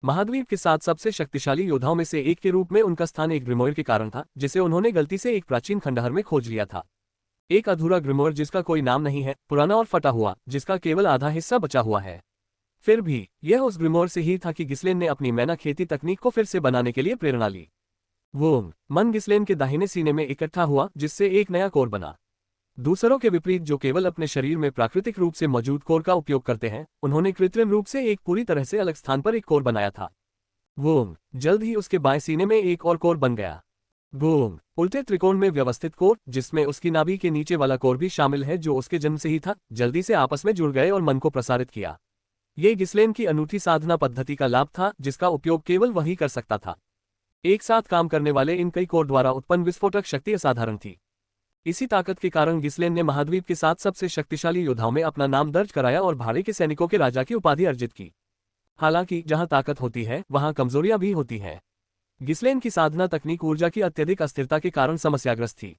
महाद्वीप के साथ सबसे शक्तिशाली योद्धाओं में से एक के रूप में उनका स्थान एक ग्रिमोयर के कारण था, जिसे उन्होंने गलती से एक प्राचीन खंडहर में खोज लिया था। एक अधूरा ग्रिमोयर जिसका कोई नाम नहीं है, पुराना और फटा हुआ, जिसका केवल आधा हिस्सा बचा हुआ है। फिर भी यह उस ग्रिमोयर से ही था कि गिस्लेन ने अपनी मैना खेती तकनीक को फिर से बनाने के लिए प्रेरणा ली। वो मन गिस्लेन के दाहिने सीने में इकट्ठा हुआ, जिससे एक नया कोर बना। दूसरों के विपरीत जो केवल अपने शरीर में प्राकृतिक रूप से मौजूद कोर का उपयोग करते हैं, उन्होंने कृत्रिम रूप से एक पूरी तरह से अलग स्थान पर एक कोर बनाया था। वो जल्द ही उसके बाएं सीने में एक और कोर बन गया। वो उल्टे त्रिकोण में व्यवस्थित कोर, जिसमें उसकी नाभि के नीचे वाला कोर भी शामिल है जो उसके जन्म से ही था, जल्दी से आपस में जुड़ गए और मन को प्रसारित किया। ये गिस्लेन की अनूठी साधना पद्धति का लाभ था जिसका उपयोग केवल वही कर सकता था। एक साथ काम करने वाले इन कई कोर द्वारा उत्पन्न विस्फोटक शक्ति असाधारण थी। इसी ताकत के कारण गिस्लेन ने महाद्वीप के साथ सबसे शक्तिशाली योद्धाओं में अपना नाम दर्ज कराया और भाड़े के सैनिकों के राजा की उपाधि अर्जित की। हालांकि जहां ताकत होती है वहां कमजोरियां भी होती हैं। गिस्लेन की साधना तकनीक ऊर्जा की अत्यधिक अस्थिरता के कारण समस्याग्रस्त थी।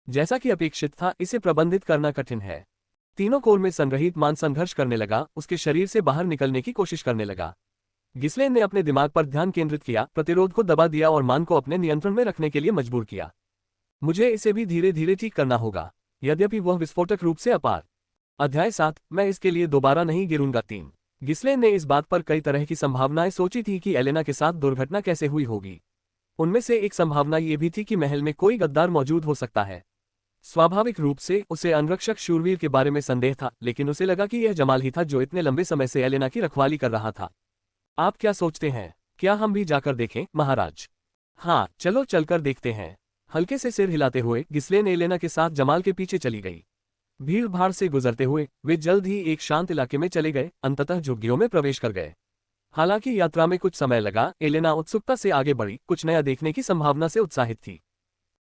जैसा कि अपेक्षित था, इसे प्रबंधित करना कठिन है। तीनों कोर में संग्रहित मान संघर्ष करने लगा, उसके शरीर से बाहर निकलने की कोशिश करने लगा। गिस्लेन ने अपने दिमाग पर ध्यान केंद्रित किया, प्रतिरोध को दबा दिया और मान को अपने नियंत्रण में रखने के लिए मजबूर किया। मुझे इसे भी धीरे धीरे ठीक करना होगा, यद्यपि वह विस्फोटक रूप से अपार। अध्याय 7, मैं इसके लिए दोबारा नहीं गिरूंगा। 3 गिस्लेन ने इस बात पर कई तरह की संभावनाएं सोची थी कि एलेना के साथ दुर्घटना कैसे हुई होगी। उनमें से एक संभावना ये भी थी कि महल में कोई गद्दार मौजूद हो सकता है। स्वाभाविक रूप से उसे अंगरक्षक शूरवीर के बारे में संदेह था, लेकिन उसे लगा कि यह जमाल ही था जो इतने लंबे समय से एलेना की रखवाली कर रहा था। आप क्या सोचते हैं? क्या हम भी जाकर देखें, महाराज? हाँ, चलो चलकर देखते हैं। हल्के से सिर हिलाते हुए गिस्लेन एलेना के साथ जमाल के पीछे चली गई। भीड़ भाड़ से गुजरते हुए वे जल्द ही एक शांत इलाके में चले गए, अंततः झुग्गियों में प्रवेश कर गए। हालांकि यात्रा में कुछ समय लगा, एलेना उत्सुकता से आगे बढ़ी, कुछ नया देखने की संभावना से उत्साहित थी।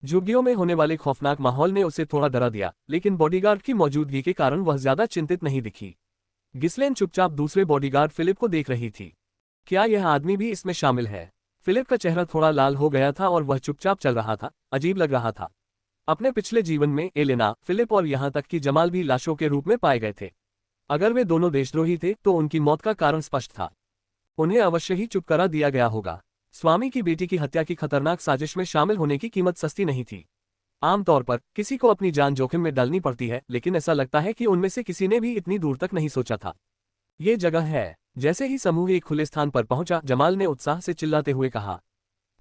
झुग्गियों में होने वाले खौफनाक माहौल ने उसे थोड़ा डरा दिया, लेकिन बॉडीगार्ड की मौजूदगी के कारण वह ज्यादा चिंतित नहीं दिखी। गिस्लेन चुपचाप दूसरे बॉडीगार्ड फिलिप को देख रही थी। क्या यह आदमी भी इसमें शामिल है? फिलिप का चेहरा थोड़ा लाल हो गया था और वह चुपचाप चल रहा था, अजीब लग रहा था। अपने पिछले जीवन में एलेना, फिलिप और यहां तक कि जमाल भी लाशों के रूप में पाए गए थे। अगर वे दोनों देशद्रोही थे तो उनकी मौत का कारण स्पष्ट था। उन्हें अवश्य ही चुप करा दिया गया होगा। स्वामी की बेटी की हत्या की खतरनाक साजिश में शामिल होने की कीमत सस्ती नहीं थी। आमतौर पर किसी को अपनी जान जोखिम में डालनी पड़ती है, लेकिन ऐसा लगता है कि उनमें से किसी ने भी इतनी दूर तक नहीं सोचा था। ये जगह है। जैसे ही समूह एक खुले स्थान पर पहुंचा, जमाल ने उत्साह से चिल्लाते हुए कहा।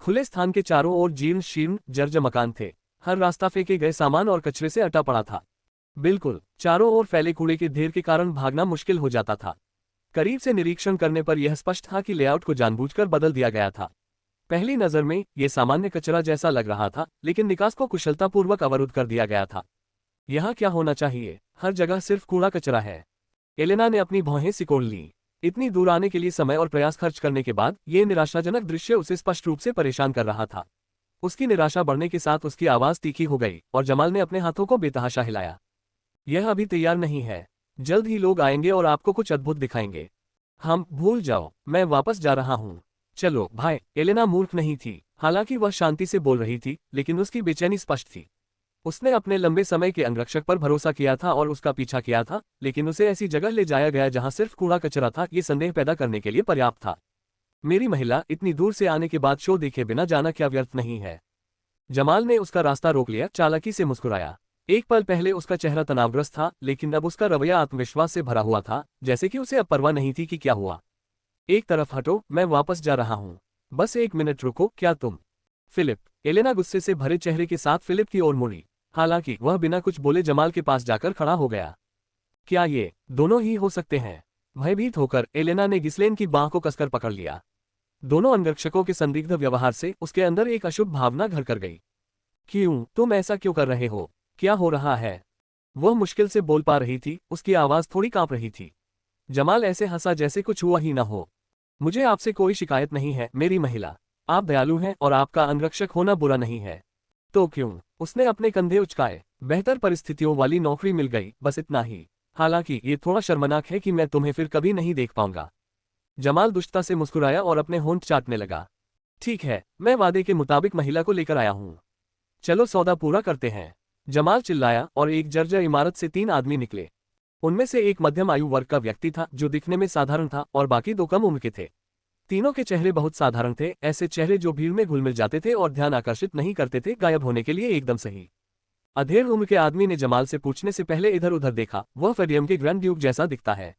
खुले स्थान के चारों ओर जीर्ण शीर्ण जर्जर मकान थे। हर रास्ता फेंके गए सामान और कचरे से अटा पड़ा था। बिल्कुल, चारों ओर फैले कूड़े के ढेर के कारण भागना मुश्किल हो जाता था। करीब से निरीक्षण करने पर यह स्पष्ट था कि लेआउट को जानबूझकर बदल दिया गया था। पहली नजर में यह सामान्य कचरा जैसा लग रहा था, लेकिन निकास को कुशलतापूर्वक अवरुद्ध कर दिया गया था। यहाँ क्या होना चाहिए? हर जगह सिर्फ कूड़ा कचरा है। एलेना ने अपनी भौहें सिकोड़ ली। इतनी दूर आने के लिए समय और प्रयास खर्च करने के बाद यह निराशाजनक दृश्य उसे स्पष्ट रूप से परेशान कर रहा था। उसकी निराशा बढ़ने के साथ उसकी आवाज तीखी हो गई और जमाल ने अपने हाथों को बेतहाशा हिलाया। यह अभी तैयार नहीं है। जल्द ही लोग आएंगे और आपको कुछ अद्भुत दिखाएंगे। हम भूल जाओ, मैं वापस जा रहा हूँ। चलो भाई। एलेना मूर्ख नहीं थी। हालांकि वह शांति से बोल रही थी, लेकिन उसकी बेचैनी स्पष्ट थी। उसने अपने लंबे समय के अंगरक्षक पर भरोसा किया था और उसका पीछा किया था, लेकिन उसे ऐसी जगह ले जाया गया जहां सिर्फ कूड़ा कचरा था। ये संदेह पैदा करने के लिए पर्याप्त था। मेरी महिला, इतनी दूर से आने के बाद शो देखे बिना जाना क्या व्यर्थ नहीं है? जमाल ने उसका रास्ता रोक लिया, चालाकी से मुस्कुराया। एक पल पहले उसका चेहरा तनावग्रस्त था, लेकिन अब उसका रवैया आत्मविश्वास से भरा हुआ था, जैसे कि उसे अब परवाह नहीं थी कि क्या हुआ। एक तरफ हटो, मैं वापस जा रहा हूँ। बस एक मिनट रुको, क्या तुम? फिलिप। एलेना गुस्से से भरे चेहरे के साथ फिलिप की ओर मुड़ी। हालांकि वह बिना कुछ बोले जमाल के पास जाकर खड़ा हो गया। क्या ये दोनों ही हो सकते हैं? भयभीत होकर एलेना ने गिस्लेन की बांह को कसकर पकड़ लिया। दोनों अंगरक्षकों के संदिग्ध व्यवहार से उसके अंदर एक अशुभ भावना घर कर गई। क्यों? तुम ऐसा क्यों कर रहे हो? क्या हो रहा है? वह मुश्किल से बोल पा रही थी, उसकी आवाज थोड़ी कांप रही थी। जमाल ऐसे हंसा जैसे कुछ हुआ ही न हो। मुझे आपसे कोई शिकायत नहीं है मेरी महिला। आप दयालु हैं और आपका अंगरक्षक होना बुरा नहीं है। तो क्यों? उसने अपने कंधे उचकाए। बेहतर परिस्थितियों वाली नौकरी मिल गई, बस इतना ही। हालांकि ये थोड़ा शर्मनाक है कि मैं तुम्हें फिर कभी नहीं देख पाऊंगा। जमाल दुष्टता से मुस्कुराया और अपने होंठ चाटने लगा। ठीक है, मैं वादे के मुताबिक महिला को लेकर आया हूँ। चलो सौदा पूरा करते हैं। जमाल चिल्लाया और एक जर्जर इमारत से 3 आदमी निकले। उनमें से एक मध्यम आयु वर्ग का व्यक्ति था जो दिखने में साधारण था और बाकी 2 कम उम्र के थे। तीनों के चेहरे बहुत साधारण थे, ऐसे चेहरे जो भीड़ में घुल मिल जाते थे और ध्यान आकर्षित नहीं करते थे, गायब होने के लिए एकदम सही। अधेड़ उम्र के आदमी ने जमाल से पूछने से पहले इधर उधर देखा। वह फेडियम के ग्रैंड ड्यूक जैसा दिखता है।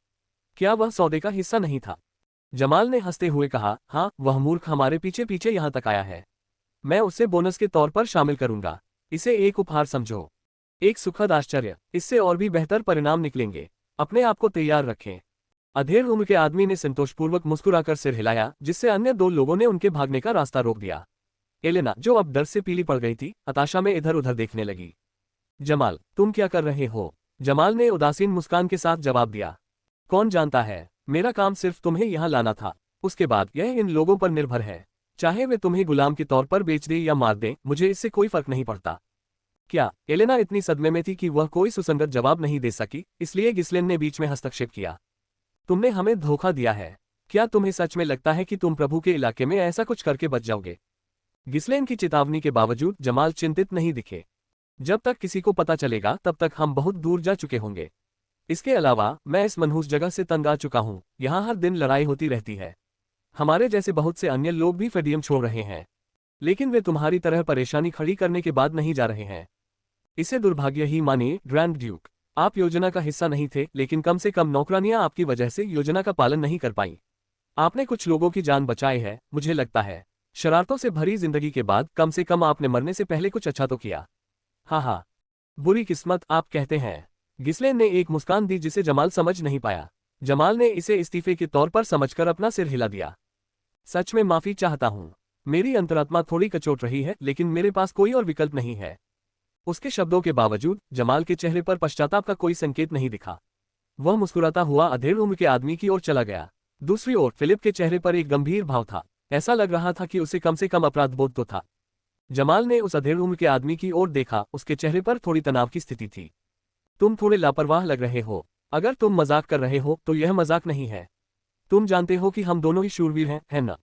क्या वह सौदे का हिस्सा नहीं था? जमाल ने हंसते हुए कहा, हाँ, वह मूर्ख हमारे पीछे पीछे यहाँ तक आया है। मैं उसे बोनस के तौर पर शामिल करूंगा। इसे एक उपहार समझो, एक सुखद आश्चर्य। इससे और भी बेहतर परिणाम निकलेंगे। अपने आप को तैयार रखें। अधेड़ उम्र के आदमी ने संतोषपूर्वक मुस्कुराकर सिर हिलाया, जिससे अन्य 2 लोगों ने उनके भागने का रास्ता रोक दिया। एलेना, जो अब डर से पीली पड़ गई थी, हताशा में इधर उधर देखने लगी। जमाल, तुम क्या कर रहे हो? जमाल ने उदासीन मुस्कान के साथ जवाब दिया। कौन जानता है, मेरा काम सिर्फ तुम्हें यहाँ लाना था। उसके बाद यह इन लोगों पर निर्भर है। चाहे वे तुम्हें गुलाम के तौर पर बेच दें या मार दें, मुझे इससे कोई फर्क नहीं पड़ता। क्या? एलेना इतनी सदमे में थी कि वह कोई सुसंगत जवाब नहीं दे सकी, इसलिए गिस्लेन ने बीच में हस्तक्षेप किया। तुमने हमें धोखा दिया है। क्या तुम्हें सच में लगता है कि तुम प्रभु के इलाके में ऐसा कुछ करके बच जाओगे? गिस्लेन की चेतावनी के बावजूद जमाल चिंतित नहीं दिखे। जब तक किसी को पता चलेगा तब तक हम बहुत दूर जा चुके होंगे। इसके अलावा मैं इस मनहूस जगह से तंग आ चुका हूँ। यहाँ हर दिन लड़ाई होती रहती है। हमारे जैसे बहुत से अन्य लोग भी फेडियम छोड़ रहे हैं, लेकिन वे तुम्हारी तरह परेशानी खड़ी करने के बाद नहीं जा रहे हैं। इसे दुर्भाग्य ही मानिए, ग्रैंड ड्यूक। आप योजना का हिस्सा नहीं थे, लेकिन कम से कम नौकरानियां आपकी वजह से योजना का पालन नहीं कर पाईं। आपने कुछ लोगों की जान बचाई है, मुझे लगता है। शरारतों से भरी जिंदगी के बाद कम से कम आपने मरने से पहले कुछ अच्छा तो किया। हाँ हाँ, बुरी किस्मत आप कहते हैं। गिस्लेन ने एक मुस्कान दी जिसे जमाल समझ नहीं पाया। जमाल ने इसे इस्तीफे के तौर पर समझकर अपना सिर हिला दिया। सच में माफी चाहता हूँ। मेरी अंतरात्मा थोड़ी कचोट रही है, लेकिन मेरे पास कोई और विकल्प नहीं है। उसके शब्दों के बावजूद जमाल के चेहरे पर पश्चाताप का कोई संकेत नहीं दिखा। वह मुस्कुराता हुआ अधेड़ उम्र के आदमी की ओर चला गया। दूसरी ओर फिलिप के चेहरे पर एक गंभीर भाव था। ऐसा लग रहा था कि उसे कम से कम अपराधबोध तो था। जमाल ने उस अधेड़ उम्र के आदमी की ओर देखा, उसके चेहरे पर थोड़ी तनाव की स्थिति थी। तुम थोड़े लापरवाह लग रहे हो। अगर तुम मजाक कर रहे हो तो यह मजाक नहीं है। तुम जानते हो कि हम दोनों ही शूरवीर हैं, है ना?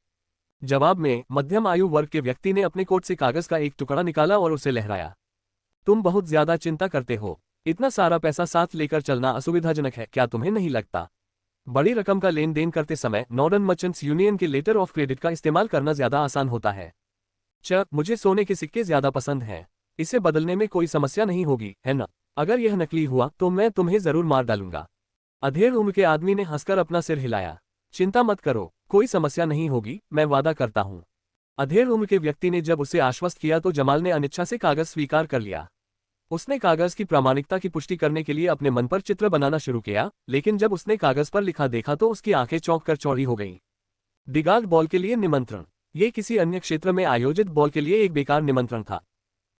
जवाब में मध्यम आयु वर्ग के व्यक्ति ने अपने कोट से कागज का एक टुकड़ा निकाला और उसे लहराया। तुम बहुत ज्यादा चिंता करते हो। इतना सारा पैसा साथ लेकर चलना असुविधाजनक है, क्या तुम्हें नहीं लगता? बड़ी रकम का लेन देन करते समय नॉर्दर्न मर्चेंट्स यूनियन के लेटर ऑफ क्रेडिट का इस्तेमाल करना ज्यादा आसान होता है। मुझे सोने के सिक्के ज्यादा पसंद हैं। इसे बदलने में कोई समस्या नहीं होगी, है ना? अगर यह नकली हुआ तो मैं तुम्हें जरूर मार डालूंगा। अधेड़ उम्र के आदमी ने हंसकर अपना सिर हिलाया। चिंता मत करो, कोई समस्या नहीं होगी, मैं वादा करता हूँ। अधेड़ उम्र के व्यक्ति ने जब उसे आश्वस्त किया तो जमाल ने अनिच्छा से कागज स्वीकार कर लिया। उसने कागज की प्रामाणिकता की पुष्टि करने के लिए अपने मन पर चित्र बनाना शुरू किया, लेकिन जब उसने कागज पर लिखा देखा तो उसकी आंखें चौंक कर चौड़ी हो गईं। दिगाग बॉल के लिए निमंत्रण। ये किसी अन्य क्षेत्र में आयोजित बॉल के लिए एक बेकार निमंत्रण था।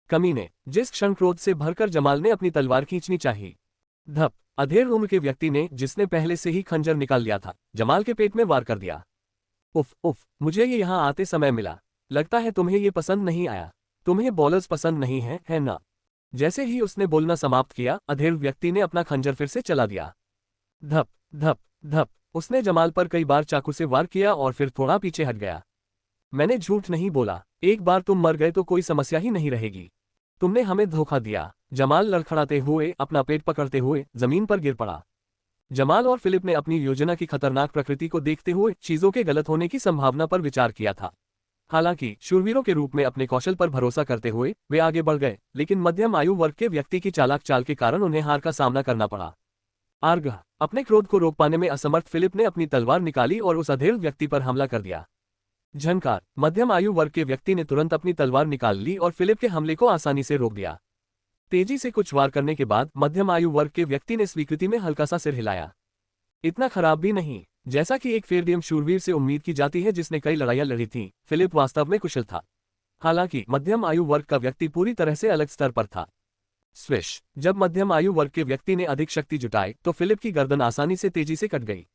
कमीने, जिस क्षण क्रोध से भरकर जमाल ने अपनी तलवार खींचनी चाहिए। धप। अधेड़ उम्र के व्यक्ति ने, जिसने पहले से ही खंजर निकाल लिया था, जमाल के पेट में वार कर दिया। उफ उफ, मुझे ये यहाँ आते समय मिला। लगता है तुम्हें ये पसंद नहीं आया। तुम्हें बॉलर्स पसंद नहीं है ना? जैसे ही उसने बोलना समाप्त किया, अधेड़ व्यक्ति ने अपना खंजर फिर से चला दिया। धप धप धप। उसने जमाल पर कई बार चाकू से वार किया और फिर थोड़ा पीछे हट गया। मैंने झूठ नहीं बोला, एक बार तुम मर गए तो कोई समस्या ही नहीं रहेगी। तुमने हमें धोखा दिया। जमाल लड़खड़ाते हुए अपना पेट पकड़ते हुए जमीन पर गिर पड़ा। जमाल और फिलिप ने अपनी योजना की खतरनाक प्रकृति को देखते हुए चीजों के गलत होने की संभावना पर विचार किया था। हालांकि शूरवीरों के रूप में अपने कौशल पर भरोसा करते हुए वे आगे बढ़ गए, लेकिन मध्यम आयु वर्ग के व्यक्ति की चालाक चाल के कारण उन्हें हार का सामना करना पड़ा। आर्ग, अपने क्रोध को रोक पाने में असमर्थ फिलिप ने अपनी तलवार निकाली और उस अधेड़ व्यक्ति पर हमला कर दिया। झनकार, मध्यम आयु वर्ग के व्यक्ति ने तुरंत अपनी तलवार निकाल ली और फिलिप के हमले को आसानी से रोक दिया। तेजी से कुछ वार करने के बाद मध्यम आयु वर्ग के व्यक्ति ने स्वीकृति में हल्का सा सिर हिलाया। इतना खराब भी नहीं, जैसा कि एक फेरदियम शूरवीर से उम्मीद की जाती है जिसने कई लड़ाइयां लड़ी थीं, फिलिप वास्तव में कुशल था। हालांकि मध्यम आयु वर्ग का व्यक्ति पूरी तरह से अलग स्तर पर था। स्विश, जब मध्यम आयु वर्ग के व्यक्ति ने अधिक शक्ति जुटाई तो फिलिप की गर्दन आसानी से तेजी से कट गई।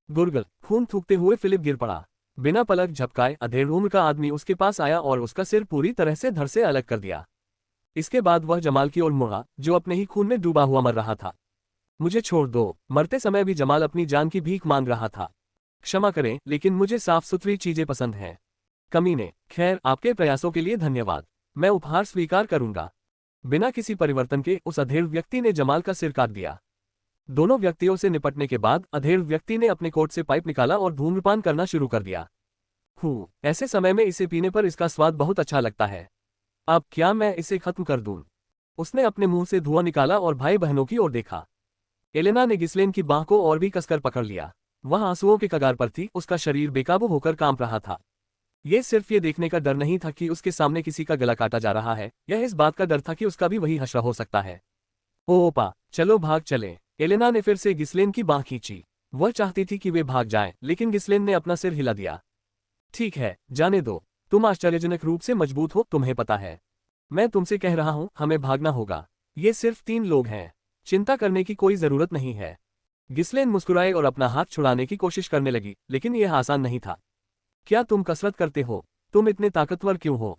गुरगल, खून थूकते हुए फिलिप गिर पड़ा। बिना पलक झपकाए अधेड़ उम्र का आदमी उसके पास आया और उसका सिर पूरी तरह से धड़ से अलग कर दिया। इसके बाद वह जमाल की ओर मुड़ा, जो अपने ही खून में डूबा हुआ मर रहा था। मुझे छोड़ दो। मरते समय भी जमाल अपनी जान की भीख मांग रहा था। क्षमा करें, लेकिन मुझे साफ सुथरी चीजें पसंद हैं। कमीने, खैर आपके प्रयासों के लिए धन्यवाद। मैं उपहार स्वीकार करूंगा। बिना किसी परिवर्तन के उस अधेड़ व्यक्ति ने जमाल का सिर काट दिया। दोनों व्यक्तियों से निपटने के बाद अधेड़ व्यक्ति ने अपने कोट से पाइप निकाला और धूम्रपान करना शुरू कर दिया। ऐसे समय में इसे पीने पर इसका स्वाद बहुत अच्छा लगता है। अब क्या मैं इसे खत्म कर दूं? उसने अपने मुंह से धुआं निकाला और भाई बहनों की ओर देखा। एलेना ने गिस्लेन की बाह को और भी कसकर पकड़ लिया। वह आंसुओं के कगार पर थी, उसका शरीर बेकाबू होकर कांप रहा था। ये सिर्फ ये देखने का डर नहीं था कि उसके सामने किसी का गला काटा जा रहा है, यह इस बात का डर था कि उसका भी वही हश्र हो सकता है। ओपा, चलो भाग चले। एलेना ने फिर से गिस्लेन की बाह खींची। वह चाहती थी कि वे भाग जाएं, लेकिन गिस्लेन ने अपना सिर हिला दिया। ठीक है, जाने दो। तुम आश्चर्यजनक रूप से मजबूत हो, तुम्हें पता है। मैं तुमसे कह रहा हूं, हमें भागना होगा। ये सिर्फ 3 लोग हैं, चिंता करने की कोई जरूरत नहीं है। गिस्लेन मुस्कुराए और अपना हाथ छुड़ाने की कोशिश करने लगी, लेकिन यह आसान नहीं था। क्या तुम कसरत करते हो? तुम इतने ताकतवर क्यों हो?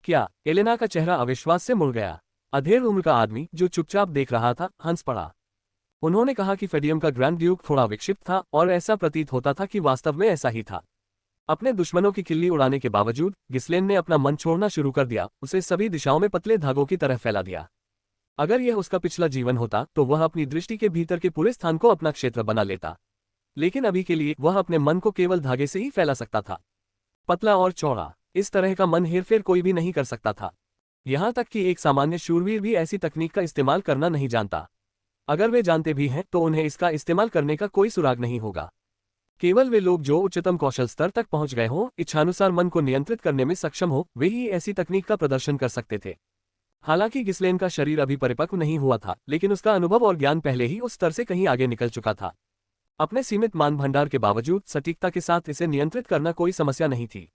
क्या? एलेना का चेहरा अविश्वास से मुड़ गया। अधेड़ उम्र का आदमी जो चुपचाप देख रहा था हंस पड़ा। उन्होंने कहा कि फेडियम का ग्रैंड ड्यूक थोड़ा विक्षिप्त था और ऐसा प्रतीत होता था कि वास्तव में ऐसा ही था। अपने दुश्मनों की खिल्ली उड़ाने के बावजूद गिस्लेन ने अपना मन छोड़ना शुरू कर दिया, उसे सभी दिशाओं में पतले धागों की तरह फैला दिया। अगर यह उसका पिछला जीवन होता तो वह अपनी दृष्टि के भीतर के पूरे स्थान को अपना क्षेत्र बना लेता, लेकिन अभी के लिए वह अपने मन को केवल धागे से ही फैला सकता था। पतला और चौड़ा, इस तरह का मन हेरफेर कोई भी नहीं कर सकता था। यहां तक कि एक सामान्य शूरवीर भी ऐसी तकनीक का इस्तेमाल करना नहीं जानता। अगर वे जानते भी हैं तो उन्हें इसका इस्तेमाल करने का कोई सुराग नहीं होगा। केवल वे लोग जो उच्चतम कौशल स्तर तक पहुंच गए हों, इच्छानुसार मन को नियंत्रित करने में सक्षम हो, वे ही ऐसी तकनीक का प्रदर्शन कर सकते थे। हालांकि गिस्लेन का शरीर अभी परिपक्व नहीं हुआ था, लेकिन उसका अनुभव और ज्ञान पहले ही उस स्तर से कहीं आगे निकल चुका था। अपने सीमित मान भंडार के बावजूद सटीकता के साथ इसे नियंत्रित करना कोई समस्या नहीं थी।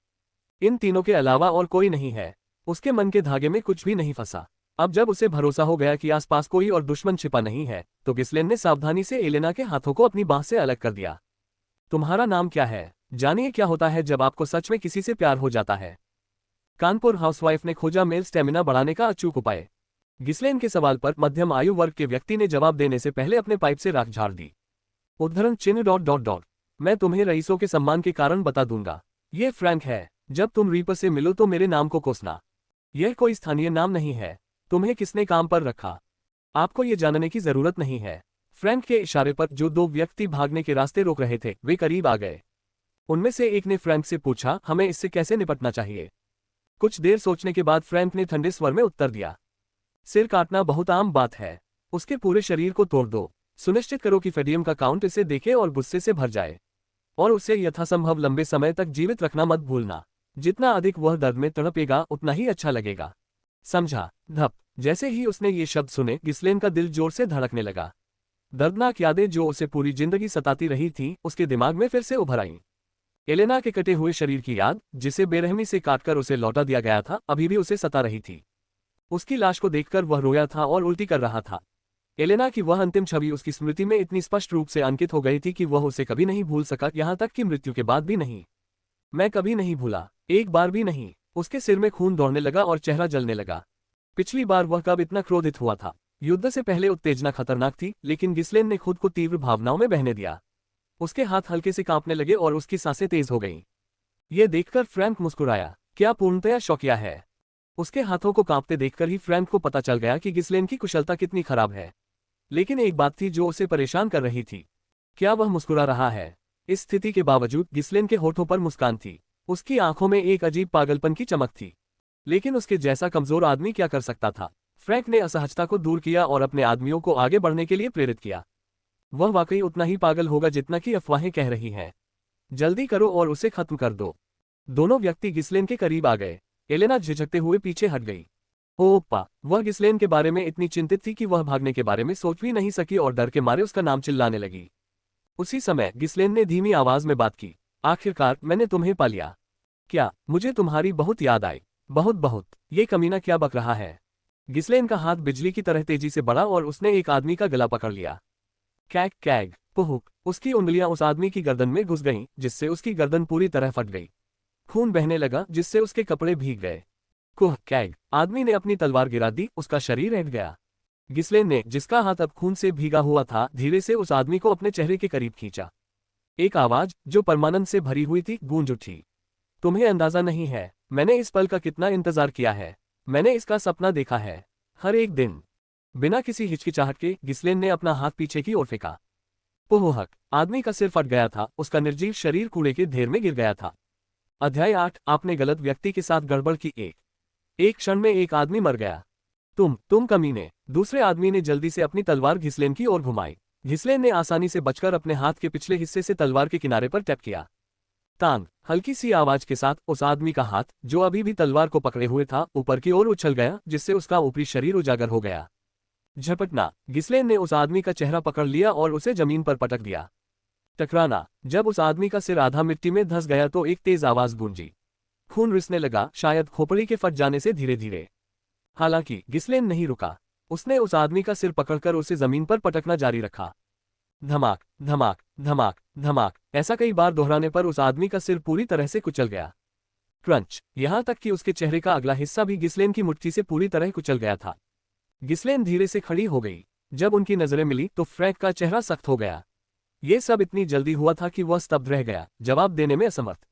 इन तीनों के अलावा और कोई नहीं है। उसके मन के धागे में कुछ भी नहीं फंसा। अब जब उसे भरोसा हो गया कि आसपास कोई और दुश्मन छिपा नहीं है, तो गिस्लेन ने सावधानी से एलेना के हाथों को अपनी बाह से अलग कर दिया। तुम्हारा नाम क्या है? जानिए क्या होता है जब आपको सच में किसी से प्यार हो जाता है। कानपुर हाउसवाइफ ने खोजा मेल स्टेमिना बढ़ाने का अचूक उपाय। गिस्लेन के सवाल पर मध्यम आयु वर्ग के व्यक्ति ने जवाब देने से पहले अपने पाइप से राख झाड़ दी। उद्धरण चिन्ह ... मैं तुम्हें रईसों के सम्मान के कारण बता दूंगा। ये फ्रैंक है। जब तुम रीपर से मिलो तो मेरे नाम को कोसना। यह कोई स्थानीय नाम नहीं है। तुम्हें किसने काम पर रखा? आपको ये जानने की जरूरत नहीं है। फ्रैंक के इशारे पर जो 2 व्यक्ति भागने के रास्ते रोक रहे थे वे करीब आ गए। उनमें से एक ने फ्रैंक से पूछा, हमें इससे कैसे निपटना चाहिए? कुछ देर सोचने के बाद फ्रैंक ने ठंडे स्वर में उत्तर दिया, सिर काटना बहुत आम बात है। उसके पूरे शरीर को तोड़ दो। सुनिश्चित करो कि फेडियम का काउंट इसे देखे और गुस्से से भर जाए, और उसे यथासंभव लंबे समय तक जीवित रखना मत भूलना। जितना अधिक वह दर्द में तड़पेगा उतना ही अच्छा लगेगा, समझा? धप। जैसे ही उसने ये शब्द सुने, गिस्लेन का दिल जोर से धड़कने लगा। दर्दनाक यादें जो उसे पूरी जिंदगी सताती रही थीं, उसके दिमाग में फिर से उभर आईं। एलेना के कटे हुए शरीर की याद, जिसे बेरहमी से काटकर उसे लौटा दिया गया था, अभी भी उसे सता रही थी। उसकी लाश को देखकर वह रोया था और उल्टी कर रहा था। एलेना की वह अंतिम छवि उसकी स्मृति में इतनी स्पष्ट रूप से अंकित हो गई थी कि वह उसे कभी नहीं भूल सका, यहां तक कि मृत्यु के बाद भी नहीं। मैं कभी नहीं भूला, एक बार भी नहीं। उसके सिर में खून दौड़ने लगा और चेहरा जलने लगा। पिछली बार वह कब इतना क्रोधित हुआ था? युद्ध से पहले उत्तेजना खतरनाक थी, लेकिन गिस्लेन ने खुद को तीव्र भावनाओं में बहने दिया। उसके हाथ हल्के से कांपने लगे और उसकी सांसें तेज हो गईं। यह देखकर फ्रैंक मुस्कुराया। क्या पूर्णतया शौकिया है। उसके हाथों को कांपते देखकर ही फ्रैंक को पता चल गया कि गिस्लेन की कुशलता कितनी खराब है। लेकिन एक बात थी जो उसे परेशान कर रही थी। क्या वह मुस्कुरा रहा है? इस स्थिति के बावजूद गिस्लेन के होठों पर मुस्कान थी। उसकी आंखों में एक अजीब पागलपन की चमक थी। लेकिन उसके जैसा कमजोर आदमी क्या कर सकता था? फ्रैंक ने असहजता को दूर किया और अपने आदमियों को आगे बढ़ने के लिए प्रेरित किया। वह वाकई उतना ही पागल होगा जितना कि अफवाहें कह रही हैं। जल्दी करो और उसे खत्म कर दो। दोनों व्यक्ति गिस्लेन के करीब आ गए। एलेना झिझकते हुए पीछे हट गई। ओप्पा, वह गिस्लेन के बारे में इतनी चिंतित थी कि वह भागने के बारे में सोच भी नहीं सकी और डर के मारे उसका नाम चिल्लाने लगी। उसी समय गिस्लेन ने धीमी आवाज में बात की। आखिरकार मैंने तुम्हें पा लिया। क्या मुझे तुम्हारी बहुत याद आई? बहुत बहुत। ये कमीना क्या बक रहा है? गिस्लेन का हाथ बिजली की तरह तेजी से बढ़ा और उसने एक आदमी का गला पकड़ लिया। कैग कैग पुहुक। उसकी उंगलियां उस आदमी की गर्दन में घुस गईं, जिससे उसकी गर्दन पूरी तरह फट गई। खून बहने लगा जिससे उसके कपड़े भीग गए। कुह कैग। आदमी ने अपनी तलवार गिरा दी, उसका शरीर हिल गया। गिस्लेन ने, जिसका हाथ अब खून से भीगा हुआ था, धीरे से उस आदमी को अपने चेहरे के करीब खींचा। एक आवाज जो परमानंद से भरी हुई थी गूंज उठी। तुम्हें अंदाजा नहीं है, मैंने इस पल का कितना इंतजार किया है। मैंने इसका सपना देखा है, हर एक दिन। बिना किसी हिचकिचाहट के गिस्लेन ने अपना हाथ पीछे की ओर फेंका। पुहुहक। आदमी का सिर फट गया था, उसका निर्जीव शरीर कूड़े के ढेर में गिर गया था। अध्याय 8। आपने गलत व्यक्ति के साथ गड़बड़ की। एक क्षण में एक आदमी मर गया। तुम कमीने। दूसरे आदमी ने जल्दी से अपनी तलवार घिस्लेन की ओर घुमाई। घिस्लेन ने आसानी से बचकर अपने हाथ के पिछले हिस्से से तलवार के किनारे पर टैप किया। तांग। हल्की सी आवाज के साथ उस आदमी का हाथ, जो अभी भी तलवार को पकड़े हुए था, ऊपर की ओर उछल गया, जिससे उसका ऊपरी शरीर उजागर हो गया। झपटना। गिस्लेन ने उस आदमी का चेहरा पकड़ लिया और उसे जमीन पर पटक दिया। टकराना। जब उस आदमी का सिर आधा मिट्टी में धंस गया तो एक तेज आवाज गूंजी। खून रिसने लगा, शायद खोपड़ी के फट जाने से धीरे धीरे। हालांकि गिस्लेन नहीं रुका। उसने उस आदमी का सिर पकड़कर उसे जमीन पर पटकना जारी रखा। धमाक धमाक धमाक धमाक। ऐसा कई बार दोहराने पर उस आदमी का सिर पूरी तरह से कुचल गया। क्रंच। यहां तक कि उसके चेहरे का अगला हिस्सा भी गिस्लेन की मुट्ठी से पूरी तरह कुचल गया था। गिस्लेन धीरे से खड़ी हो गई। जब उनकी नजरें मिली तो फ्रैंक का चेहरा सख्त हो गया। ये सब इतनी जल्दी हुआ था कि वह स्तब्ध रह गया, जवाब देने में असमर्थ।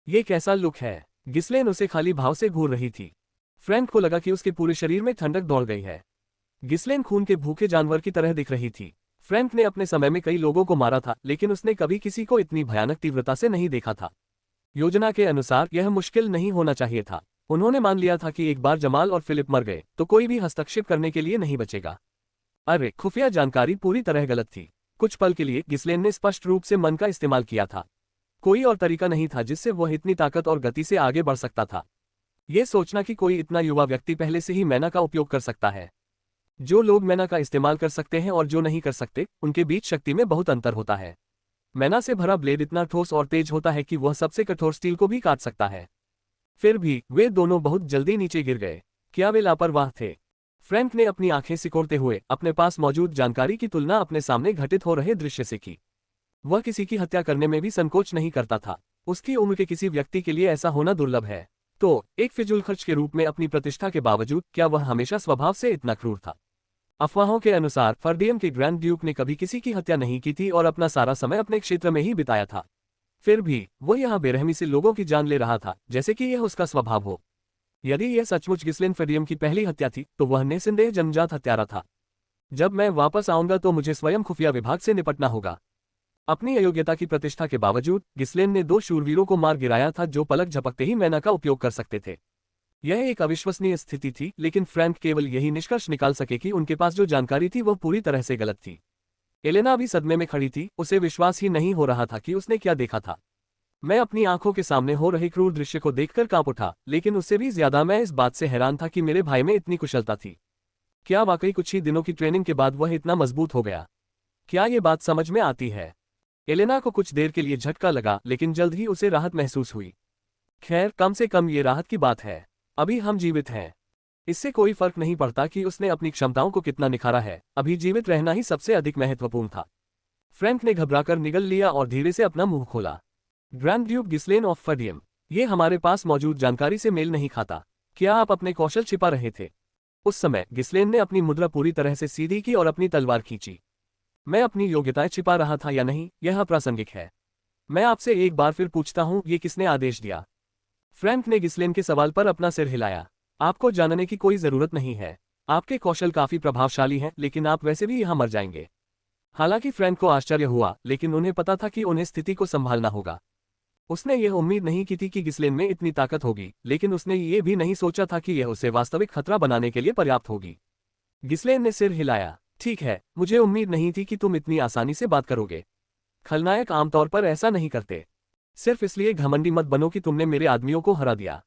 ये कैसा लुक है? गिस्लेन उसे खाली भाव से घूर रही थी। फ्रैंक को लगा कि उसके पूरे शरीर में ठंडक दौड़ गई है। गिस्लेन खून के भूखे जानवर की तरह दिख रही थी। फ्रैंक ने अपने समय में कई लोगों को मारा था, लेकिन उसने कभी किसी को इतनी भयानक तीव्रता से नहीं देखा था। योजना के अनुसार यह मुश्किल नहीं होना चाहिए था। उन्होंने मान लिया था कि एक बार जमाल और फिलिप मर गए तो कोई भी हस्तक्षेप करने के लिए नहीं बचेगा। अरे, खुफिया जानकारी पूरी तरह गलत थी। कुछ पल के लिए गिस्लेन ने स्पष्ट रूप से मन का इस्तेमाल किया था। कोई और तरीका नहीं था जिससे वह इतनी ताकत और गति से आगे बढ़ सकता था। यह सोचना कि कोई इतना युवा व्यक्ति पहले से ही मैना का उपयोग कर सकता है। जो लोग मैना का इस्तेमाल कर सकते हैं और जो नहीं कर सकते, उनके बीच शक्ति में बहुत अंतर होता है। मैना से भरा ब्लेड इतना ठोस और तेज होता है कि वह सबसे कठोर स्टील को भी काट सकता है। फिर भी वे दोनों बहुत जल्दी नीचे गिर गए। क्या वे लापरवाह थे? फ्रैंक ने अपनी आंखें सिकोड़ते हुए अपने पास मौजूद जानकारी की तुलना अपने सामने घटित हो रहे दृश्य से की। वह किसी की हत्या करने में भी संकोच नहीं करता था। उसकी उम्र के किसी व्यक्ति के लिए ऐसा होना दुर्लभ है। तो एक फिजूल खर्च के रूप में अपनी प्रतिष्ठा के बावजूद क्या वह हमेशा स्वभाव से इतना क्रूर था? अफवाहों के अनुसार फर्डियम के ग्रैंड ड्यूक ने कभी किसी की हत्या नहीं की थी और अपना सारा समय अपने क्षेत्र में ही बिताया था। फिर भी वह यहाँ बेरहमी से लोगों की जान ले रहा था, जैसे कि यह उसका स्वभाव हो। यदि यह सचमुच गिस्लेन फर्डियम की पहली हत्या थी तो वह निस्संदेह जन्मजात हत्यारा था। जब मैं वापस आऊंगा तो मुझे स्वयं खुफिया विभाग से निपटना होगा। अपनी अयोग्यता की प्रतिष्ठा के बावजूद गिस्लेन ने 2 शूरवीरों को मार गिराया था जो पलक झपकते ही मैना का उपयोग कर सकते थे। यह एक अविश्वसनीय स्थिति थी, लेकिन फ्रैंक केवल यही निष्कर्ष निकाल सके कि उनके पास जो जानकारी थी वह पूरी तरह से गलत थी। एलेना भी सदमे में खड़ी थी, उसे विश्वास ही नहीं हो रहा था कि उसने क्या देखा था। मैं अपनी आंखों के सामने हो रहे क्रूर दृश्य को देखकर कांप उठा, लेकिन उससे भी ज्यादा मैं इस बात से हैरान था कि मेरे भाई में इतनी कुशलता थी। क्या वाकई कुछ ही दिनों की ट्रेनिंग के बाद वह इतना मजबूत हो गया? क्या ये बात समझ में आती है? एलेना को कुछ देर के लिए झटका लगा, लेकिन जल्द ही उसे राहत महसूस हुई। खैर, कम से कम ये राहत की बात है। अभी हम जीवित हैं। इससे कोई फर्क नहीं पड़ता कि उसने अपनी क्षमताओं को कितना निखारा है, अभी जीवित रहना ही सबसे अधिक महत्वपूर्ण था। फ्रैंक ने घबराकर निगल लिया और धीरे से अपना मुंह खोला। ग्रैंड ड्यूक गिस्लेन ऑफ फर्डियम, ये हमारे पास मौजूद जानकारी से मेल नहीं खाता। क्या आप अपने कौशल छिपा रहे थे? उस समय गिस्लेन ने अपनी मुद्रा पूरी तरह से सीधी की और अपनी तलवार खींची। मैं अपनी योग्यताएं छिपा रहा था या नहीं, यह अप्रासंगिक है। मैं आपसे एक बार फिर पूछता हूं, ये किसने आदेश दिया? फ्रैंक ने गिस्लेन के सवाल पर अपना सिर हिलाया। आपको जानने की कोई जरूरत नहीं है। आपके कौशल काफी प्रभावशाली हैं, लेकिन आप वैसे भी यहां मर जाएंगे। हालांकि फ्रैंक को आश्चर्य हुआ, लेकिन उन्हें पता था कि उन्हें स्थिति को संभालना होगा। उसने यह उम्मीद नहीं की थी कि गिस्लेन में इतनी ताकत होगी, लेकिन उसने ये भी नहीं सोचा था कि यह उसे वास्तविक खतरा बनाने के लिए पर्याप्त होगी। गिस्लेन ने सिर हिलाया। ठीक है, मुझे उम्मीद नहीं थी कि तुम इतनी आसानी से बात करोगे। खलनायक आमतौर पर ऐसा नहीं करते। सिर्फ इसलिए घमंडी मत बनो कि तुमने मेरे आदमियों को हरा दिया।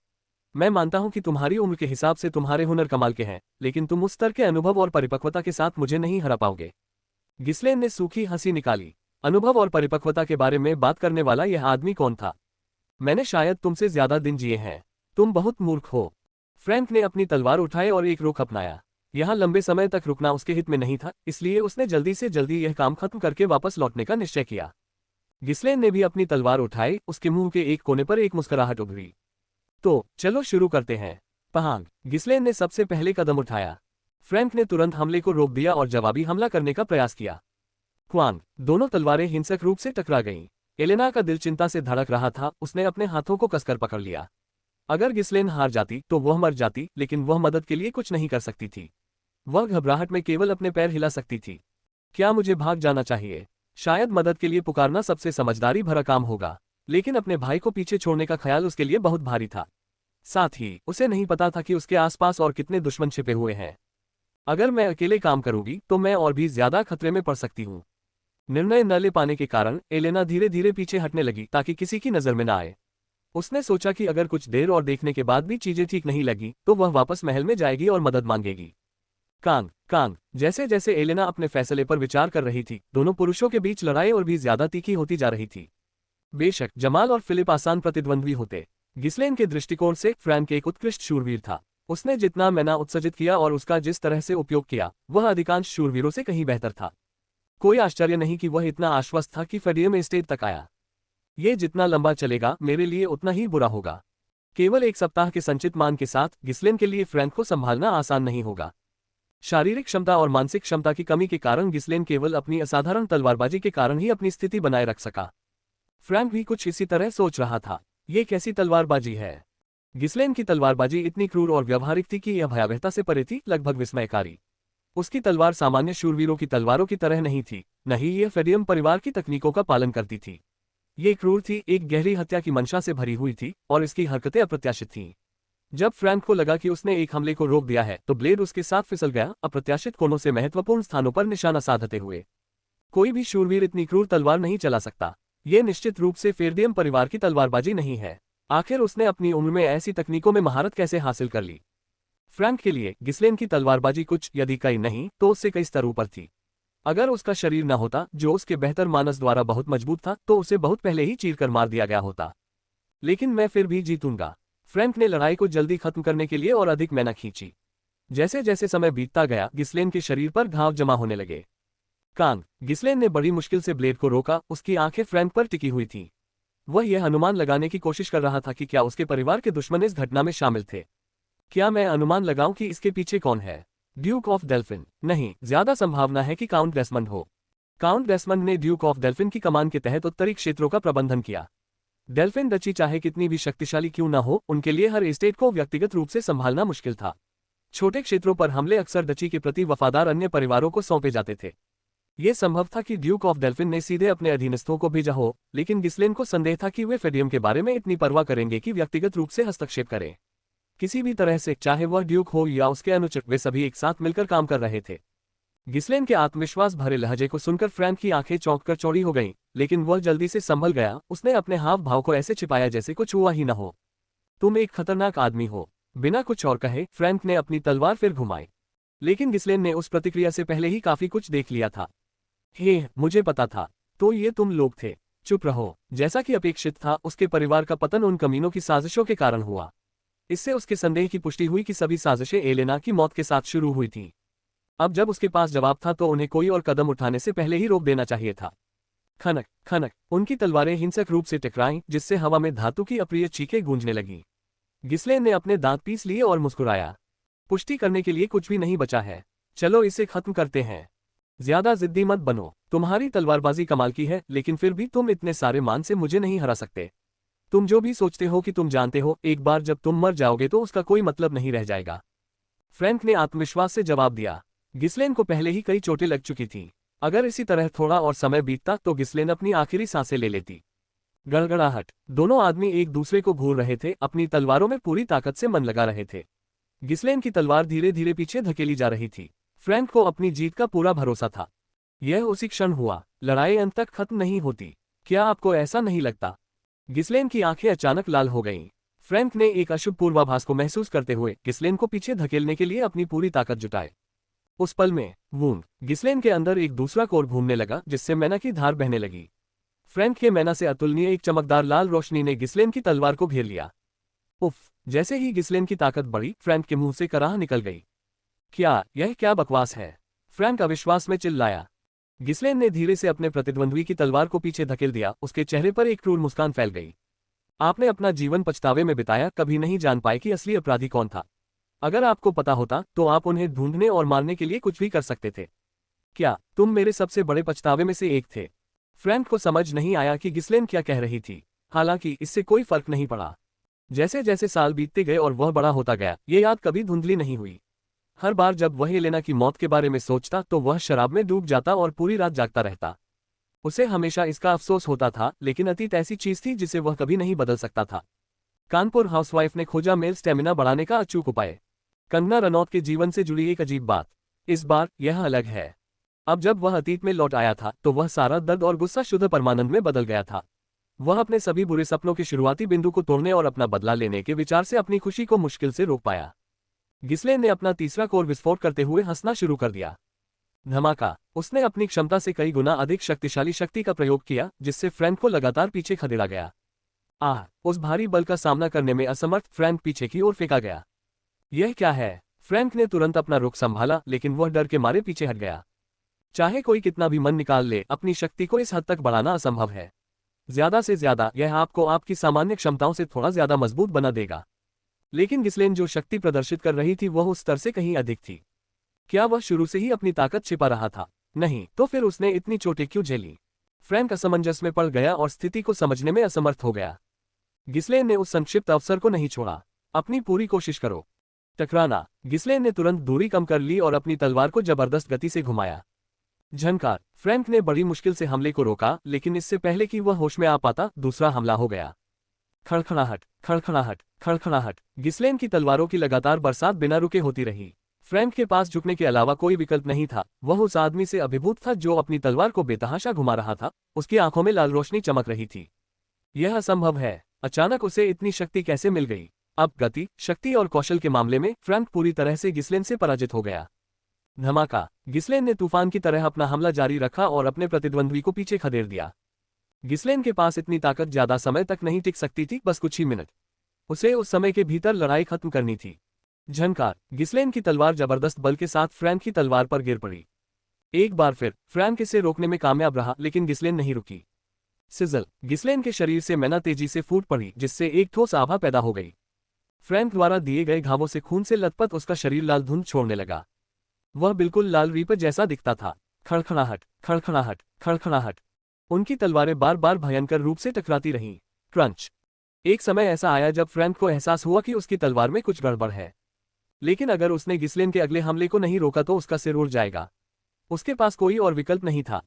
मैं मानता हूं कि तुम्हारी उम्र के हिसाब से तुम्हारे हुनर कमाल के हैं, लेकिन तुम उस स्तर के अनुभव और परिपक्वता के साथ मुझे नहीं हरा पाओगे। गिस्लेन ने सूखी हंसी निकाली। अनुभव और परिपक्वता के बारे में बात करने वाला यह आदमी कौन था? मैंने शायद तुमसे ज्यादा दिन जिए हैं। तुम बहुत मूर्ख हो। फ्रैंक ने अपनी तलवार उठाई और एक रुख अपनाया। यहां लंबे समय तक रुकना उसके हित में नहीं था, इसलिए उसने जल्दी से जल्दी यह काम खत्म करके वापस लौटने का निश्चय किया। गिस्लेन ने भी अपनी तलवार उठाई। उसके मुंह के एक कोने पर एक मुस्कुराहट उभरी। तो चलो शुरू करते हैं। पहांग। गिस्लेन ने सबसे पहले कदम उठाया। फ्रैंक ने तुरंत हमले को रोक दिया और जवाबी हमला करने का प्रयास किया। क्वांग। दोनों तलवारें हिंसक रूप से टकरा गईं। एलेना का दिल चिंता से धड़क रहा था। उसने अपने हाथों को कसकर पकड़ लिया। अगर गिस्लेन हार जाती तो वह मर जाती, लेकिन वह मदद के लिए कुछ नहीं कर सकती थी। वह घबराहट में केवल अपने पैर हिला सकती थी। क्या मुझे भाग जाना चाहिए? शायद मदद के लिए पुकारना सबसे समझदारी भरा काम होगा, लेकिन अपने भाई को पीछे छोड़ने का ख्याल उसके लिए बहुत भारी था। साथ ही उसे नहीं पता था कि उसके आसपास और कितने दुश्मन छिपे हुए हैं। अगर मैं अकेले काम करूंगी तो मैं और भी ज्यादा खतरे में पड़ सकती हूँ। निर्णय न ले पाने के कारण एलेना धीरे धीरे पीछे हटने लगी ताकि किसी की नजर में न आए। उसने सोचा कि अगर कुछ देर और देखने के बाद भी चीजें ठीक नहीं लगी तो वह वापस महल में जाएगी और मदद मांगेगी। कांग। कांग। जैसे जैसे एलेना अपने फैसले पर विचार कर रही थी, दोनों पुरुषों के बीच लड़ाई और भी ज्यादा तीखी होती जा रही थी। बेशक जमाल और फिलिप आसान प्रतिद्वंद्वी होते, गिस्लेन के दृष्टिकोण से फ्रैंक एक उत्कृष्ट शूरवीर था। उसने जितना मैना उत्सर्जित किया और उसका जिस तरह से उपयोग किया, वह अधिकांश शूरवीरों से कहीं बेहतर था। कोई आश्चर्य नहीं कि वह इतना आश्वस्त था कि फेडियम स्टेट तक आया। ये जितना लंबा चलेगा मेरे लिए उतना ही बुरा होगा। केवल एक सप्ताह के संचित मान के साथ गिस्लेन के लिए फ्रैंक को संभालना आसान नहीं होगा। शारीरिक क्षमता और मानसिक क्षमता की कमी के कारण गिस्लेन केवल अपनी असाधारण तलवारबाजी के कारण ही अपनी स्थिति बनाए रख सका। फ्रैंक भी कुछ इसी तरह सोच रहा था। ये कैसी तलवारबाजी है? गिस्लेन की तलवारबाजी इतनी क्रूर और व्यवहारिक थी कि यह भयावहता से परे थी, लगभग विस्मयकारी। उसकी तलवार सामान्य शूरवीरों की तलवारों की तरह नहीं थी, न ही यह फेडियम परिवार की तकनीकों का पालन करती थी। ये क्रूर थी, एक गहरी हत्या की मंशा से भरी हुई थी, और इसकी हरकतें अप्रत्याशित थीं। जब फ्रैंक को लगा कि उसने एक हमले को रोक दिया है तो ब्लेड उसके साथ फिसल गया, अप्रत्याशित कोनों से महत्वपूर्ण स्थानों पर निशाना साधते हुए। कोई भी शूरवीर इतनी क्रूर तलवार नहीं चला सकता। ये निश्चित रूप से फेडियम परिवार की तलवारबाजी नहीं है। आखिर उसने अपनी उम्र में ऐसी तकनीकों में महारत कैसे हासिल कर ली? फ्रैंक के लिए गिस्लेन की तलवारबाजी कुछ यदि कई नहीं तो उससे कई स्तरों पर थी। अगर उसका शरीर न होता, जो उसके बेहतर मानस द्वारा बहुत मजबूत था, तो उसे बहुत पहले ही चीरकर मार दिया गया होता। लेकिन मैं फिर भी जीतूंगा। फ्रैंक ने लड़ाई को जल्दी खत्म करने के लिए और अधिक मैना खींची। जैसे जैसे समय बीतता गया, गिस्लेन के शरीर पर घाव जमा होने लगे। कांग। गिस्लेन ने बड़ी मुश्किल से ब्लेड को रोका। उसकी आंखें फ्रैंक पर टिकी हुई थीं। वह यह अनुमान लगाने की कोशिश कर रहा था कि क्या उसके परिवार के दुश्मन इस घटना में शामिल थे। क्या मैं अनुमान लगाऊं कि इसके पीछे कौन है? Duke of Delphin? नहीं, ज्यादा संभावना है कि काउंट डेस्मंड हो। काउंट डेस्मंड ने ड्यूक ऑफ डेल्फिन की कमान के तहत उत्तरी क्षेत्रों का प्रबंधन किया। डेल्फिन डची चाहे कितनी भी शक्तिशाली क्यों न हो, उनके लिए हर एस्टेट को व्यक्तिगत रूप से संभालना मुश्किल था। छोटे क्षेत्रों पर हमले अक्सर डची के प्रति वफादार अन्य परिवारों को सौंपे जाते थे। यह संभव था कि ड्यूक ऑफ डेल्फिन ने सीधे अपने अधीनस्थों को भेजा हो, लेकिन गिस्लेन को संदेह था कि वे फेडियम के बारे में इतनी परवाह करेंगे कि व्यक्तिगत रूप से हस्तक्षेप करें। किसी भी तरह से, चाहे वह ड्यूक हो या उसके अनुचर, वे सभी एक साथ मिलकर काम कर रहे थे। गिस्लेन के आत्मविश्वास भरे लहजे को सुनकर फ्रैंक की आंखें चौंककर चौड़ी हो गईं, लेकिन वह जल्दी से संभल गया। उसने अपने हाव भाव को ऐसे छिपाया जैसे कुछ हुआ ही न हो। तुम एक खतरनाक आदमी हो। बिना कुछ और कहे फ्रैंक ने अपनी तलवार फिर घुमाई, लेकिन गिस्लेन ने उस प्रतिक्रिया से पहले ही काफी कुछ देख लिया था। हे, मुझे पता था। तो ये तुम लोग थे। चुप रहो। जैसा कि अपेक्षित था, उसके परिवार का पतन उन कमीनों की साजिशों के कारण हुआ। इससे उसके संदेह की पुष्टि हुई कि सभी साजिशें एलेना की मौत के साथ शुरू हुई थीं। अब जब उसके पास जवाब था तो उन्हें कोई और कदम उठाने से पहले ही रोक देना चाहिए था। खनक खनक, उनकी तलवारें हिंसक रूप से टकराईं, जिससे हवा में धातु की अप्रिय चीखें गूंजने लगीं। गिस्लेन ने अपने दांत पीस लिए और मुस्कुराया। पुष्टि करने के लिए कुछ भी नहीं बचा है। चलो इसे खत्म करते हैं। ज्यादा जिद्दी मत बनो। तुम्हारी तलवारबाजी कमाल की है, लेकिन फिर भी तुम इतने सारे मान से मुझे नहीं हरा सकते। तुम जो भी सोचते हो कि तुम जानते हो, एक बार जब तुम मर जाओगे तो उसका कोई मतलब नहीं रह जाएगा। फ्रैंक ने आत्मविश्वास से जवाब दिया। गिस्लेन को पहले ही कई चोटें लग चुकी थीं। अगर इसी तरह थोड़ा और समय बीतता तो गिस्लेन अपनी आखिरी सांसें ले लेती। गड़गड़ाहट। दोनों आदमी एक दूसरे को घूर रहे थे, अपनी तलवारों में पूरी ताकत से मन लगा रहे थे। गिस्लेन की तलवार धीरे धीरे पीछे धकेली जा रही थी। फ्रैंक को अपनी जीत का पूरा भरोसा था। यह उसी क्षण हुआ। लड़ाई अंत तक खत्म नहीं होती। क्या आपको ऐसा नहीं लगता? गिस्लेन की आंखें अचानक लाल हो गईं। फ्रैंक ने एक अशुभ पूर्वाभास को महसूस करते हुए गिस्लेन को पीछे धकेलने के लिए अपनी पूरी ताकत जुटाई। उस पल में वूंड गिस्लेन के अंदर एक दूसरा कोर घूमने लगा, जिससे मैना की धार बहने लगी। फ्रैंक के मैना से अतुलनीय एक चमकदार लाल रोशनी ने गिस्लेन की तलवार को घेर लिया। उफ! जैसे ही गिस्लेन की ताकत बढ़ी, फ्रैंक के मुंह से कराह निकल गई। यह क्या बकवास है? फ्रैंक अविश्वास में चिल्लाया। गिस्लेन ने धीरे से अपने प्रतिद्वंद्वी की तलवार को पीछे धकेल दिया। उसके चेहरे पर एक क्रूर मुस्कान फैल गई। आपने अपना जीवन पछतावे में बिताया, कभी नहीं जान पाए कि असली अपराधी कौन था। अगर आपको पता होता तो आप उन्हें ढूंढने और मारने के लिए कुछ भी कर सकते थे। क्या तुम मेरे सबसे बड़े पछतावे में से एक थे? फ्रैंक को समझ नहीं आया कि गिस्लेन क्या कह रही थी। हालांकि इससे कोई फर्क नहीं पड़ा। जैसे जैसे साल बीतते गए और वह बड़ा होता गया, ये याद कभी धुंधली नहीं हुई। हर बार जब वह एलेना की मौत के बारे में सोचता तो वह शराब में डूब जाता और पूरी रात जागता रहता। उसे हमेशा इसका अफसोस होता था, लेकिन अतीत ऐसी चीज थी जिसे वह कभी नहीं बदल सकता था। कानपुर हाउसवाइफ ने खोजा मेल स्टेमिना बढ़ाने का अचूक उपाय। कंगना रनौत के जीवन से जुड़ी एक अजीब बात। इस बार यह अलग है। अब जब वह अतीत में लौट आया था तो वह सारा दर्द और गुस्सा शुद्ध परमानंद में बदल गया था। वह अपने सभी बुरे सपनों के शुरुआती बिंदु को तोड़ने और अपना बदला लेने के विचार से अपनी खुशी को मुश्किल से रोक पाया। गिस्लेन ने अपना तीसरा कोर विस्फोट करते हुए हंसना शुरू कर दिया। धमाका! उसने अपनी क्षमता से कई गुना अधिक शक्तिशाली शक्ति का प्रयोग किया, जिससे फ्रैंक को लगातार पीछे खदेड़ा गया। उस भारी बल का सामना करने में असमर्थ फ्रैंक पीछे की ओर फेंका गया। यह क्या है? फ्रैंक ने तुरंत अपना रुख संभाला, लेकिन वह डर के मारे पीछे हट गया। चाहे कोई कितना भी मन निकाल ले, अपनी शक्ति को इस हद तक बढ़ाना असंभव है। ज्यादा से ज्यादा यह आपको आपकी सामान्य क्षमताओं से थोड़ा ज्यादा मजबूत बना देगा। लेकिन गिस्लेन जो शक्ति प्रदर्शित कर रही थी वह उस स्तर से कहीं अधिक थी। क्या वह शुरू से ही अपनी ताकत छिपा रहा था? नहीं, तो फिर उसने इतनी चोटें क्यों झेली? फ्रैंक असमंजस में पड़ गया और स्थिति को समझने में असमर्थ हो गया। गिस्लेन ने उस संक्षिप्त अवसर को नहीं छोड़ा। अपनी पूरी कोशिश करो। टकराना! गिस्लेन ने तुरंत दूरी कम कर ली और अपनी तलवार को जबरदस्त गति से घुमाया। झनकार! फ्रैंक ने बड़ी मुश्किल से हमले को रोका, लेकिन इससे पहले कि वह होश में आ पाता, दूसरा हमला हो गया। खड़खड़ाहट, खड़खड़ाहट, खड़खड़ाहट। गिस्लेन की तलवारों की लगातार बरसात बिना रुके होती रही। फ्रैंक के पास झुकने के अलावा कोई विकल्प नहीं था। वह उस आदमी से अभिभूत था जो अपनी तलवार को बेतहाशा घुमा रहा था। उसकी आंखों में लाल रोशनी चमक रही थी। यह असंभव है। अचानक उसे इतनी शक्ति कैसे मिल गई? अब गति, शक्ति और कौशल के मामले में फ्रैंक पूरी तरह से गिस्लेन से पराजित हो गया। धमाका! गिस्लेन ने तूफान की तरह अपना हमला जारी रखा और अपने प्रतिद्वंद्वी को पीछे खदेड़ दिया। गिस्लेन के पास इतनी ताकत ज्यादा समय तक नहीं टिक सकती थी, बस कुछ ही मिनट। उसे उस समय के भीतर लड़ाई खत्म करनी थी। झनकार! गिस्लेन की तलवार जबरदस्त बल के साथ फ्रैंक की तलवार पर गिर पड़ी। एक बार फिर फ्रैंक इसे रोकने में कामयाब रहा, लेकिन गिस्लेन नहीं रुकी। सिजल! गिस्लेन के शरीर से मैना तेजी से फूट पड़ी, जिससे एक ठोस आभा पैदा हो गई। फ्रैंक द्वारा दिए गए घावों से खून से लथपथ उसका शरीर लाल धुंध छोड़ने लगा। वह बिल्कुल लाल रीपर जैसा दिखता था। खड़खड़ाहट, खड़खड़ाहट, खड़खड़ाहट। उनकी तलवारें बार बार भयंकर रूप से टकराती रहीं। क्रंच! एक समय ऐसा आया जब फ्रैंक को एहसास हुआ कि उसकी तलवार में कुछ गड़बड़ है। लेकिन अगर उसने गिस्लेन के अगले हमले को नहीं रोका तो उसका सिर उड़ जाएगा। उसके पास कोई और विकल्प नहीं था।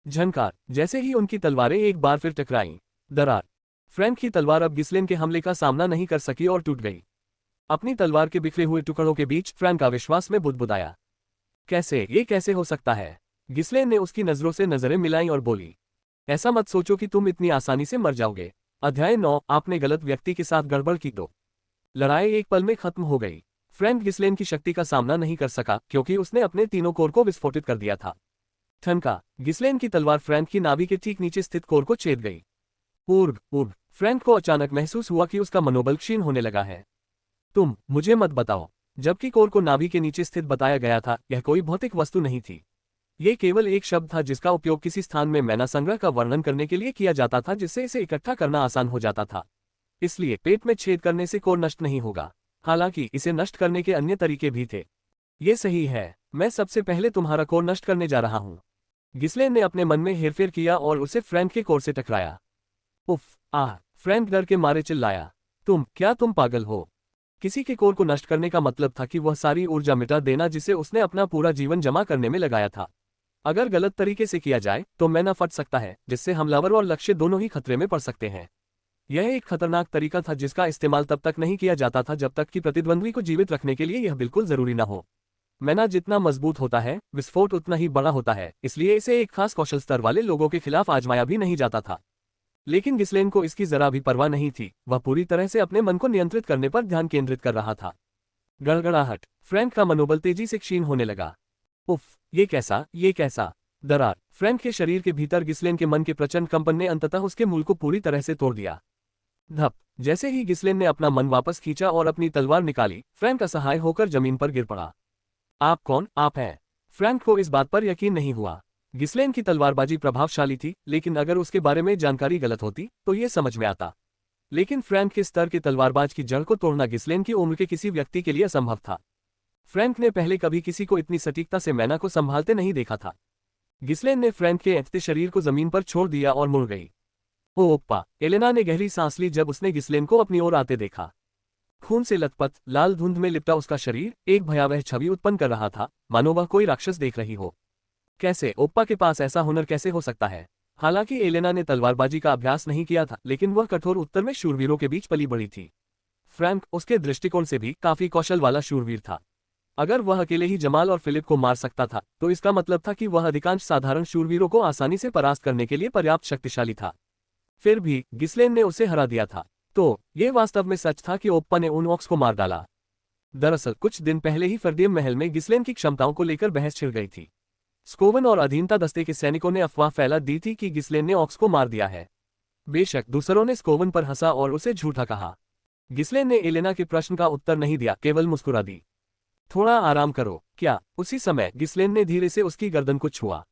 झनकार! जैसे ही उनकी तलवारें एक बार फिर टकराईं, दरार! फ्रैंक की तलवार अब गिस्लेन के हमले का सामना नहीं कर सकी और टूट गई। अपनी तलवार के बिखरे हुए टुकड़ों के बीच फ्रैंक अविश्वास में बुदबुदाया। ये कैसे हो सकता है? गिस्लेन ने उसकी नजरों से नजरें मिलाईं और बोली, ऐसा मत सोचो कि तुम इतनी आसानी से मर जाओगे। अध्याय 9, आपने गलत व्यक्ति के साथ गड़बड़ की तो। लड़ाई एक पल में खत्म हो गई। फ्रैंक गिस्लेन की शक्ति का सामना नहीं कर सका, क्योंकि उसने अपने तीनों कोर को विस्फोटित कर दिया था। ठनका! गिस्लेन की तलवार फ्रैंक की नाभि के ठीक नीचे स्थित कोर को छेद गई। ऊर्ग! फ्रैंक को अचानक महसूस हुआ कि उसका मनोबल क्षीण होने लगा है। तुम मुझे मत बताओ। जबकि कोर को नाभि के नीचे स्थित बताया गया था, यह कोई भौतिक वस्तु नहीं थी। ये केवल एक शब्द था जिसका उपयोग किसी स्थान में मैना संग्रह का वर्णन करने के लिए किया जाता था, जिससे इसे इकट्ठा करना आसान हो जाता था। इसलिए पेट में छेद करने से कोर नष्ट नहीं होगा। हालांकि इसे नष्ट करने के अन्य तरीके भी थे। ये सही है। मैं सबसे पहले तुम्हारा कोर नष्ट करने जा रहा हूं। गिस्लेन ने अपने मन में हेरफेर किया और उसे फ्रैंक के कोर से टकराया। उफ, आह! फ्रैंक डर के मारे चिल्लाया। क्या तुम पागल हो? किसी के कोर को नष्ट करने का मतलब था कि वह सारी ऊर्जा मिटा देना जिसे उसने अपना पूरा जीवन जमा करने में लगाया था। अगर गलत तरीके से किया जाए तो मैना फट सकता है, जिससे हमलावर और लक्ष्य दोनों ही खतरे में पड़ सकते हैं। यह एक खतरनाक तरीका था जिसका इस्तेमाल तब तक नहीं किया जाता था जब तक कि प्रतिद्वंद्वी को जीवित रखने के लिए यह बिल्कुल जरूरी न हो। मैना जितना मजबूत होता है, विस्फोट उतना ही बड़ा होता है, इसलिए इसे एक खास कौशल स्तर वाले लोगों के खिलाफ आजमाया भी नहीं जाता था। लेकिन गिस्लेन को इसकी जरा भी परवाह नहीं थी, वह पूरी तरह से अपने मन को नियंत्रित करने पर ध्यान केंद्रित कर रहा था। गड़गड़ाहट। फ्रैंक का मनोबल तेजी से क्षीण होने लगा। उफ, ये कैसा दरार। फ्रैंक के शरीर के भीतर गिस्लेन के मन के प्रचंड कंपन ने अंततः उसके मूल को पूरी तरह से तोड़ दिया। धप। जैसे ही गिस्लेन ने अपना मन वापस खींचा और अपनी तलवार निकाली, फ्रैंक असहाय होकर जमीन पर गिर पड़ा। आप कौन? आप हैं? फ्रैंक को इस बात पर यकीन नहीं हुआ। गिस्लेन की तलवारबाजी प्रभावशाली थी, लेकिन अगर उसके बारे में जानकारी गलत होती तो ये समझ में आता। लेकिन फ्रैंक के स्तर के तलवारबाज की जड़ को तोड़ना गिस्लेन की उम्र के किसी व्यक्ति के लिए असंभव था। फ्रैंक ने पहले कभी किसी को इतनी सटीकता से मैना को संभालते नहीं देखा था। गिस्लेन ने फ्रैंक के ऐंठते शरीर को जमीन पर छोड़ दिया और मुड़ गई। ओप्पा! एलेना ने गहरी सांस ली जब उसने गिस्लेन को अपनी ओर आते देखा। खून से लथपथ, लाल धुंध में लिपटा उसका शरीर एक भयावह छवि उत्पन्न कर रहा था, मानो वह कोई राक्षस देख रही हो। कैसे? ओप्पा के पास ऐसा हुनर कैसे हो सकता है? हालांकि एलेना ने तलवारबाजी का अभ्यास नहीं किया था, लेकिन वह कठोर उत्तर में शूरवीरों के बीच पली बड़ी थी। फ्रैंक उसके दृष्टिकोण से भी काफी कौशल वाला शूरवीर था। अगर वह अकेले ही जमाल और फिलिप को मार सकता था, तो इसका मतलब था कि वह अधिकांश साधारण शूरवीरों को आसानी से परास्त करने के लिए पर्याप्त शक्तिशाली था। फिर भी गिस्लेन ने उसे हरा दिया था। तो ये वास्तव में सच था कि ओप्पा ने उन ऑक्स को मार डाला। दरअसल कुछ दिन पहले ही फर्दियम महल में गिस्लेन की क्षमताओं को लेकर बहस छिड़ गई थी। स्कोवन और अधीनता दस्ते के सैनिकों ने अफवाह फैला दी थी कि गिस्लेन ने ऑक्स को मार दिया है। बेशक दूसरों ने स्कोवन पर हंसा और उसे झूठा कहा। गिस्लेन ने एलेना के प्रश्न का उत्तर नहीं दिया, केवल मुस्कुरा दी। थोड़ा आराम करो। क्या? उसी समय गिस्लेन ने धीरे से उसकी गर्दन को छुआ।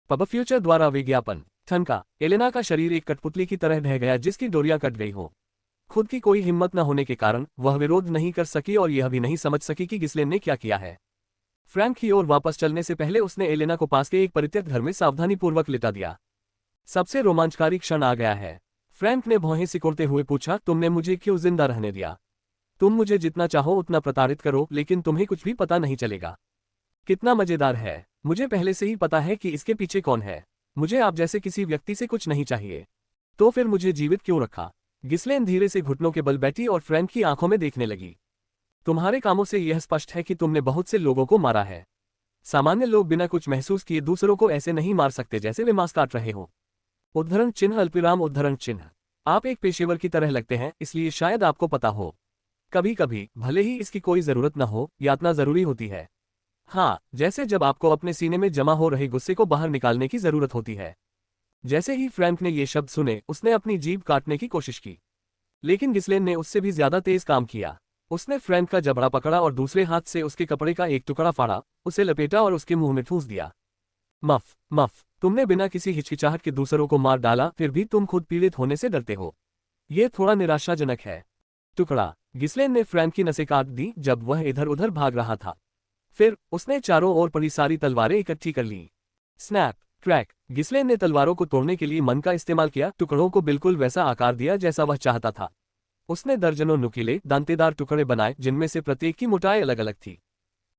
पब फ्यूचर द्वारा विज्ञापन। ठनका। एलेना का शरीर एक कठपुतली की तरह ढह गया जिसकी डोरियां कट गई हो। खुद की कोई हिम्मत न होने के कारण वह विरोध नहीं कर सकी और यह भी नहीं समझ सकी कि गिस्लेन ने क्या किया है। फ्रैंक की ओर वापस चलने से पहले उसने एलेना को पास के एक परित्यक्त घर में सावधानीपूर्वक लिटा दिया। सबसे रोमांचकारी क्षण आ गया है। फ्रैंक ने भौहें सिकोड़ते हुए पूछा, तुमने मुझे क्यों जिंदा रहने दिया? तुम मुझे जितना चाहो उतना प्रताड़ित करो, लेकिन तुम्हें कुछ भी पता नहीं चलेगा। कितना मजेदार है। मुझे पहले से ही पता है कि इसके पीछे कौन है। मुझे आप जैसे किसी व्यक्ति से कुछ नहीं चाहिए। तो फिर मुझे जीवित क्यों रखा? गिस्लेन धीरे से घुटनों के बल बैठी और फ्रैंक की आंखों में देखने लगी। तुम्हारे कामों से यह स्पष्ट है कि तुमने बहुत से लोगों को मारा है। सामान्य लोग बिना कुछ महसूस किए दूसरों को ऐसे नहीं मार सकते जैसे वे मांस काट रहे हो। उद्धरण चिन्ह अल्पविराम उद्धरण चिन्ह। आप एक पेशेवर की तरह लगते हैं, इसलिए शायद आपको पता हो। कभी कभी भले ही इसकी कोई जरूरत न हो, यातना जरूरी होती है। हाँ, जैसे जब आपको अपने सीने में जमा हो रहे गुस्से को बाहर निकालने की जरूरत होती है। जैसे ही फ्रैंक ने ये शब्द सुने, उसने अपनी जीभ काटने की कोशिश की, लेकिन गिस्लेन ने उससे भी ज्यादा तेज काम किया। उसने फ्रैंक का जबड़ा पकड़ा और दूसरे हाथ से उसके कपड़े का एक टुकड़ा फाड़ा, उसे लपेटा और उसके मुंह में ठूंस दिया। मफ मफ, तुमने बिना किसी हिचकिचाहट के दूसरों को मार डाला, फिर भी तुम खुद पीड़ित होने से डरते हो। ये थोड़ा निराशाजनक है। टुकड़ा। गिस्लेन ने फ्रैंक की नसें काट दी जब वह इधर उधर भाग रहा था। फिर उसने चारों ओर पड़ी सारी तलवारें इकट्ठी कर ली। Snap crack. गिस्लेन ने तलवारों को तोड़ने के लिए मन का इस्तेमाल किया, टुकड़ों को बिल्कुल वैसा आकार दिया जैसा वह चाहता था। उसने दर्जनों नुकीले, दांतेदार टुकड़े बनाए जिनमें से प्रत्येक की मोटाई अलग अलग थी।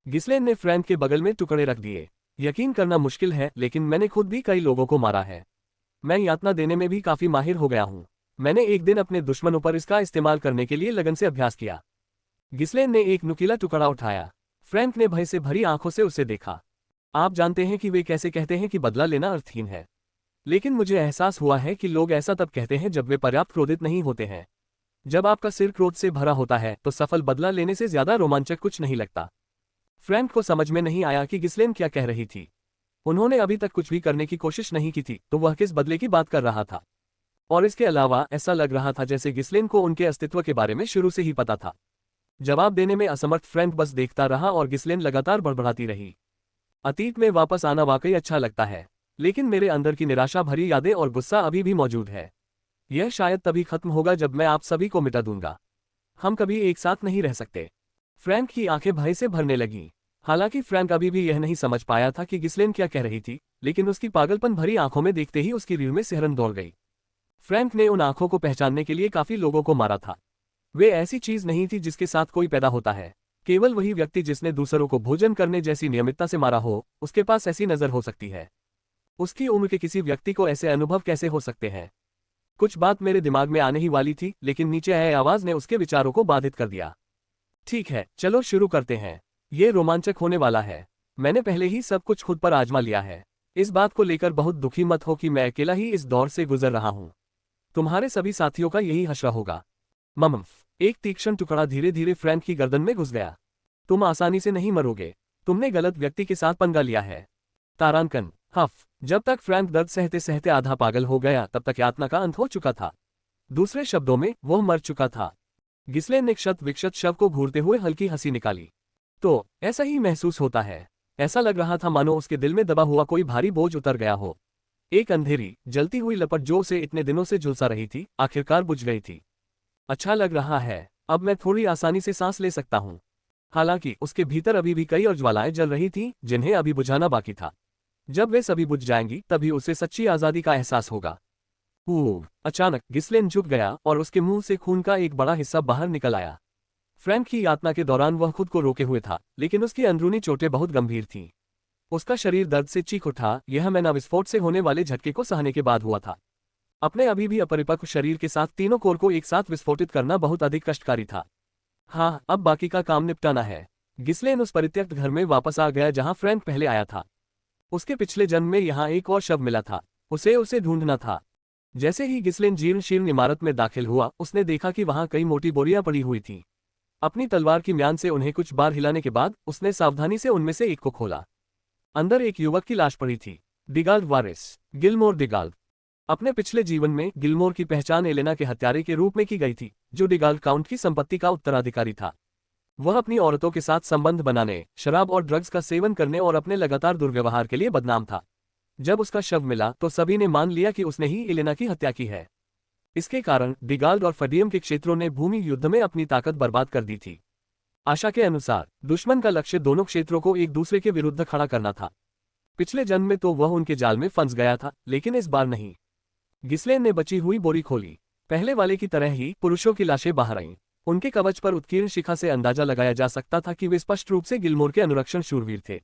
गिस्लेन ने फ्रैंक के बगल में टुकड़े रख दिए। यकीन करना मुश्किल है, लेकिन मैंने खुद भी कई लोगों को मारा है। मैं यातना देने में भी काफी माहिर हो गया हूं। मैंने एक दिन अपने दुश्मनों पर इसका इस्तेमाल करने के लिए लगन से अभ्यास किया। गिस्लेन ने एक नुकीला टुकड़ा उठाया। फ्रैंक ने भय से भरी आंखों से उसे देखा। आप जानते हैं कि वे कैसे कहते हैं कि बदला लेना अर्थहीन है, लेकिन मुझे एहसास हुआ है कि लोग ऐसा तब कहते हैं जब वे पर्याप्त क्रोधित नहीं होते हैं। जब आपका सिर क्रोध से भरा होता है तो सफल बदला लेने से ज्यादा रोमांचक कुछ नहीं लगता। फ्रैंक को समझ में नहीं आया कि गिस्लेन क्या कह रही थी। उन्होंने अभी तक कुछ भी करने की कोशिश नहीं की थी, तो वह किस बदले की बात कर रहा था? और इसके अलावा ऐसा लग रहा था जैसे गिस्लेन को उनके अस्तित्व के बारे में शुरू से ही पता था। जवाब देने में असमर्थ फ्रैंक बस देखता रहा और गिस्लेन लगातार बड़बड़ाती रही। अतीत में वापस आना वाकई अच्छा लगता है, लेकिन मेरे अंदर की निराशा भरी यादें और गुस्सा अभी भी मौजूद है। यह शायद तभी खत्म होगा जब मैं आप सभी को मिटा दूंगा। हम कभी एक साथ नहीं रह सकते। फ्रैंक की आंखें भय से भरने लगीं। हालांकि फ्रैंक अभी भी यह नहीं समझ पाया था कि गिस्लेन क्या कह रही थी, लेकिन उसकी पागलपन भरी आंखों में देखते ही उसकी रीढ़ में सिहरन दौड़ गई। फ्रैंक ने उन आंखों को पहचानने के लिए काफी लोगों को मारा था। वे ऐसी चीज नहीं थी जिसके साथ कोई पैदा होता है। केवल वही व्यक्ति जिसने दूसरों को भोजन करने जैसी नियमितता से मारा हो, उसके पास ऐसी नजर हो सकती है। उसकी उम्र के किसी व्यक्ति को ऐसे अनुभव कैसे हो सकते हैं? कुछ बात मेरे दिमाग में आने ही वाली थी, लेकिन नीचे आए आवाज ने उसके विचारों को बाधित कर दिया। ठीक है, चलो शुरू करते हैं। ये रोमांचक होने वाला है। मैंने पहले ही सब कुछ खुद पर आजमा लिया है। इस बात को लेकर बहुत दुखी मत हो कि मैं अकेला ही इस दौर से गुजर रहा हूं। तुम्हारे सभी साथियों का यही हश्र होगा। मम्फ। एक तीक्ष्ण टुकड़ा धीरे धीरे फ्रैंक की गर्दन में घुस गया। तुम आसानी से नहीं मरोगे। तुमने गलत व्यक्ति के साथ पंगा लिया है। तारांकन। हफ। जब तक फ्रैंक दर्द सहते सहते आधा पागल हो गया तब तक यातना का अंत हो चुका था। दूसरे शब्दों में, वह मर चुका था। गिस्लेन ने क्षत विक्षत शव को घूरते हुए हल्की हंसी निकाली। तो ऐसा ही महसूस होता है। ऐसा लग रहा था मानो उसके दिल में दबा हुआ कोई भारी बोझ उतर गया हो। एक अंधेरी जलती हुई लपट जो उसे इतने दिनों से झुलसा रही थी, आखिरकार बुझ गई थी। अच्छा लग रहा है। अब मैं थोड़ी आसानी से सांस ले सकता हूँ। हालांकि उसके भीतर अभी भी कई और ज्वालाएं जल रही थीं, जिन्हें अभी बुझाना बाकी था। जब वे सभी बुझ जाएंगी तभी उसे सच्ची आजादी का एहसास होगा। अचानक गिस्लेन झुक गया और उसके मुंह से खून का एक बड़ा हिस्सा बाहर निकल आया। फ्रैंक की यातना के दौरान वह खुद को रोके हुए था, लेकिन उसकी अंदरूनी चोटें बहुत गंभीर थीं। उसका शरीर दर्द से चीख उठा। यह मैना विस्फोट से होने वाले झटके को सहने के बाद हुआ था। अपने अभी भी अपरिपक्व शरीर के साथ तीनों कोर को एक साथ विस्फोटित करना बहुत अधिक कष्टकारी था। हाँ, अब बाकी का काम निपटाना है। गिस्लेन उस परित्यक्त घर में वापस आ गया जहां फ्रैंक पहले आया था। उसके पिछले जन्म में यहाँ एक और शव मिला था। उसे ढूंढना था। जैसे ही गिस्लेन जीर्ण शीर्ण इमारत में दाखिल हुआ, उसने देखा कि वहां कई मोटी बोरियां पड़ी हुई थीं। अपनी तलवार की म्यान से उन्हें कुछ बार हिलाने के बाद उसने सावधानी से उनमें से एक को खोला। अंदर एक युवक की लाश पड़ी थी। डिगाल्ड वारिस, गिलमोर डिगाल्ड। अपने पिछले जीवन में गिलमोर की पहचान एलेना के हत्यारे के रूप में की गई थी, जो डिगाल्ड काउंट की संपत्ति का उत्तराधिकारी था। वह अपनी औरतों के साथ संबंध बनाने, शराब और ड्रग्स का सेवन करने और अपने लगातार दुर्व्यवहार के लिए बदनाम था। जब उसका शव मिला तो सभी ने मान लिया कि उसने ही एलेना की हत्या की है। इसके कारण डिगाल्ड और फडियम के क्षेत्रों ने भूमि युद्ध में अपनी ताकत बर्बाद कर दी थी। आशा के अनुसार दुश्मन का लक्ष्य दोनों क्षेत्रों को एक दूसरे के विरुद्ध खड़ा करना था। पिछले जन्म में तो वह उनके जाल में फंस गया था, लेकिन इस बार नहीं। गिस्लेन ने बची हुई बोरी खोली। पहले वाले की तरह ही पुरुषों की लाशें बाहर आईं। उनके कवच पर उत्कीर्ण शिखा से अंदाजा लगाया जा सकता था कि वे स्पष्ट रूप से गिलमोर के अनुरक्षण शूरवीर थे।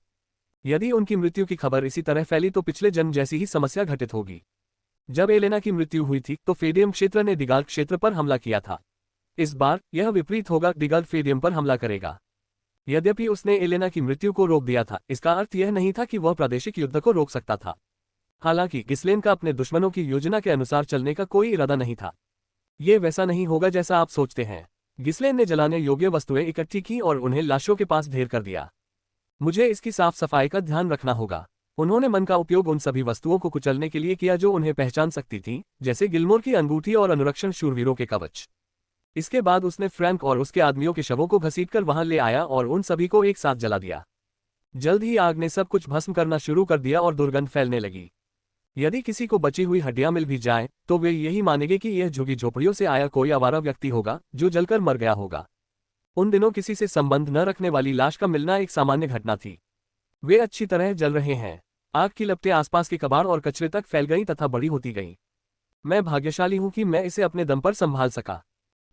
यदि उनकी मृत्यु की खबर इसी तरह फैली तो पिछले जन्म जैसी ही समस्या घटित होगी। जब एलेना की मृत्यु हुई थी तो फेडियम क्षेत्र ने डिगाल्ड क्षेत्र पर हमला किया था। इस बार यह विपरीत होगा, डिगाल्ड फेडियम पर हमला करेगा। यद्यपि उसने एलेना की मृत्यु को रोक दिया था, इसका अर्थ यह नहीं था कि वह प्रादेशिक युद्ध को रोक सकता था। हालांकि गिस्लेन का अपने दुश्मनों की योजना के अनुसार चलने का कोई इरादा नहीं था। ये वैसा नहीं होगा जैसा आप सोचते हैं। गिस्लेन ने जलाने योग्य वस्तुएं इकट्ठी की और उन्हें लाशों के पास ढेर कर दिया। मुझे इसकी साफ सफाई का ध्यान रखना होगा। उन्होंने मन का उपयोग उन सभी वस्तुओं को कुचलने के लिए किया जो उन्हें पहचान सकती थीं, जैसे गिलमोर की अंगूठी और अनुरक्षण शूरवीरों के कवच। इसके बाद उसने फ्रैंक और उसके आदमियों के शवों को घसीटकर वहां ले आया और उन सभी को एक साथ जला दिया। जल्द ही आग ने सब कुछ भस्म करना शुरू कर दिया और दुर्गंध फैलने लगी। यदि किसी को बची हुई हड्डियां मिल भी जाएं, तो वे यही मानेंगे कि यह झुग्गी झोपड़ियों से आया कोई आवारा व्यक्ति होगा जो जलकर मर गया होगा। उन दिनों किसी से संबंध न रखने वाली लाश का मिलना एक सामान्य घटना थी। वे अच्छी तरह जल रहे हैं। आग की लपटें आसपास के कबाड़ और कचरे तक फैल गईं तथा बड़ी होती गईं। मैं भाग्यशाली हूं कि मैं इसे अपने दम पर संभाल सका।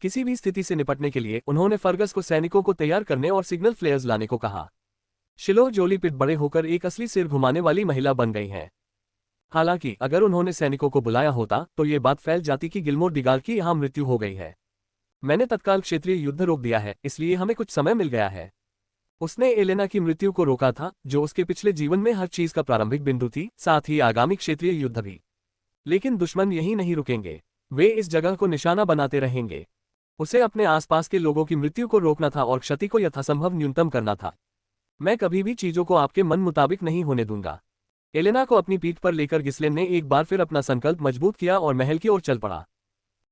किसी भी स्थिति से निपटने के लिए उन्होंने फर्गस को सैनिकों को तैयार करने और सिग्नल फ्लेयर्स लाने को कहा। शिलोह जोली पिट बड़े होकर एक असली सिर घुमाने वाली महिला बन गई हैं। हालांकि अगर उन्होंने सैनिकों को बुलाया होता तो ये बात फैल जाती कि गिलमोर डिगाल्ड की यहां मृत्यु हो गई है। मैंने तत्काल क्षेत्रीय युद्ध रोक दिया है, इसलिए हमें कुछ समय मिल गया है। उसने एलेना की मृत्यु को रोका था, जो उसके पिछले जीवन में हर चीज का प्रारंभिक बिंदु थी, साथ ही आगामी क्षेत्रीय युद्ध भी। लेकिन दुश्मन यही नहीं रुकेंगे। वे इस जगह को निशाना बनाते रहेंगे। उसे अपने आसपास के लोगों की मृत्यु को रोकना था और क्षति को यथासंभव न्यूनतम करना था। मैं कभी भी चीजों को आपके मन मुताबिक नहीं होने दूंगा। एलेना को अपनी पीठ पर लेकर गिस्लेन ने एक बार फिर अपना संकल्प मजबूत किया और महल की ओर चल पड़ा।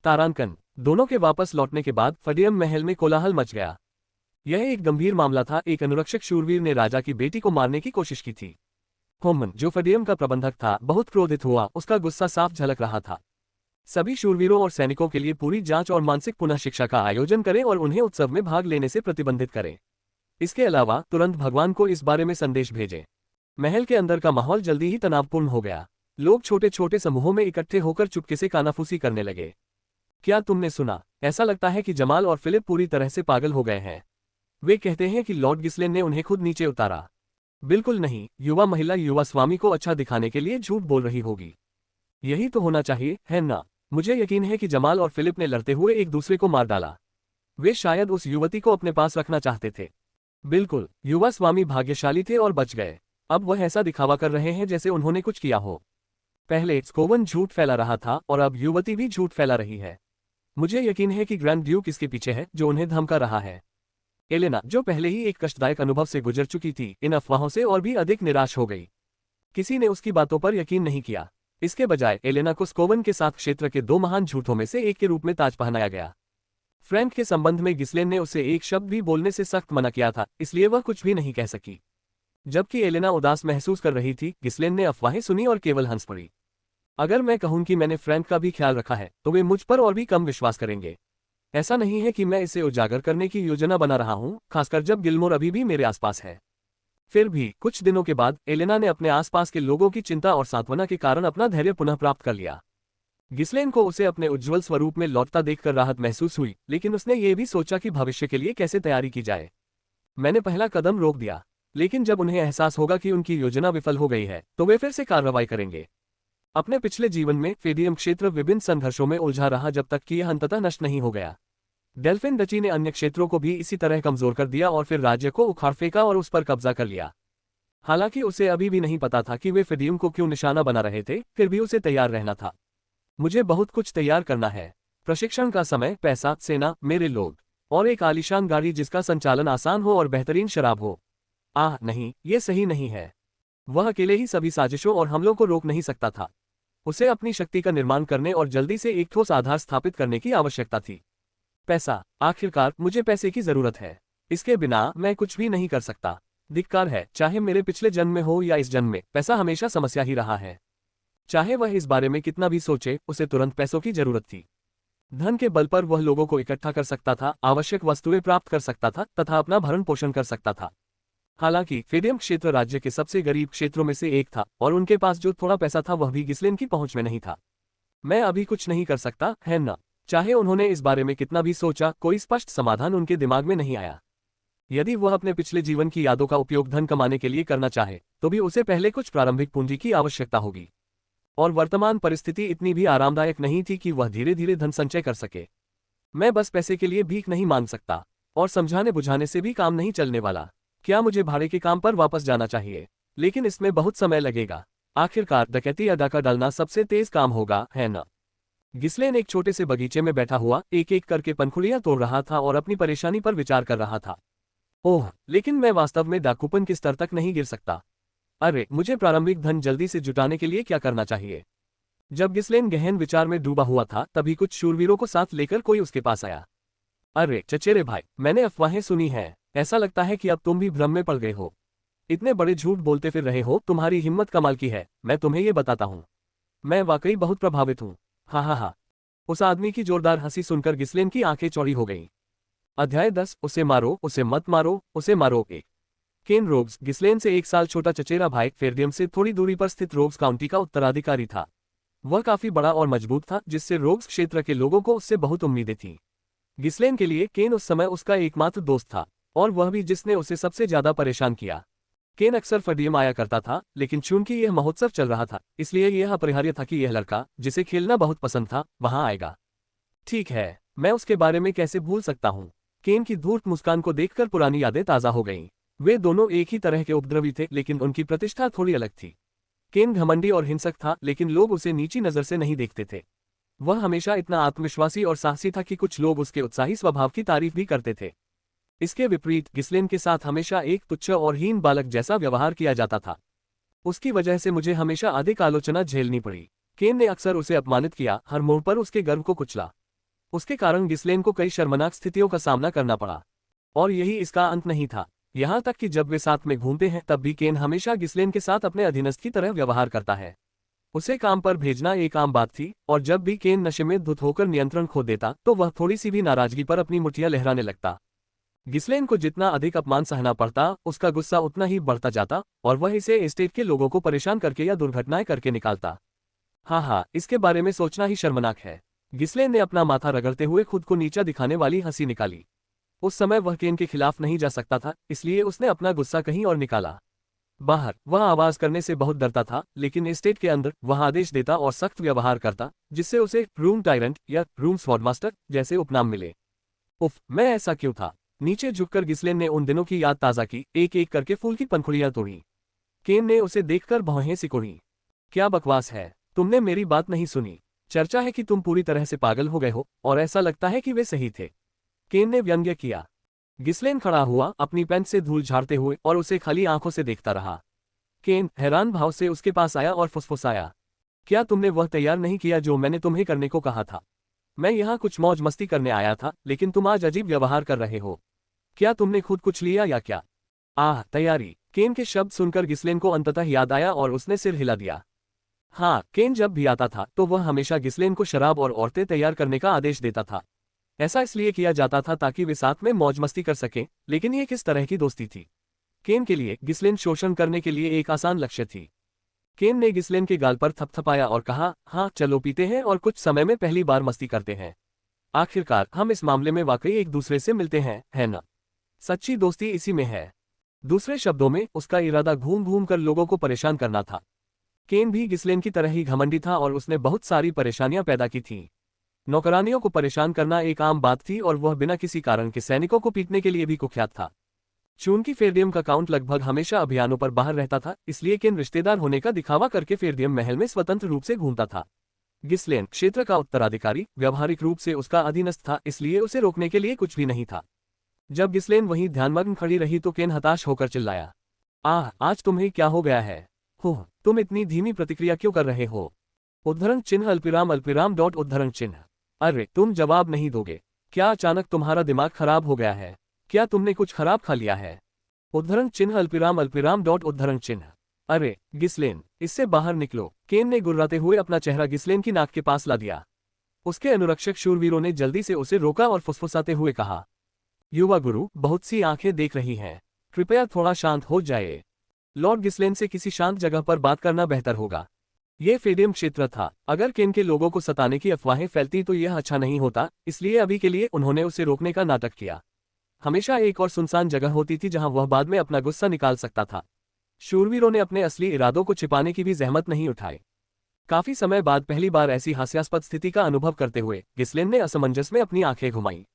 तारांकन। दोनों के वापस लौटने के बाद फडियम महल में कोलाहल मच गया। यह एक गंभीर मामला था। एक अनुरक्षक शूरवीर ने राजा की बेटी को मारने की कोशिश की थी। होमन, जो फडियम का प्रबंधक था, बहुत क्रोधित हुआ। उसका गुस्सा साफ झलक रहा था। सभी शूरवीरों और सैनिकों के लिए पूरी जांच और मानसिक पुनः शिक्षा का आयोजन करें और उन्हें उत्सव में भाग लेने से प्रतिबंधित करें। इसके अलावा तुरंत भगवान को इस बारे में संदेश भेजें। महल के अंदर का माहौल जल्दी ही तनावपूर्ण हो गया। लोग छोटे छोटे समूहों में इकट्ठे होकर चुपके से कानाफूसी करने लगे। क्या तुमने सुना? ऐसा लगता है कि जमाल और फिलिप पूरी तरह से पागल हो गए हैं। वे कहते हैं कि लॉर्ड गिस्लेन ने उन्हें खुद नीचे उतारा। बिल्कुल नहीं, युवा महिला युवा स्वामी को अच्छा दिखाने के लिए झूठ बोल रही होगी। यही तो होना चाहिए, है ना? मुझे यकीन है कि जमाल और फिलिप ने लड़ते हुए एक दूसरे को मार डाला। वे शायद उस युवती को अपने पास रखना चाहते थे। बिल्कुल, युवा स्वामी भाग्यशाली थे और बच गए। अब वह ऐसा दिखावा कर रहे हैं जैसे उन्होंने कुछ किया हो। पहले स्कोवन झूठ फैला रहा था और अब युवती भी झूठ फैला रही है। मुझे यकीन है कि ग्रैंड ड्यूक इसके पीछे है, जो उन्हें धमका रहा है। एलेना, जो पहले ही एक कष्टदायक अनुभव से गुजर चुकी थी, इन अफवाहों से और भी अधिक निराश हो गई। किसी ने उसकी बातों पर यकीन नहीं किया। इसके बजाय एलेना को स्कोवन के साथ क्षेत्र के 2 महान झूठों में से एक के रूप में ताज पहनाया गया। फ्रैंक के संबंध में गिस्लेन ने उसे एक शब्द भी बोलने से सख्त मना किया था, इसलिए वह कुछ भी नहीं कह सकी। जबकि एलेना उदास महसूस कर रही थी, गिस्लेन ने अफवाहें सुनी और केवल हंस पड़ी। अगर मैं कहूं कि मैंने फ्रैंक का भी ख्याल रखा है, तो वे मुझ पर और भी कम विश्वास करेंगे। ऐसा नहीं है कि मैं इसे उजागर करने की योजना बना रहा हूं, खासकर जब गिलमोर अभी भी मेरे आसपास है। फिर भी कुछ दिनों के बाद एलेना ने अपने आसपास के लोगों की चिंता और सांत्वना के कारण अपना धैर्य पुनः प्राप्त कर लिया। गिस्लेन को उसे अपने उज्ज्वल स्वरूप में लौटता देखकर राहत महसूस हुई, लेकिन उसने ये भी सोचा कि भविष्य के लिए कैसे तैयारी की जाए। मैंने पहला कदम रोक दिया, लेकिन जब उन्हें एहसास होगा कि उनकी योजना विफल हो गई है, तो वे फिर से कार्रवाई करेंगे। अपने पिछले जीवन में फेडियम क्षेत्र विभिन्न संघर्षों में उलझा रहा जब तक कि यह अंततः नष्ट नहीं हो गया। डेल्फिन डची ने अन्य क्षेत्रों को भी इसी तरह कमजोर कर दिया और फिर राज्य को उखाड़ फेंका और उस पर कब्जा कर लिया। हालांकि उसे अभी भी नहीं पता था कि वे फेडियम को क्यों निशाना बना रहे थे, फिर भी उसे तैयार रहना था। मुझे बहुत कुछ तैयार करना है। प्रशिक्षण का समय, पैसा, सेना, मेरे लोग, और एक आलीशान गाड़ी जिसका संचालन आसान हो और बेहतरीन शराब हो। आह नहीं, ये सही नहीं है। वह अकेले ही सभी साजिशों और हमलों को रोक नहीं सकता था। उसे अपनी शक्ति का निर्माण करने और जल्दी से एक ठोस आधार स्थापित करने की आवश्यकता थी। पैसा, आखिरकार मुझे पैसे की जरूरत है। इसके बिना मैं कुछ भी नहीं कर सकता। धिक्कार है, चाहे मेरे पिछले जन्म में हो या इस जन्म में, पैसा हमेशा समस्या ही रहा है। चाहे वह इस बारे में कितना भी सोचे, उसे तुरंत पैसों की जरूरत थी। धन के बल पर वह लोगों को इकट्ठा कर सकता था, आवश्यक वस्तुएं प्राप्त कर सकता था तथा अपना भरण पोषण कर सकता था। हालांकि फेडियम क्षेत्र राज्य के सबसे गरीब क्षेत्रों में से एक था और उनके पास जो थोड़ा पैसा था वह भी गिस्लेन की पहुंच में नहीं था। मैं अभी कुछ नहीं कर सकता, है ना? चाहे उन्होंने इस बारे में कितना भी सोचा, कोई स्पष्ट समाधान उनके दिमाग में नहीं आया। यदि वह अपने पिछले जीवन की यादों का उपयोग धन कमाने के लिए करना चाहे, तो भी उसे पहले कुछ प्रारंभिक पूंजी की आवश्यकता होगी। और वर्तमान परिस्थिति इतनी भी आरामदायक नहीं थी कि वह धीरे धीरे धन संचय कर सके। मैं बस पैसे के लिए भीख नहीं मांग सकता, और समझाने बुझाने से भी काम नहीं चलने वाला। क्या मुझे भाड़े के काम पर वापस जाना चाहिए? लेकिन इसमें बहुत समय लगेगा। आखिरकार डकैती या डाका डालना सबसे तेज काम होगा, है ना? गिस्लेन एक छोटे से बगीचे में बैठा हुआ एक एक करके पंखुड़ियां तोड़ रहा था और अपनी परेशानी पर विचार कर रहा था। ओह, लेकिन मैं वास्तव में डाकूपन के स्तर तक नहीं गिर सकता। अरे, मुझे प्रारंभिक धन जल्दी से जुटाने के लिए क्या करना चाहिए? जब गिस्लेन गहन विचार में डूबा हुआ था, तभी कुछ शूरवीरों को साथ लेकर कोई उसके पास आया। अरे चचेरे भाई, मैंने अफवाहें सुनी हैं। ऐसा लगता है कि अब तुम भी भ्रम में पड़ गए हो। इतने बड़े झूठ बोलते फिर रहे हो। तुम्हारी हिम्मत कमाल की है, मैं तुम्हें ये बताता हूँ। मैं वाकई बहुत प्रभावित हूँ। हा हा हा। उस आदमी की जोरदार हंसी सुनकर गिस्लेन की आंखें चौड़ी हो गईं। अध्याय 10, उसे मारो, उसे मत मारो, उसे मारो। एक केन रोग्स, गिस्लेन से 1 साल छोटा चचेरा भाई, फेर्डियम से थोड़ी दूरी पर स्थित रोग्स काउंटी का उत्तराधिकारी था। वह काफी बड़ा और मजबूत था, जिससे रोग्स क्षेत्र के लोगों को उससे बहुत उम्मीदें थीं। गिस्लेन के लिए केन उस समय उसका एकमात्र दोस्त था, और वह भी जिसने उसे सबसे ज्यादा परेशान किया। केन अक्सर फेर्डियम आया करता था, लेकिन चूंकि यह महोत्सव चल रहा था, इसलिए यह अपरिहार्य था कि यह लड़का, जिसे खेलना बहुत पसंद था, वहां आएगा। ठीक है, मैं उसके बारे में कैसे भूल सकता हूँ। केन की धूर्त मुस्कान को देखकर पुरानी यादें ताजा हो गईं। वे दोनों एक ही तरह के उपद्रवी थे, लेकिन उनकी प्रतिष्ठा थोड़ी अलग थी। केन घमंडी और हिंसक था, लेकिन लोग उसे नीची नजर से नहीं देखते थे। वह हमेशा इतना आत्मविश्वासी और साहसी था कि कुछ लोग उसके उत्साही स्वभाव की तारीफ भी करते थे। इसके विपरीत गिस्लेन के साथ हमेशा एक तुच्छ और हीन बालक जैसा व्यवहार किया जाता था। उसकी वजह से मुझे हमेशा अधिक आलोचना झेलनी पड़ी। केन ने अक्सर उसे अपमानित किया, हर मोड़ पर उसके गर्व को कुचला। उसके कारण गिस्लेन को कई शर्मनाक स्थितियों का सामना करना पड़ा। और यही इसका अंत नहीं था। यहाँ तक कि जब वे साथ में घूमते हैं, तब भी केन हमेशा गिस्लेन के साथ अपने अधीनस्थ की तरह व्यवहार करता है। उसे काम पर भेजना एक आम बात थी, और जब भी केन नशे में धुत होकर नियंत्रण खो देता, तो वह थोड़ी सी भी नाराजगी पर अपनी मुठ्ठियां लहराने लगता। गिस्लेन को जितना अधिक अपमान सहना पड़ता, उसका गुस्सा उतना ही बढ़ता जाता और वह इसे एस्टेट के लोगों को परेशान करके या दुर्घटनाएं करके निकालता। हाँ, इसके बारे में सोचना ही शर्मनाक है। गिस्लेन ने अपना माथा रगड़ते हुए खुद को नीचा दिखाने वाली हंसी निकाली। उस समय वह केन के खिलाफ नहीं जा सकता था, इसलिए उसने अपना गुस्सा कहीं और निकाला। बाहर वह आवाज करने से बहुत डरता था, लेकिन एस्टेट के अंदर वह आदेश देता और सख्त व्यवहार करता, जिससे उसे रूम टायरेंट या रूम स्वॉर्डमास्टर जैसे उपनाम मिले। उफ, मैं ऐसा क्यों था? नीचे झुककर गिस्लेन ने उन दिनों की याद ताजा की, एक एक करके फूल की पंखुड़ियां तोड़ी। केन ने उसे देखकर भौहें सिकोड़ी। क्या बकवास है, तुमने मेरी बात नहीं सुनी। चर्चा है कि तुम पूरी तरह से पागल हो गए हो, और ऐसा लगता है कि वे सही थे, केन ने व्यंग्य किया। गिस्लेन खड़ा हुआ, अपनी पैंट से धूल झाड़ते हुए, और उसे खाली आंखों से देखता रहा। केन हैरान भाव से उसके पास आया और फुसफुसाया, क्या तुमने वह तैयार नहीं किया जो मैंने तुम्हें करने को कहा था? मैं यहाँ कुछ मौज मस्ती करने आया था, लेकिन तुम आज अजीब व्यवहार कर रहे हो। क्या तुमने खुद कुछ लिया या क्या? तैयारी। केन के शब्द सुनकर गिस्लेन को अंततः याद आया और उसने सिर हिला दिया। हाँ, केन जब भी आता था तो वह हमेशा गिस्लेन को शराब और औरतें तैयार करने का आदेश देता था। ऐसा इसलिए किया जाता था ताकि वे साथ में मौज मस्ती कर सकें, लेकिन ये किस तरह की दोस्ती थी? केन के लिए गिस्लेन शोषण करने के लिए एक आसान लक्ष्य थी। केन ने गिस्लेन के गाल पर थपथपाया और कहा, हाँ चलो पीते हैं और कुछ समय में पहली बार मस्ती करते हैं। आखिरकार हम इस मामले में वाकई एक दूसरे से मिलते हैं, है ना? सच्ची दोस्ती इसी में है। दूसरे शब्दों में उसका इरादा घूम घूम कर लोगों को परेशान करना था। केन भी गिस्लेन की तरह ही घमंडी था और उसने बहुत सारी परेशानियां पैदा की थीं। नौकरानियों को परेशान करना एक आम बात थी और वह बिना किसी कारण के सैनिकों को पीटने के लिए भी कुख्यात था। चूंकि फेरडियम का काउंट लगभग हमेशा अभियानों पर बाहर रहता था, इसलिए केन रिश्तेदार होने का दिखावा करके फेरडियम महल में स्वतंत्र रूप से घूमता था। गिस्लेन क्षेत्र का उत्तराधिकारी, व्यावहारिक रूप से उसका अधीनस्थ था, इसलिए उसे रोकने के लिए कुछ भी नहीं था। जब गिस्लेन वहीं ध्यानमग्न खड़ी रही तो केन हताश होकर चिल्लाया, आज तुम्हें क्या हो गया है? तुम इतनी धीमी प्रतिक्रिया क्यों कर रहे हो? उद्धरण चिन्ह अल्पविराम अल्पविराम डॉट उद्धरण चिन्ह। अरे तुम जवाब नहीं दोगे? क्या अचानक तुम्हारा दिमाग खराब हो गया है? क्या तुमने कुछ खराब खा लिया है? उद्धरण चिन्ह अल्पविराम अल्पविराम डॉट उद्धरण चिन्ह। अरे गिस्लेन, इससे बाहर निकलो। केन ने गुर्राते हुए अपना चेहरा गिस्लेन की नाक के पास ला दिया। उसके अनुरक्षक शूरवीरों ने जल्दी से उसे रोका और फुसफुसाते हुए कहा, युवा गुरु, बहुत सी आंखें देख रही हैं, कृपया थोड़ा शांत हो जाए। लॉर्ड गिस्लेन से किसी शांत जगह पर बात करना बेहतर होगा। यह फेरडियम क्षेत्र था, अगर केन के लोगों को सताने की अफवाहें फैलती तो यह अच्छा नहीं होता, इसलिए अभी के लिए उन्होंने उसे रोकने का नाटक किया। हमेशा एक और सुनसान जगह होती थी जहां वह बाद में अपना गुस्सा निकाल सकता था। शूरवीरों ने अपने असली इरादों को छिपाने की भी जहमत नहीं उठाई। काफी समय बाद पहली बार ऐसी हास्यास्पद स्थिति का अनुभव करते हुए गिस्लेन ने असमंजस में अपनी आंखें घुमाई।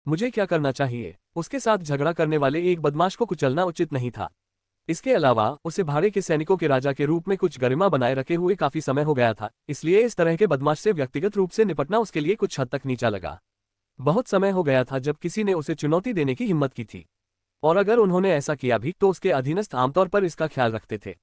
मुझे क्या करना चाहिए? उसके साथ झगड़ा करने वाले एक बदमाश को कुचलना उचित नहीं था। इसके अलावा उसे भाड़े के सैनिकों के राजा के रूप में कुछ गरिमा बनाए रखे हुए काफी समय हो गया था, इसलिए इस तरह के बदमाश से व्यक्तिगत रूप से निपटना उसके लिए कुछ हद तक नीचा लगा। बहुत समय हो गया था जब किसी ने उसे चुनौती देने की हिम्मत की थी, और अगर उन्होंने ऐसा किया भी तो उसके अधीनस्थ आमतौर पर इसका ख्याल रखते थे।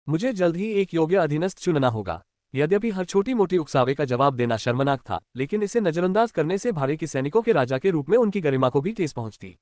मुझे जल्द ही एक योग्य अधीनस्थ चुनना होगा। यद्यपि हर छोटी मोटी उकसावे का जवाब देना शर्मनाक था, लेकिन इसे नजरअंदाज करने से भाड़े के सैनिकों के राजा के रूप में उनकी गरिमा को भी ठेस पहुंचती।